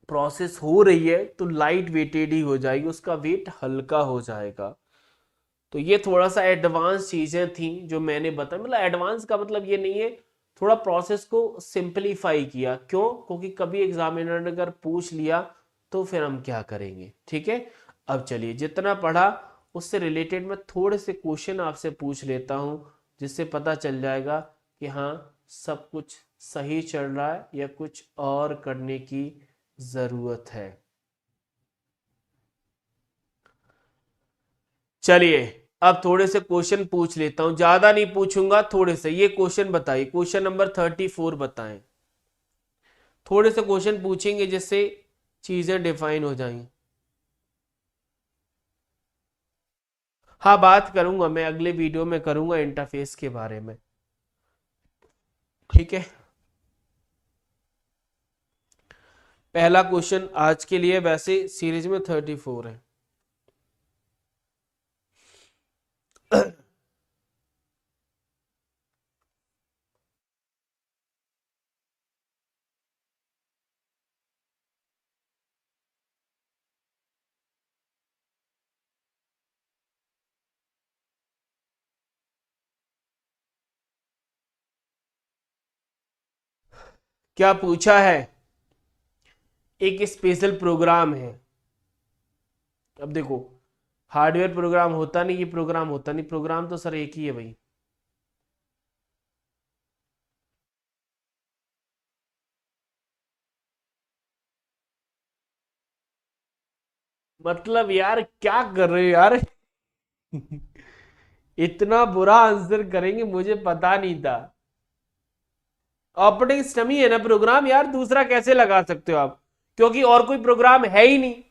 प्रोसेस हो रही है तो लाइट वेटेड ही हो जाएगी, उसका वेट हल्का हो जाएगा। तो ये थोड़ा सा एडवांस चीजें थी जो मैंने बताया, मतलब एडवांस का मतलब ये नहीं है, थोड़ा प्रोसेस को सिंपलीफाई किया। क्यों? क्योंकि कभी एग्जामिनर ने अगर पूछ लिया तो फिर हम क्या करेंगे। ठीक है, अब चलिए जितना पढ़ा उससे रिलेटेड मैं थोड़े से क्वेश्चन आपसे पूछ लेता हूं, जिससे पता चल जाएगा कि हाँ सब कुछ सही चल रहा है या कुछ और करने की जरूरत है। चलिए अब थोड़े से क्वेश्चन पूछ लेता हूं, ज्यादा नहीं पूछूंगा, थोड़े से। ये क्वेश्चन बताइए, क्वेश्चन नंबर 34 बताएं। थोड़े से क्वेश्चन पूछेंगे जिससे चीजें डिफाइन हो जाएंगी। हाँ बात करूंगा मैं, अगले वीडियो में करूंगा इंटरफेस के बारे में। ठीक है, पहला क्वेश्चन आज के लिए, वैसे सीरीज में 34 है। क्या पूछा है? एक स्पेशल प्रोग्राम है। अब देखो, हार्डवेयर प्रोग्राम होता नहीं, ये प्रोग्राम होता नहीं, प्रोग्राम तो सर एक ही है भाई। मतलब यार क्या कर रहे हो यार? इतना बुरा आंसर करेंगे मुझे पता नहीं था। ऑपरेटिंग सिस्टम ही है ना प्रोग्राम यार, दूसरा कैसे लगा सकते हो आप? क्योंकि और कोई प्रोग्राम है ही नहीं।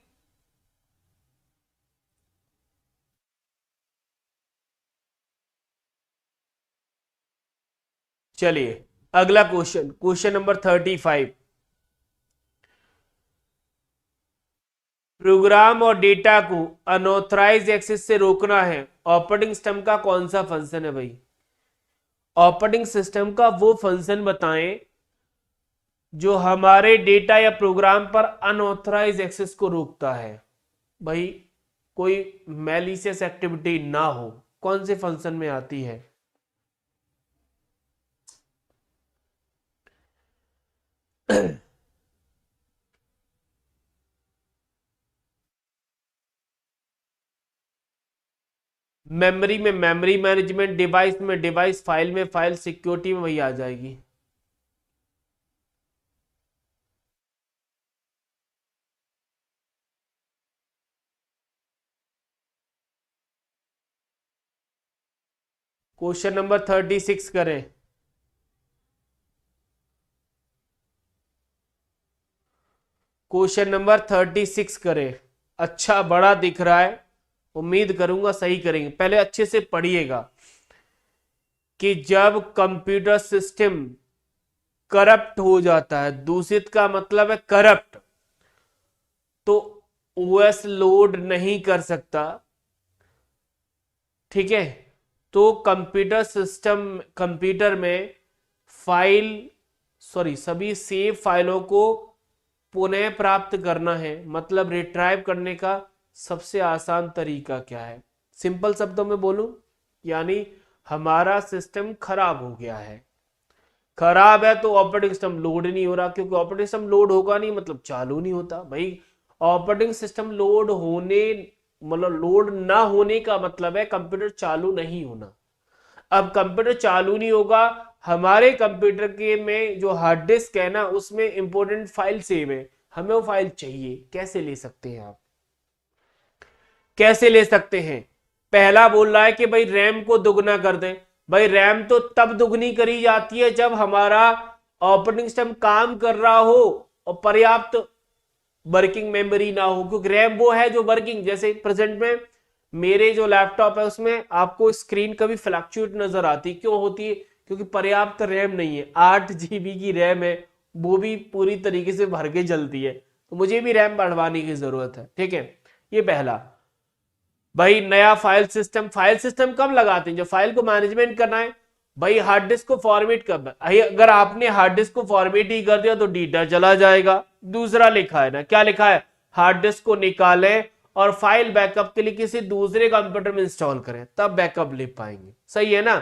चलिए अगला क्वेश्चन, क्वेश्चन नंबर 35। प्रोग्राम और डेटा को अनऑथराइज एक्सेस से रोकना है, ऑपरेटिंग सिस्टम का कौन सा फंक्शन है भाई? ऑपरेटिंग सिस्टम का वो फंक्शन बताएं जो हमारे डेटा या प्रोग्राम पर अनऑथराइज एक्सेस को रोकता है। भाई कोई मैलिशियस एक्टिविटी ना हो, कौन से फंक्शन में आती है? मेमोरी में मेमोरी मैनेजमेंट, डिवाइस में डिवाइस, फाइल में फाइल सिक्योरिटी में वही आ जाएगी। क्वेश्चन नंबर 36 करें। क्वेश्चन नंबर 36 करें। अच्छा बड़ा दिख रहा है, उम्मीद करूंगा सही करेंगे। पहले अच्छे से पढ़िएगा कि जब कंप्यूटर सिस्टम करप्ट हो जाता है, दूषित का मतलब है करप्ट, तो ओएस लोड नहीं कर सकता। ठीक है, तो कंप्यूटर सिस्टम, कंप्यूटर में फाइल, सॉरी सभी सेव फाइलों को पुनः प्राप्त करना है, मतलब रिट्राइव करने का सबसे आसान तरीका क्या है? सिंपल शब्दों में बोलूं, यानी हमारा सिस्टम खराब हो गया है। खराब है तो ऑपरेटिंग सिस्टम लोड नहीं हो रहा, क्योंकि ऑपरेटिंग सिस्टम लोड होगा नहीं मतलब चालू नहीं होता भाई। ऑपरेटिंग सिस्टम लोड होने, मतलब लोड ना होने का मतलब है कंप्यूटर चालू नहीं होना। अब कंप्यूटर चालू नहीं होगा, हमारे कंप्यूटर के में जो हार्ड डिस्क है ना, उसमें इंपॉर्टेंट फाइल सेव है, हमें वो फाइल चाहिए। कैसे ले सकते हैं आप? कैसे ले सकते हैं? पहला बोल रहा है कि भाई रैम को दुगना कर दें। भाई रैम तो तब दुगनी करी जाती है जब हमारा ऑपरेटिंग सिस्टम काम कर रहा हो और पर्याप्त वर्किंग मेमोरी ना हो, क्योंकि रैम वो है जो वर्किंग, जैसे प्रेजेंट में मेरे जो लैपटॉप है उसमें आपको स्क्रीन कभी फ्लक्चुएट नजर आती, क्यों होती है? क्योंकि पर्याप्त रैम नहीं है। 8 GB की रैम है, वो भी पूरी तरीके से भर के चलती है, तो मुझे भी रैम बढ़वाने की जरूरत है। ठीक है, ये पहला। भाई नया फाइल सिस्टम, फाइल सिस्टम कब लगाते हैं? जो फाइल को मैनेजमेंट करना है। भाई हार्ड डिस्क को फॉर्मेट कब? अगर आपने हार्ड डिस्क को फॉर्मेट ही कर दिया तो डेटा चला जाएगा, दूसरा लिखा है ना, क्या लिखा है, हार्ड डिस्क को निकालें और फाइल बैकअप के लिए किसी दूसरे कंप्यूटर में इंस्टॉल करें, तब बैकअप ले पाएंगे। सही है ना।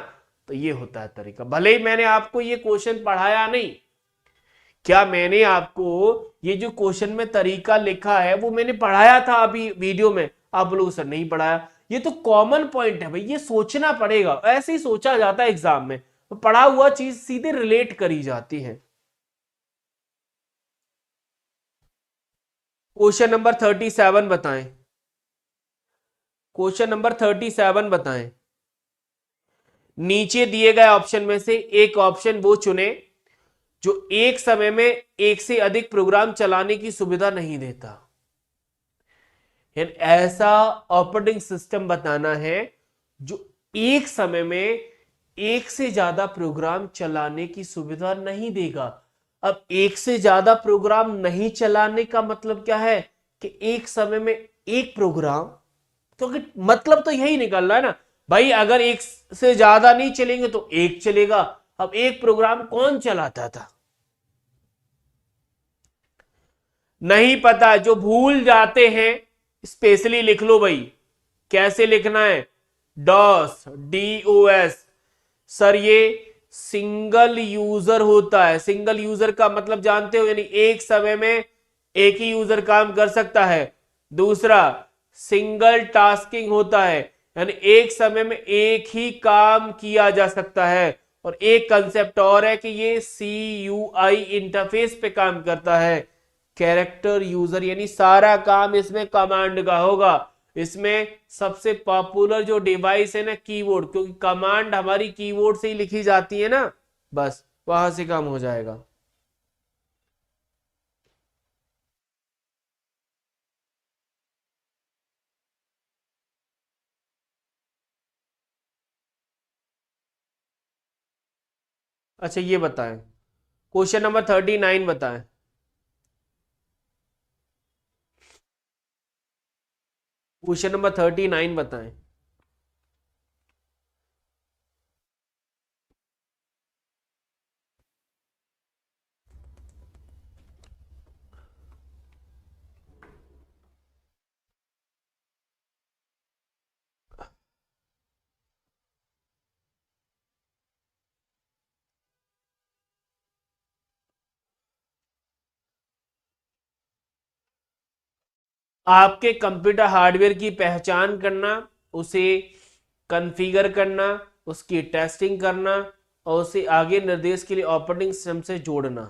तो ये होता है तरीका। भले ही मैंने आपको ये क्वेश्चन पढ़ाया नहीं, क्या मैंने आपको ये जो क्वेश्चन में तरीका लिखा है वो मैंने पढ़ाया था अभी वीडियो में? आप बोलोगे सर नहीं पढ़ाया। ये तो कॉमन पॉइंट है भाई, ये सोचना पड़ेगा, ऐसे ही सोचा जाता है एग्जाम में, तो पढ़ा हुआ चीज सीधे रिलेट करी जाती है। क्वेश्चन नंबर 37 बताएं। क्वेश्चन नंबर 37 बताएं। नीचे दिए गए ऑप्शन में से एक ऑप्शन वो चुने जो एक समय में एक से अधिक प्रोग्राम चलाने की सुविधा नहीं देता। ऐसा ऑपरेटिंग सिस्टम बताना है जो एक समय में एक से ज्यादा प्रोग्राम चलाने की सुविधा नहीं देगा। अब एक से ज्यादा प्रोग्राम नहीं चलाने का मतलब क्या है कि एक समय में एक प्रोग्राम, तो मतलब तो यही निकल रहा है ना भाई, अगर एक से ज्यादा नहीं चलेंगे तो एक चलेगा। अब एक प्रोग्राम कौन चलाता था? नहीं पता, जो भूल जाते हैं स्पेशली लिख लो भाई। कैसे लिखना है? DOS, DOS। सर ये सिंगल यूजर होता है। सिंगल यूजर का मतलब जानते हो, यानी एक समय में एक ही यूजर काम कर सकता है। दूसरा, सिंगल टास्किंग होता है, यानी एक समय में एक ही काम किया जा सकता है। और एक कंसेप्ट और है कि ये CUI इंटरफेस पे काम करता है, कैरेक्टर यूजर, यानी सारा काम इसमें कमांड का होगा। इसमें सबसे पॉपुलर जो डिवाइस है ना, कीबोर्ड, क्योंकि कमांड हमारी कीबोर्ड से ही लिखी जाती है ना, बस वहां से काम हो जाएगा। अच्छा ये बताएं, क्वेश्चन नंबर 39 बताएं। क्वेश्चन नंबर 39 बताएं। आपके कंप्यूटर हार्डवेयर की पहचान करना, उसे कॉन्फ़िगर करना, उसकी टेस्टिंग करना और उसे आगे निर्देश के लिए ऑपरेटिंग सिस्टम से जोड़ना।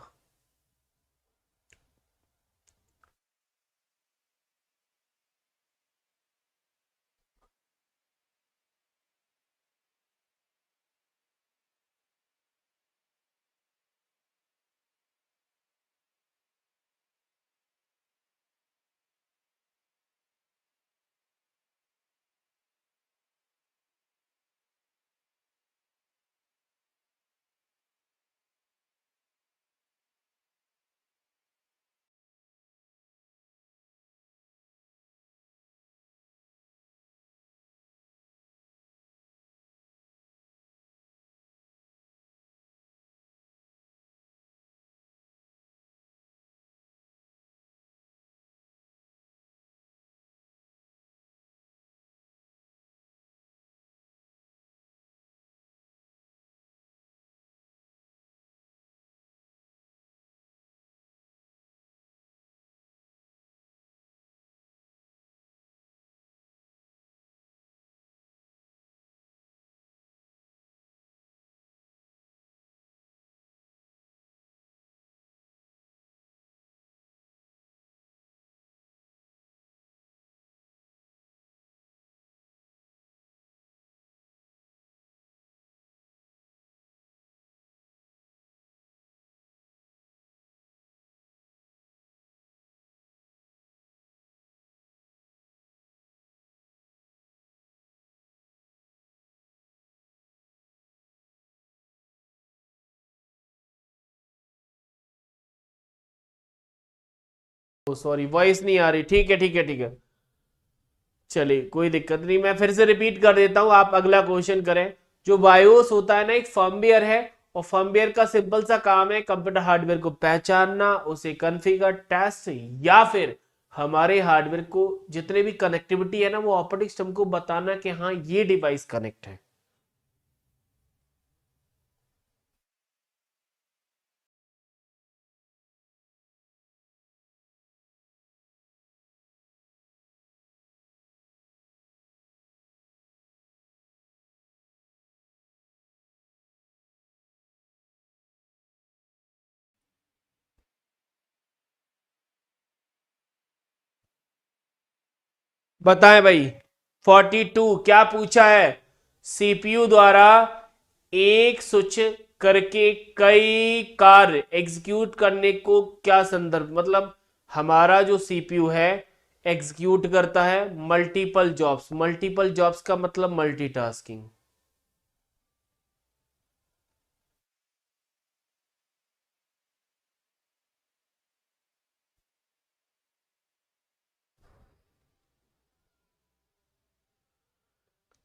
सॉरी वॉइस नहीं आ रही, ठीक है ठीक है ठीक है, चलिए कोई दिक्कत नहीं, मैं फिर से रिपीट कर देता हूं, आप अगला क्वेश्चन करें। जो बायोस होता है ना, एक फर्मवेयर है और फर्मवेयर का सिंपल सा काम है कंप्यूटर हार्डवेयर को पहचानना, उसे कॉन्फ़िगर, टेस्ट या फिर हमारे हार्डवेयर को जितने भी कनेक्टिविटी है ना वो ऑपरेटिंग सिस्टम को बताना कि हाँ ये डिवाइस कनेक्ट है। बताएं भाई। 42 क्या पूछा है? सीपीयू द्वारा एक स्विच करके कई कार्य एग्जीक्यूट करने को क्या संदर्भ, मतलब हमारा जो सीपीयू है एग्जीक्यूट करता है मल्टीपल जॉब्स। मल्टीपल जॉब्स का मतलब मल्टीटास्किंग।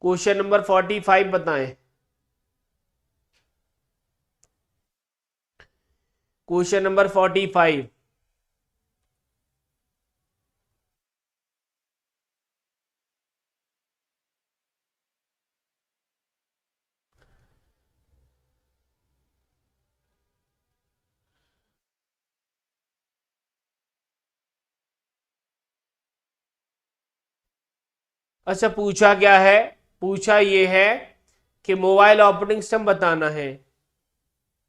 क्वेश्चन नंबर 45 बताएं। Question number 45। अच्छा पूछा क्या है? पूछा ये है कि मोबाइल ऑपरेटिंग सिस्टम बताना है।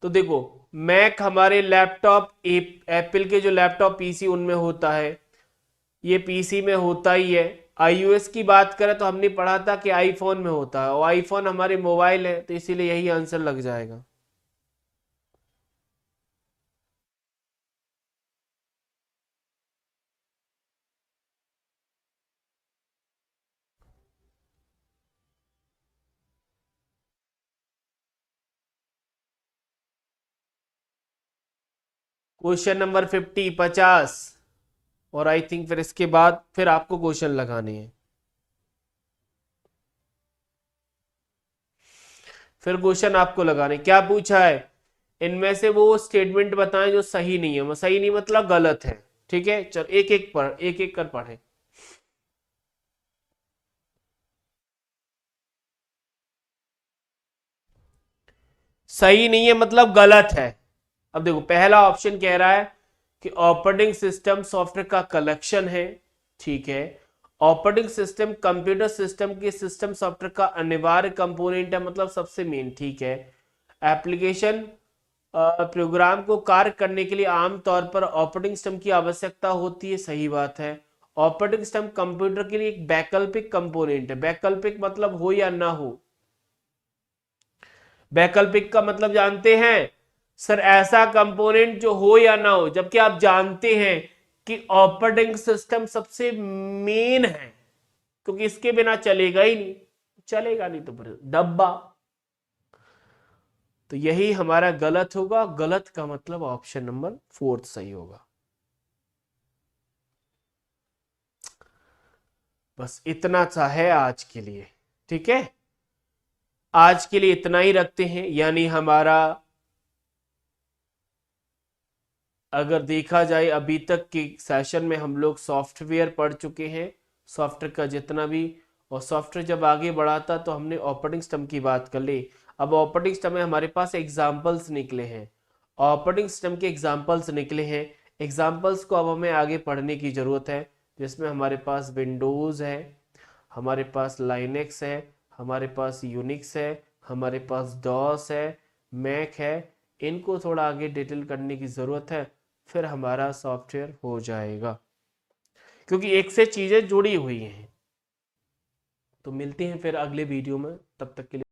तो देखो, मैक हमारे लैपटॉप एप्पल के जो लैपटॉप पीसी उनमें होता है, ये पीसी में होता ही है। आईओएस की बात करें तो हमने पढ़ा था कि आईफोन में होता है, और आईफोन हमारे मोबाइल है, तो इसीलिए यही आंसर लग जाएगा। Question number 50, 50। और आई थिंक फिर इसके बाद फिर आपको क्वेश्चन लगाने हैं। फिर क्वेश्चन आपको लगाने, क्या पूछा है? इनमें से वो स्टेटमेंट बताएं जो सही नहीं है। वो सही नहीं मतलब गलत है। ठीक है, चल एक एक पढ़, एक एक कर पढ़े। सही नहीं है मतलब गलत है। अब देखो, पहला ऑप्शन कह रहा है कि ऑपरेटिंग सिस्टम सॉफ्टवेयर का कलेक्शन है। ठीक है। ऑपरेटिंग सिस्टम कंप्यूटर सिस्टम के सिस्टम सॉफ्टवेयर का अनिवार्य कंपोनेंट है, मतलब सबसे मेन। ठीक है। एप्लीकेशन प्रोग्राम को कार्य करने के लिए आमतौर पर ऑपरेटिंग सिस्टम की आवश्यकता होती है। सही बात है। ऑपरेटिंग सिस्टम कंप्यूटर के लिए एक वैकल्पिक कंपोनेंट है। वैकल्पिक मतलब हो या ना हो। वैकल्पिक का मतलब जानते हैं सर, ऐसा कंपोनेंट जो हो या ना हो, जबकि आप जानते हैं कि ऑपरेटिंग सिस्टम सबसे मेन है, क्योंकि इसके बिना चलेगा ही नहीं। चलेगा नहीं तो फिर डब्बा। तो यही हमारा गलत होगा। गलत का मतलब ऑप्शन नंबर 4 सही होगा। बस इतना सा है आज के लिए। ठीक है, आज के लिए इतना ही रखते हैं। यानी हमारा, अगर देखा जाए अभी तक के सेशन में हम लोग सॉफ्टवेयर पढ़ चुके हैं, सॉफ्टवेयर का जितना भी। और सॉफ्टवेयर जब आगे बढ़ा था तो हमने ऑपरेटिंग सिस्टम की बात कर ली। अब ऑपरेटिंग सिस्टम में हमारे पास एग्जाम्पल्स निकले हैं। ऑपरेटिंग सिस्टम के एग्जाम्पल्स निकले हैं। एग्जाम्पल्स को अब हमें आगे पढ़ने की ज़रूरत है, जिसमें हमारे पास विंडोज़ है, हमारे पास लाइनेक्स है, हमारे पास यूनिक्स है, हमारे पास डॉस है, मैक है। इनको थोड़ा आगे डिटेल करने की ज़रूरत है, फिर हमारा सॉफ्टवेयर हो जाएगा, क्योंकि एक से चीज़ें जुड़ी हुई हैं। तो मिलते हैं फिर अगले वीडियो में, तब तक के लिए।